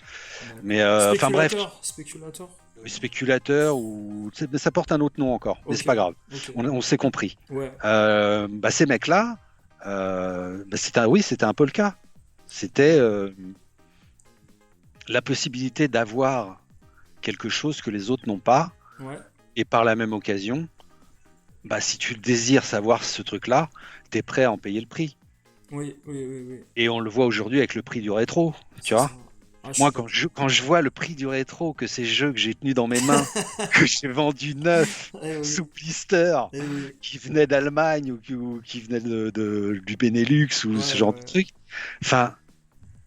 Speaker 2: Mais
Speaker 1: D'accord.
Speaker 2: enfin bref,
Speaker 1: Spéculateur, spéculateur.
Speaker 2: spéculateur ou mais ça porte un autre nom encore. Mais c'est
Speaker 1: Ok,
Speaker 2: pas grave,
Speaker 1: ok.
Speaker 2: on s'est compris.
Speaker 1: Ouais,
Speaker 2: Bah, ces mecs-là, oui, c'était un peu le cas. C'était
Speaker 1: ouais,
Speaker 2: la possibilité d'avoir quelque chose que les autres n'ont pas,
Speaker 1: ouais.
Speaker 2: et par la même occasion, bah, si tu désires savoir ce truc-là, tu es prêt à en payer le prix.
Speaker 1: Oui, oui, oui, oui.
Speaker 2: Et on le voit aujourd'hui avec le prix du rétro, tu
Speaker 1: C'est ça.
Speaker 2: vois.
Speaker 1: Ah, je
Speaker 2: Moi,
Speaker 1: suis d'accord.
Speaker 2: quand je vois le prix du rétro, que ces jeux que j'ai tenus dans mes mains, que j'ai vendus neufs,
Speaker 1: Eh oui,
Speaker 2: sous blister,
Speaker 1: eh oui.
Speaker 2: qui venaient d'Allemagne ou qui venaient du Benelux ou
Speaker 1: Ouais,
Speaker 2: ce genre de
Speaker 1: ouais.
Speaker 2: truc, enfin,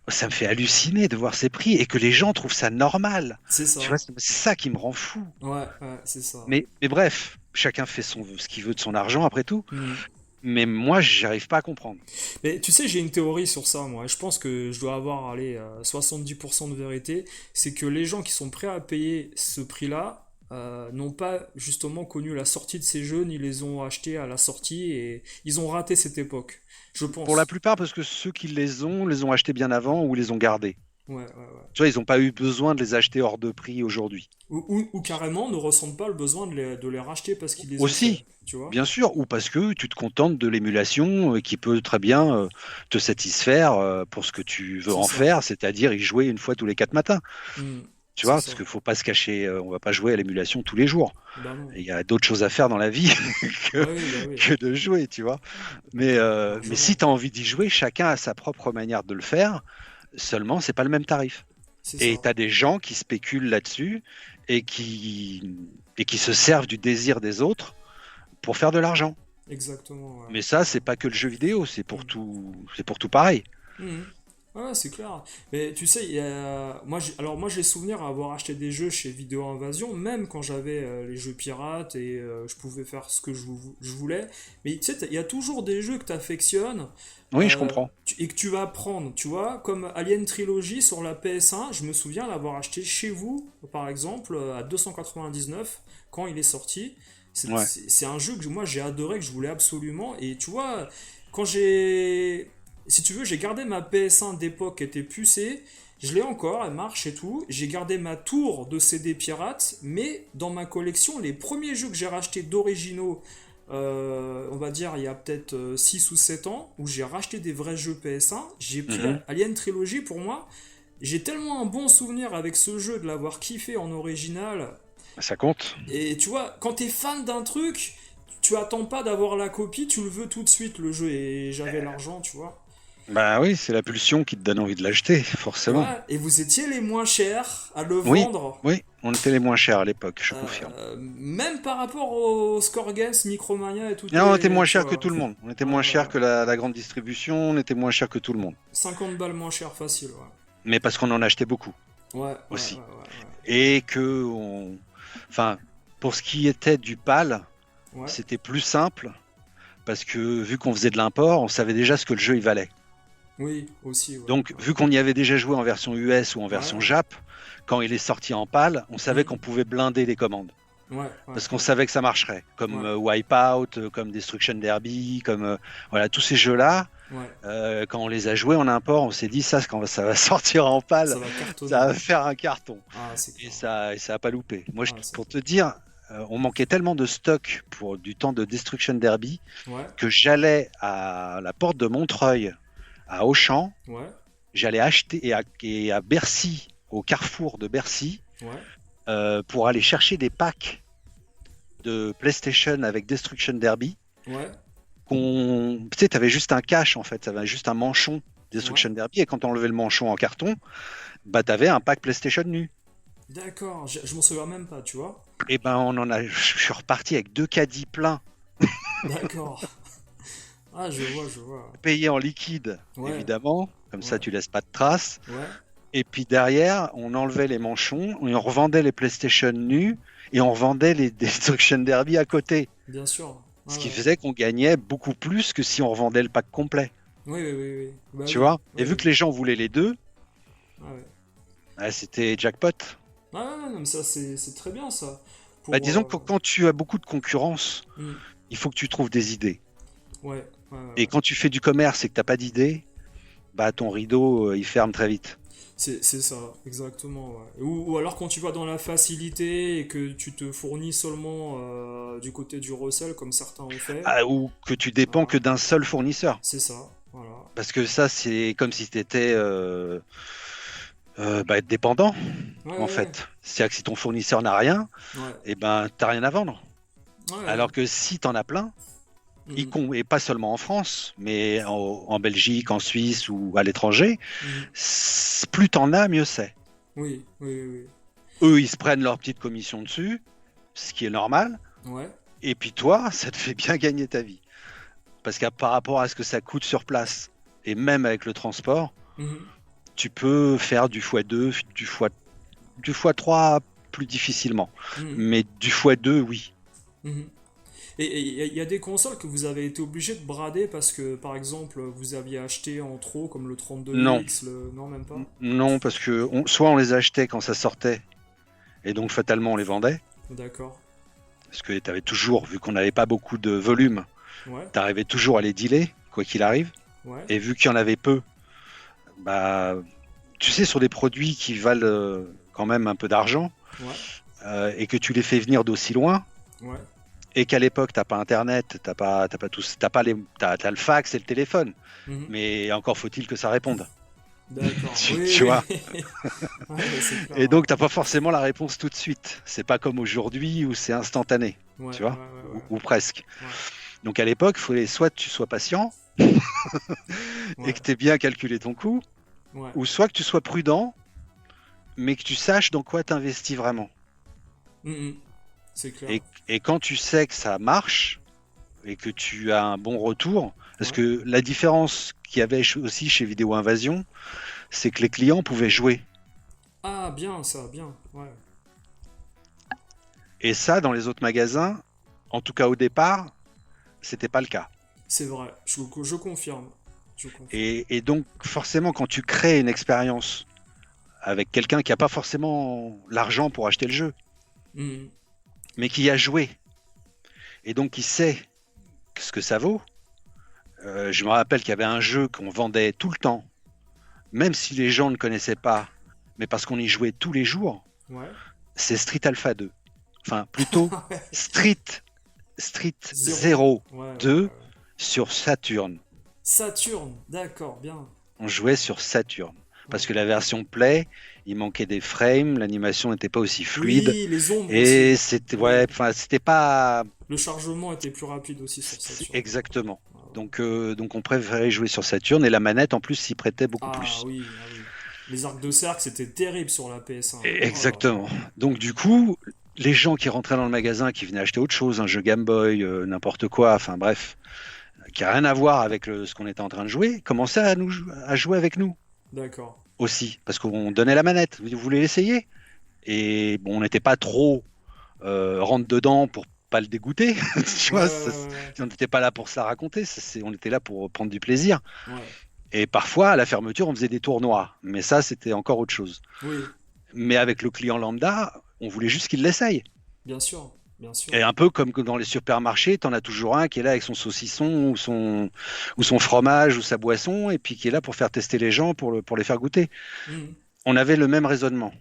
Speaker 2: ça me fait halluciner de voir ces prix et que les gens trouvent ça normal.
Speaker 1: C'est
Speaker 2: Tu vois,
Speaker 1: ça.
Speaker 2: c'est ça qui me rend fou.
Speaker 1: Ouais, ouais, c'est ça.
Speaker 2: Mais bref, chacun fait ce qu'il veut de son argent après tout.
Speaker 1: Hmm.
Speaker 2: Mais moi, j'arrive pas à comprendre.
Speaker 1: Mais tu sais, j'ai une théorie sur ça, moi. Et je pense que je dois avoir, allez, 70% de vérité. C'est que les gens qui sont prêts à payer ce prix-là n'ont pas justement connu la sortie de ces jeux, ni les ont achetés à la sortie, et ils ont raté cette époque. Je
Speaker 2: Pour la
Speaker 1: pense.
Speaker 2: plupart, parce que ceux qui les ont achetés bien avant ou les ont gardés.
Speaker 1: Ouais, ouais, ouais.
Speaker 2: Tu vois, ils n'ont pas eu besoin de les acheter hors de prix aujourd'hui.
Speaker 1: Ou carrément ne ressentent pas le besoin de les racheter parce qu'ils les ont fait.
Speaker 2: Aussi,
Speaker 1: Tu vois?
Speaker 2: bien sûr, ou parce que tu te contentes de l'émulation qui peut très bien te satisfaire pour ce que tu veux
Speaker 1: C'est
Speaker 2: en
Speaker 1: ça.
Speaker 2: faire, c'est-à-dire y jouer une fois tous les 4 matins.
Speaker 1: Hmm.
Speaker 2: Tu
Speaker 1: C'est
Speaker 2: vois, parce
Speaker 1: ça.
Speaker 2: qu'il faut pas se cacher, on va pas jouer à l'émulation tous les jours.
Speaker 1: Bah non.
Speaker 2: Il y a d'autres choses à faire dans la vie
Speaker 1: Ah
Speaker 2: que,
Speaker 1: oui, bah oui.
Speaker 2: que de jouer, tu vois. Mais si
Speaker 1: Largement.
Speaker 2: tu as envie d'y jouer, chacun a sa propre manière de le faire, seulement c'est pas le même tarif.
Speaker 1: C'est
Speaker 2: Et
Speaker 1: ça.
Speaker 2: tu as des gens qui spéculent là-dessus et et qui se servent du désir des autres pour faire de l'argent.
Speaker 1: Exactement,
Speaker 2: Mais ça,
Speaker 1: ouais.
Speaker 2: c'est pas que le jeu vidéo,
Speaker 1: Hmm.
Speaker 2: c'est pour tout pareil.
Speaker 1: Mhm. Ouais, c'est clair. Mais tu sais, alors moi j'ai souvenir avoir acheté des jeux chez Vidéo Invasion, même quand j'avais les jeux pirates et je pouvais faire ce que je voulais. Mais tu sais, il y a toujours des jeux que tu affectionnes
Speaker 2: Oui, je comprends.
Speaker 1: et que tu vas prendre, tu vois, comme Alien Trilogy sur la PS1, je me souviens l'avoir acheté chez vous, par exemple, à 299 quand il est sorti.
Speaker 2: Ouais.
Speaker 1: C'est un jeu que moi j'ai adoré, que je voulais absolument. Et tu vois, quand j'ai si tu veux, j'ai gardé ma PS1 d'époque qui était pucée. Je l'ai encore, elle marche et tout. J'ai gardé ma tour de CD pirate, mais dans ma collection, les premiers jeux que j'ai rachetés d'originaux, on va dire il y a peut-être 6 ou 7 ans, où j'ai racheté des vrais jeux PS1, j'ai pris
Speaker 2: Mhm.
Speaker 1: Alien Trilogy pour moi. J'ai tellement un bon souvenir avec ce jeu de l'avoir kiffé en original.
Speaker 2: Ça compte.
Speaker 1: Et tu vois, quand t'es fan d'un truc, tu attends pas d'avoir la copie, tu le veux tout de suite le jeu. Et j'avais l'argent, tu vois.
Speaker 2: Bah oui, c'est la pulsion qui te donne envie de l'acheter, forcément.
Speaker 1: Ouais, et vous étiez les moins chers à le
Speaker 2: Oui,
Speaker 1: vendre,
Speaker 2: oui, on était les moins chers à l'époque, je confirme.
Speaker 1: même par rapport aux Score Games, Micromania et toutes
Speaker 2: Non, on était
Speaker 1: les,
Speaker 2: moins
Speaker 1: tu
Speaker 2: cher que
Speaker 1: vois.
Speaker 2: tout le monde. On était
Speaker 1: Ouais,
Speaker 2: moins cher
Speaker 1: ouais.
Speaker 2: que la grande distribution, on était moins cher que tout le monde.
Speaker 1: 50 balles moins cher facile,
Speaker 2: Mais parce qu'on en achetait beaucoup
Speaker 1: ouais. Ouais, ouais,
Speaker 2: aussi.
Speaker 1: ouais,
Speaker 2: Et enfin, pour ce qui était du PAL,
Speaker 1: ouais. Ouais,
Speaker 2: c'était plus simple parce que vu qu'on faisait de l'import, on savait déjà ce que le jeu il valait.
Speaker 1: oui, aussi, ouais.
Speaker 2: Donc,
Speaker 1: Ouais,
Speaker 2: vu qu'on y avait déjà joué en version US ou en
Speaker 1: ouais.
Speaker 2: version Jap, quand il est sorti en PAL, on savait qu'on
Speaker 1: Mhm.
Speaker 2: pouvait blinder les commandes.
Speaker 1: Ouais, ouais,
Speaker 2: Parce qu'on
Speaker 1: ouais.
Speaker 2: savait que ça marcherait, comme
Speaker 1: Ouais,
Speaker 2: Wipeout, comme Destruction Derby, comme voilà tous ces jeux-là.
Speaker 1: ouais.
Speaker 2: Quand on les a joués en import, on s'est dit ça, quand ça va sortir en
Speaker 1: Ça
Speaker 2: PAL,
Speaker 1: va cartonner,
Speaker 2: ça va
Speaker 1: ouais.
Speaker 2: faire un carton.
Speaker 1: Ah, c'est clair.
Speaker 2: Et ça a pas loupé. Moi,
Speaker 1: Ah, c'est
Speaker 2: pour
Speaker 1: clair.
Speaker 2: te dire, on manquait tellement de stock pour du temps de Destruction Derby
Speaker 1: Ouais,
Speaker 2: que j'allais à la porte de Montreuil, à Auchan,
Speaker 1: ouais,
Speaker 2: j'allais acheter et à Bercy, au carrefour de Bercy,
Speaker 1: ouais,
Speaker 2: pour aller chercher des packs de PlayStation avec Destruction Derby.
Speaker 1: ouais,
Speaker 2: Tu sais, t'avais juste un cache en fait, ça avait juste un manchon
Speaker 1: ouais.
Speaker 2: Destruction Derby, et quand on enlevait le manchon en carton, bah t'avais un pack PlayStation nu.
Speaker 1: D'accord, je m'en souviens même pas, tu vois.
Speaker 2: Et ben je suis reparti avec 2 caddies pleins,
Speaker 1: D'accord. Ah, je vois.
Speaker 2: payés en liquide,
Speaker 1: Ouais,
Speaker 2: évidemment, comme ça
Speaker 1: ouais,
Speaker 2: tu laisses pas de traces.
Speaker 1: ouais,
Speaker 2: Et puis derrière, on enlevait les manchons, et on revendait les PlayStation nus, et on revendait les Destruction Derby à côté.
Speaker 1: bien sûr. Ouais,
Speaker 2: Ce qui
Speaker 1: ouais.
Speaker 2: faisait qu'on gagnait beaucoup plus que si on revendait le pack complet.
Speaker 1: Oui, oui, oui, oui. Bah
Speaker 2: Tu
Speaker 1: oui,
Speaker 2: vois? Et
Speaker 1: oui,
Speaker 2: vu que
Speaker 1: oui.
Speaker 2: les gens voulaient les deux,
Speaker 1: Ah ouais.
Speaker 2: c'était jackpot.
Speaker 1: Ah ouais, non, mais ça, c'est très bien, ça.
Speaker 2: Bah,
Speaker 1: Pour.
Speaker 2: disons que quand tu as beaucoup de concurrence,
Speaker 1: Hmm.
Speaker 2: il faut que tu trouves des idées.
Speaker 1: Ouais, ouais, ouais,
Speaker 2: Et
Speaker 1: ouais.
Speaker 2: quand tu fais du commerce et que t'as pas d'idées, bah ton rideau il ferme très vite.
Speaker 1: C'est ça, exactement. Ouais. Ou alors quand tu vas dans la facilité et que tu te fournis seulement du côté du recel, comme certains ont fait.
Speaker 2: Ah, ou que tu dépends
Speaker 1: Voilà.
Speaker 2: que d'un seul fournisseur.
Speaker 1: C'est ça, voilà.
Speaker 2: Parce que ça, c'est comme si tu étais dépendant,
Speaker 1: Ouais,
Speaker 2: en
Speaker 1: ouais,
Speaker 2: fait. C'est-à-dire que si ton fournisseur n'a rien,
Speaker 1: ouais.
Speaker 2: et ben t'as rien à vendre.
Speaker 1: Ouais, ouais.
Speaker 2: Alors que si t'en as plein,
Speaker 1: Mhm,
Speaker 2: et pas seulement en France, mais en Belgique, en Suisse ou à l'étranger,
Speaker 1: mhm.
Speaker 2: plus t'en as, mieux c'est.
Speaker 1: Oui, oui, oui,
Speaker 2: Eux, ils se prennent leur petite commission dessus, ce qui est normal.
Speaker 1: oui. Ouais.
Speaker 2: Et puis toi, ça te fait bien gagner ta vie. Parce qu'à par rapport à ce que ça coûte sur place, et même avec le transport,
Speaker 1: Mhm,
Speaker 2: tu peux faire du x2, du x3 plus difficilement.
Speaker 1: mhm,
Speaker 2: Mais du x2, oui.
Speaker 1: mhm. Et il y a des consoles que vous avez été obligé de brader parce que, par exemple, vous aviez acheté en trop, comme le
Speaker 2: Non.
Speaker 1: 32X, le... Non, même pas?
Speaker 2: Non, parce que soit on les achetait quand ça sortait, et donc fatalement on les vendait,
Speaker 1: D'accord.
Speaker 2: parce que tu avais toujours, vu qu'on n'avait pas beaucoup de volume,
Speaker 1: Ouais,
Speaker 2: tu arrivais toujours à les dealer, quoi qu'il arrive.
Speaker 1: ouais,
Speaker 2: Et vu qu'il y en avait peu, bah, tu sais, sur des produits qui valent quand même un peu d'argent,
Speaker 1: ouais,
Speaker 2: et que tu les fais venir d'aussi loin,
Speaker 1: ouais.
Speaker 2: et qu'à l'époque t'as pas internet, t'as le fax et le téléphone,
Speaker 1: Mhm.
Speaker 2: mais encore faut-il que ça réponde.
Speaker 1: D'accord.
Speaker 2: Tu
Speaker 1: Oui,
Speaker 2: vois.
Speaker 1: oui. Ouais, c'est clair.
Speaker 2: Et donc t'as pas forcément la réponse tout de suite. C'est pas comme aujourd'hui où c'est instantané,
Speaker 1: Ouais, ouais,
Speaker 2: tu vois,
Speaker 1: ouais,
Speaker 2: ou
Speaker 1: ouais.
Speaker 2: presque.
Speaker 1: Ouais,
Speaker 2: Donc à l'époque, il fallait soit que tu sois patient et
Speaker 1: ouais,
Speaker 2: que tu aies bien calculé ton coût,
Speaker 1: ouais.
Speaker 2: ou soit que tu sois prudent, mais que tu saches dans quoi tu investis vraiment.
Speaker 1: Mhm. C'est clair.
Speaker 2: Et quand tu sais que ça marche et que tu as un bon retour, parce
Speaker 1: Ouais.
Speaker 2: que la différence qu'il y avait aussi chez Vidéo Invasion, c'est que les clients pouvaient jouer.
Speaker 1: Ah, bien, ça, bien. Ouais.
Speaker 2: Et ça, dans les autres magasins, en tout cas au départ, c'était pas le cas.
Speaker 1: C'est vrai. Je confirme. Je confirme.
Speaker 2: Et donc, forcément, quand tu crées une expérience avec quelqu'un qui n'a pas forcément l'argent pour acheter le jeu,
Speaker 1: Mhm.
Speaker 2: mais qui y a joué, et donc qui sait ce que ça vaut. Je me rappelle qu'il y avait un jeu qu'on vendait tout le temps, même si les gens ne connaissaient pas, mais parce qu'on y jouait tous les jours,
Speaker 1: Ouais.
Speaker 2: c'est Street Alpha 2. Enfin, plutôt
Speaker 1: Ouais.
Speaker 2: Street, Street
Speaker 1: Zéro.
Speaker 2: Zero
Speaker 1: Ouais, ouais,
Speaker 2: 2
Speaker 1: ouais.
Speaker 2: sur Saturn.
Speaker 1: Saturne. D'accord, bien.
Speaker 2: On jouait sur Saturn. Parce
Speaker 1: Ouais.
Speaker 2: que la version Play, il manquait des frames, l'animation n'était pas aussi fluide,
Speaker 1: Oui, les ombres
Speaker 2: et
Speaker 1: aussi.
Speaker 2: c'était,
Speaker 1: Ouais.
Speaker 2: ouais, enfin, c'était pas.
Speaker 1: Le chargement était plus rapide aussi sur Saturne.
Speaker 2: Exactement.
Speaker 1: Ouais,
Speaker 2: Donc on préférait jouer sur Saturn et la manette en plus s'y prêtait beaucoup
Speaker 1: Ah
Speaker 2: plus.
Speaker 1: oui, ah oui. Les arcs de cercle, c'était terrible sur la PS1. Oh là là.
Speaker 2: Exactement. Donc du coup, les gens qui rentraient dans le magasin, qui venaient acheter autre chose, un jeu Game Boy, n'importe quoi, enfin bref, qui a rien à voir avec ce qu'on était en train de jouer, commençaient à jouer avec nous
Speaker 1: D'accord.
Speaker 2: aussi, parce qu'on donnait la manette. Vous voulez l'essayer? Et bon, on n'était pas trop rentre dedans pour pas le dégoûter, tu
Speaker 1: Ouais,
Speaker 2: vois.
Speaker 1: ouais,
Speaker 2: On n'était pas là pour se la raconter, on était là pour prendre du plaisir.
Speaker 1: ouais, ouais.
Speaker 2: Et parfois, à la fermeture, on faisait des tournois, mais ça, c'était encore autre chose.
Speaker 1: Oui,
Speaker 2: Mais avec le client lambda, on voulait juste qu'il l'essaye.
Speaker 1: bien sûr, bien sûr.
Speaker 2: Et un peu comme dans les supermarchés, t'en as toujours un qui est là avec son saucisson ou son fromage ou sa boisson, et puis qui est là pour faire tester les gens, pour les faire goûter.
Speaker 1: Mhm.
Speaker 2: On avait le même raisonnement.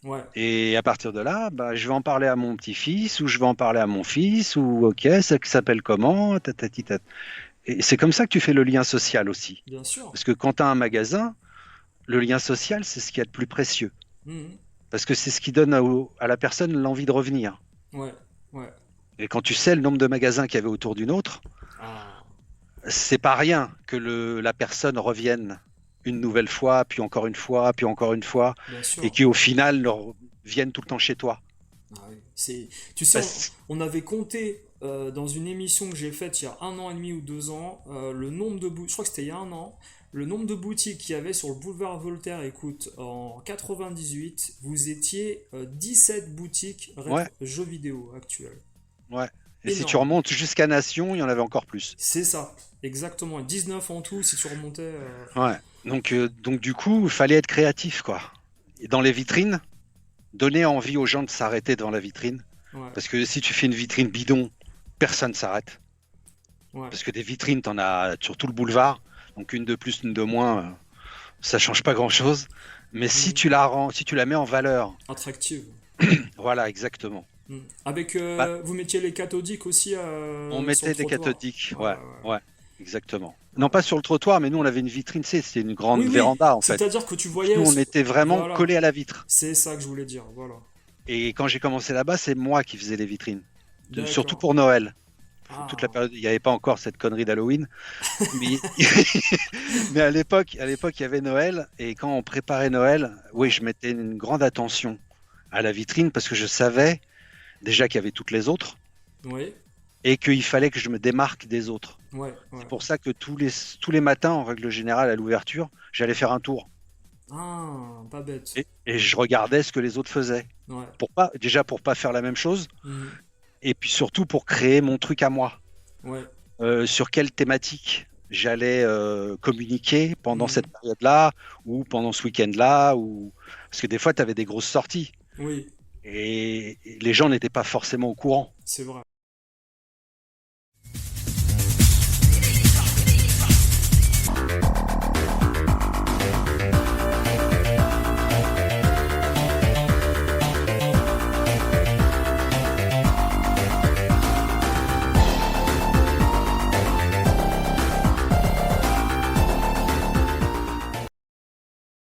Speaker 1: Ouais,
Speaker 2: Et à partir de là, bah, je vais en parler à mon petit-fils, ou je vais en parler à mon fils, ou ok, ça s'appelle comment, tatati, Et c'est comme ça que tu fais le lien social aussi.
Speaker 1: bien sûr.
Speaker 2: Parce que quand tu as un magasin, le lien social, c'est ce qu'il y a de plus précieux.
Speaker 1: Mhm.
Speaker 2: Parce que c'est ce qui donne à la personne l'envie de revenir.
Speaker 1: Ouais, ouais.
Speaker 2: Et quand tu sais le nombre de magasins qu'il y avait autour d'une autre,
Speaker 1: Ah,
Speaker 2: c'est pas rien que la personne revienne une nouvelle fois, puis encore une fois, puis encore une fois,
Speaker 1: bien
Speaker 2: et
Speaker 1: sûr.
Speaker 2: qui au final viennent tout le temps chez toi.
Speaker 1: Ah oui. Tu sais,
Speaker 2: Parce-
Speaker 1: on avait compté dans une émission que j'ai faite il y a 1 an et demi ou 2 ans, le nombre de boutiques, je crois que c'était il y a 1 an, le nombre de boutiques qu'il y avait sur le boulevard Voltaire. Écoute, en 98, vous étiez 17 boutiques
Speaker 2: Ouais,
Speaker 1: jeux vidéo actuels.
Speaker 2: ouais. Et si tu
Speaker 1: Énorme.
Speaker 2: remontes jusqu'à Nation, il y en avait encore plus.
Speaker 1: C'est ça, exactement. 19 en tout si tu remontais.
Speaker 2: Ouais. Donc du coup, il fallait être créatif, quoi. Et dans les vitrines, donner envie aux gens de s'arrêter devant la vitrine.
Speaker 1: Ouais,
Speaker 2: Parce que si tu fais une vitrine bidon, personne s'arrête.
Speaker 1: ouais.
Speaker 2: Parce que des vitrines, t'en as sur tout le boulevard. Donc une de plus, une de moins, ça change pas grand-chose. Mais si
Speaker 1: Mhm.
Speaker 2: tu la rends, si tu la mets en valeur,
Speaker 1: Attractive.
Speaker 2: voilà, exactement.
Speaker 1: Mhm. Avec,
Speaker 2: Bah,
Speaker 1: vous mettiez les cathodiques aussi
Speaker 2: on
Speaker 1: sur le
Speaker 2: mettait des
Speaker 1: trottoir.
Speaker 2: cathodiques,
Speaker 1: Ouais,
Speaker 2: ouais,
Speaker 1: ouais,
Speaker 2: ouais, exactement. Non
Speaker 1: ouais.
Speaker 2: pas sur le trottoir, mais nous on avait une vitrine, c'était une grande
Speaker 1: Oui, oui,
Speaker 2: véranda en fait.
Speaker 1: c'est-à-dire que tu
Speaker 2: Donc nous
Speaker 1: voyais.
Speaker 2: on était vraiment
Speaker 1: Voilà,
Speaker 2: collés à la vitre.
Speaker 1: c'est ça que je voulais dire. Voilà.
Speaker 2: Et quand j'ai commencé là-bas, c'est moi qui faisais les vitrines. Surtout
Speaker 1: D'accord.
Speaker 2: pour Noël. Toute la
Speaker 1: Ah,
Speaker 2: période, il n'y avait pas encore cette connerie d'Halloween. Mais, mais à l'époque, il y avait Noël. Et quand on préparait Noël, oui,
Speaker 1: ouais.
Speaker 2: je mettais une grande attention à la vitrine parce que je savais déjà qu'il y avait toutes les autres
Speaker 1: Oui,
Speaker 2: et qu'il fallait que je me démarque des autres.
Speaker 1: ouais,
Speaker 2: C'est
Speaker 1: ouais.
Speaker 2: pour ça que tous les matins, en règle générale, à l'ouverture, j'allais faire un tour.
Speaker 1: Ah, pas bête.
Speaker 2: Et je regardais ce que les autres faisaient.
Speaker 1: Ouais.
Speaker 2: Déjà pour pas faire la même chose.
Speaker 1: Mhm.
Speaker 2: Et puis surtout pour créer mon truc à moi.
Speaker 1: Ouais.
Speaker 2: Sur quelle thématique j'allais communiquer pendant
Speaker 1: Mhm.
Speaker 2: cette période-là ou pendant ce week-end-là ou parce que des fois tu avais des grosses sorties
Speaker 1: Oui,
Speaker 2: et les gens n'étaient pas forcément au courant.
Speaker 1: c'est vrai.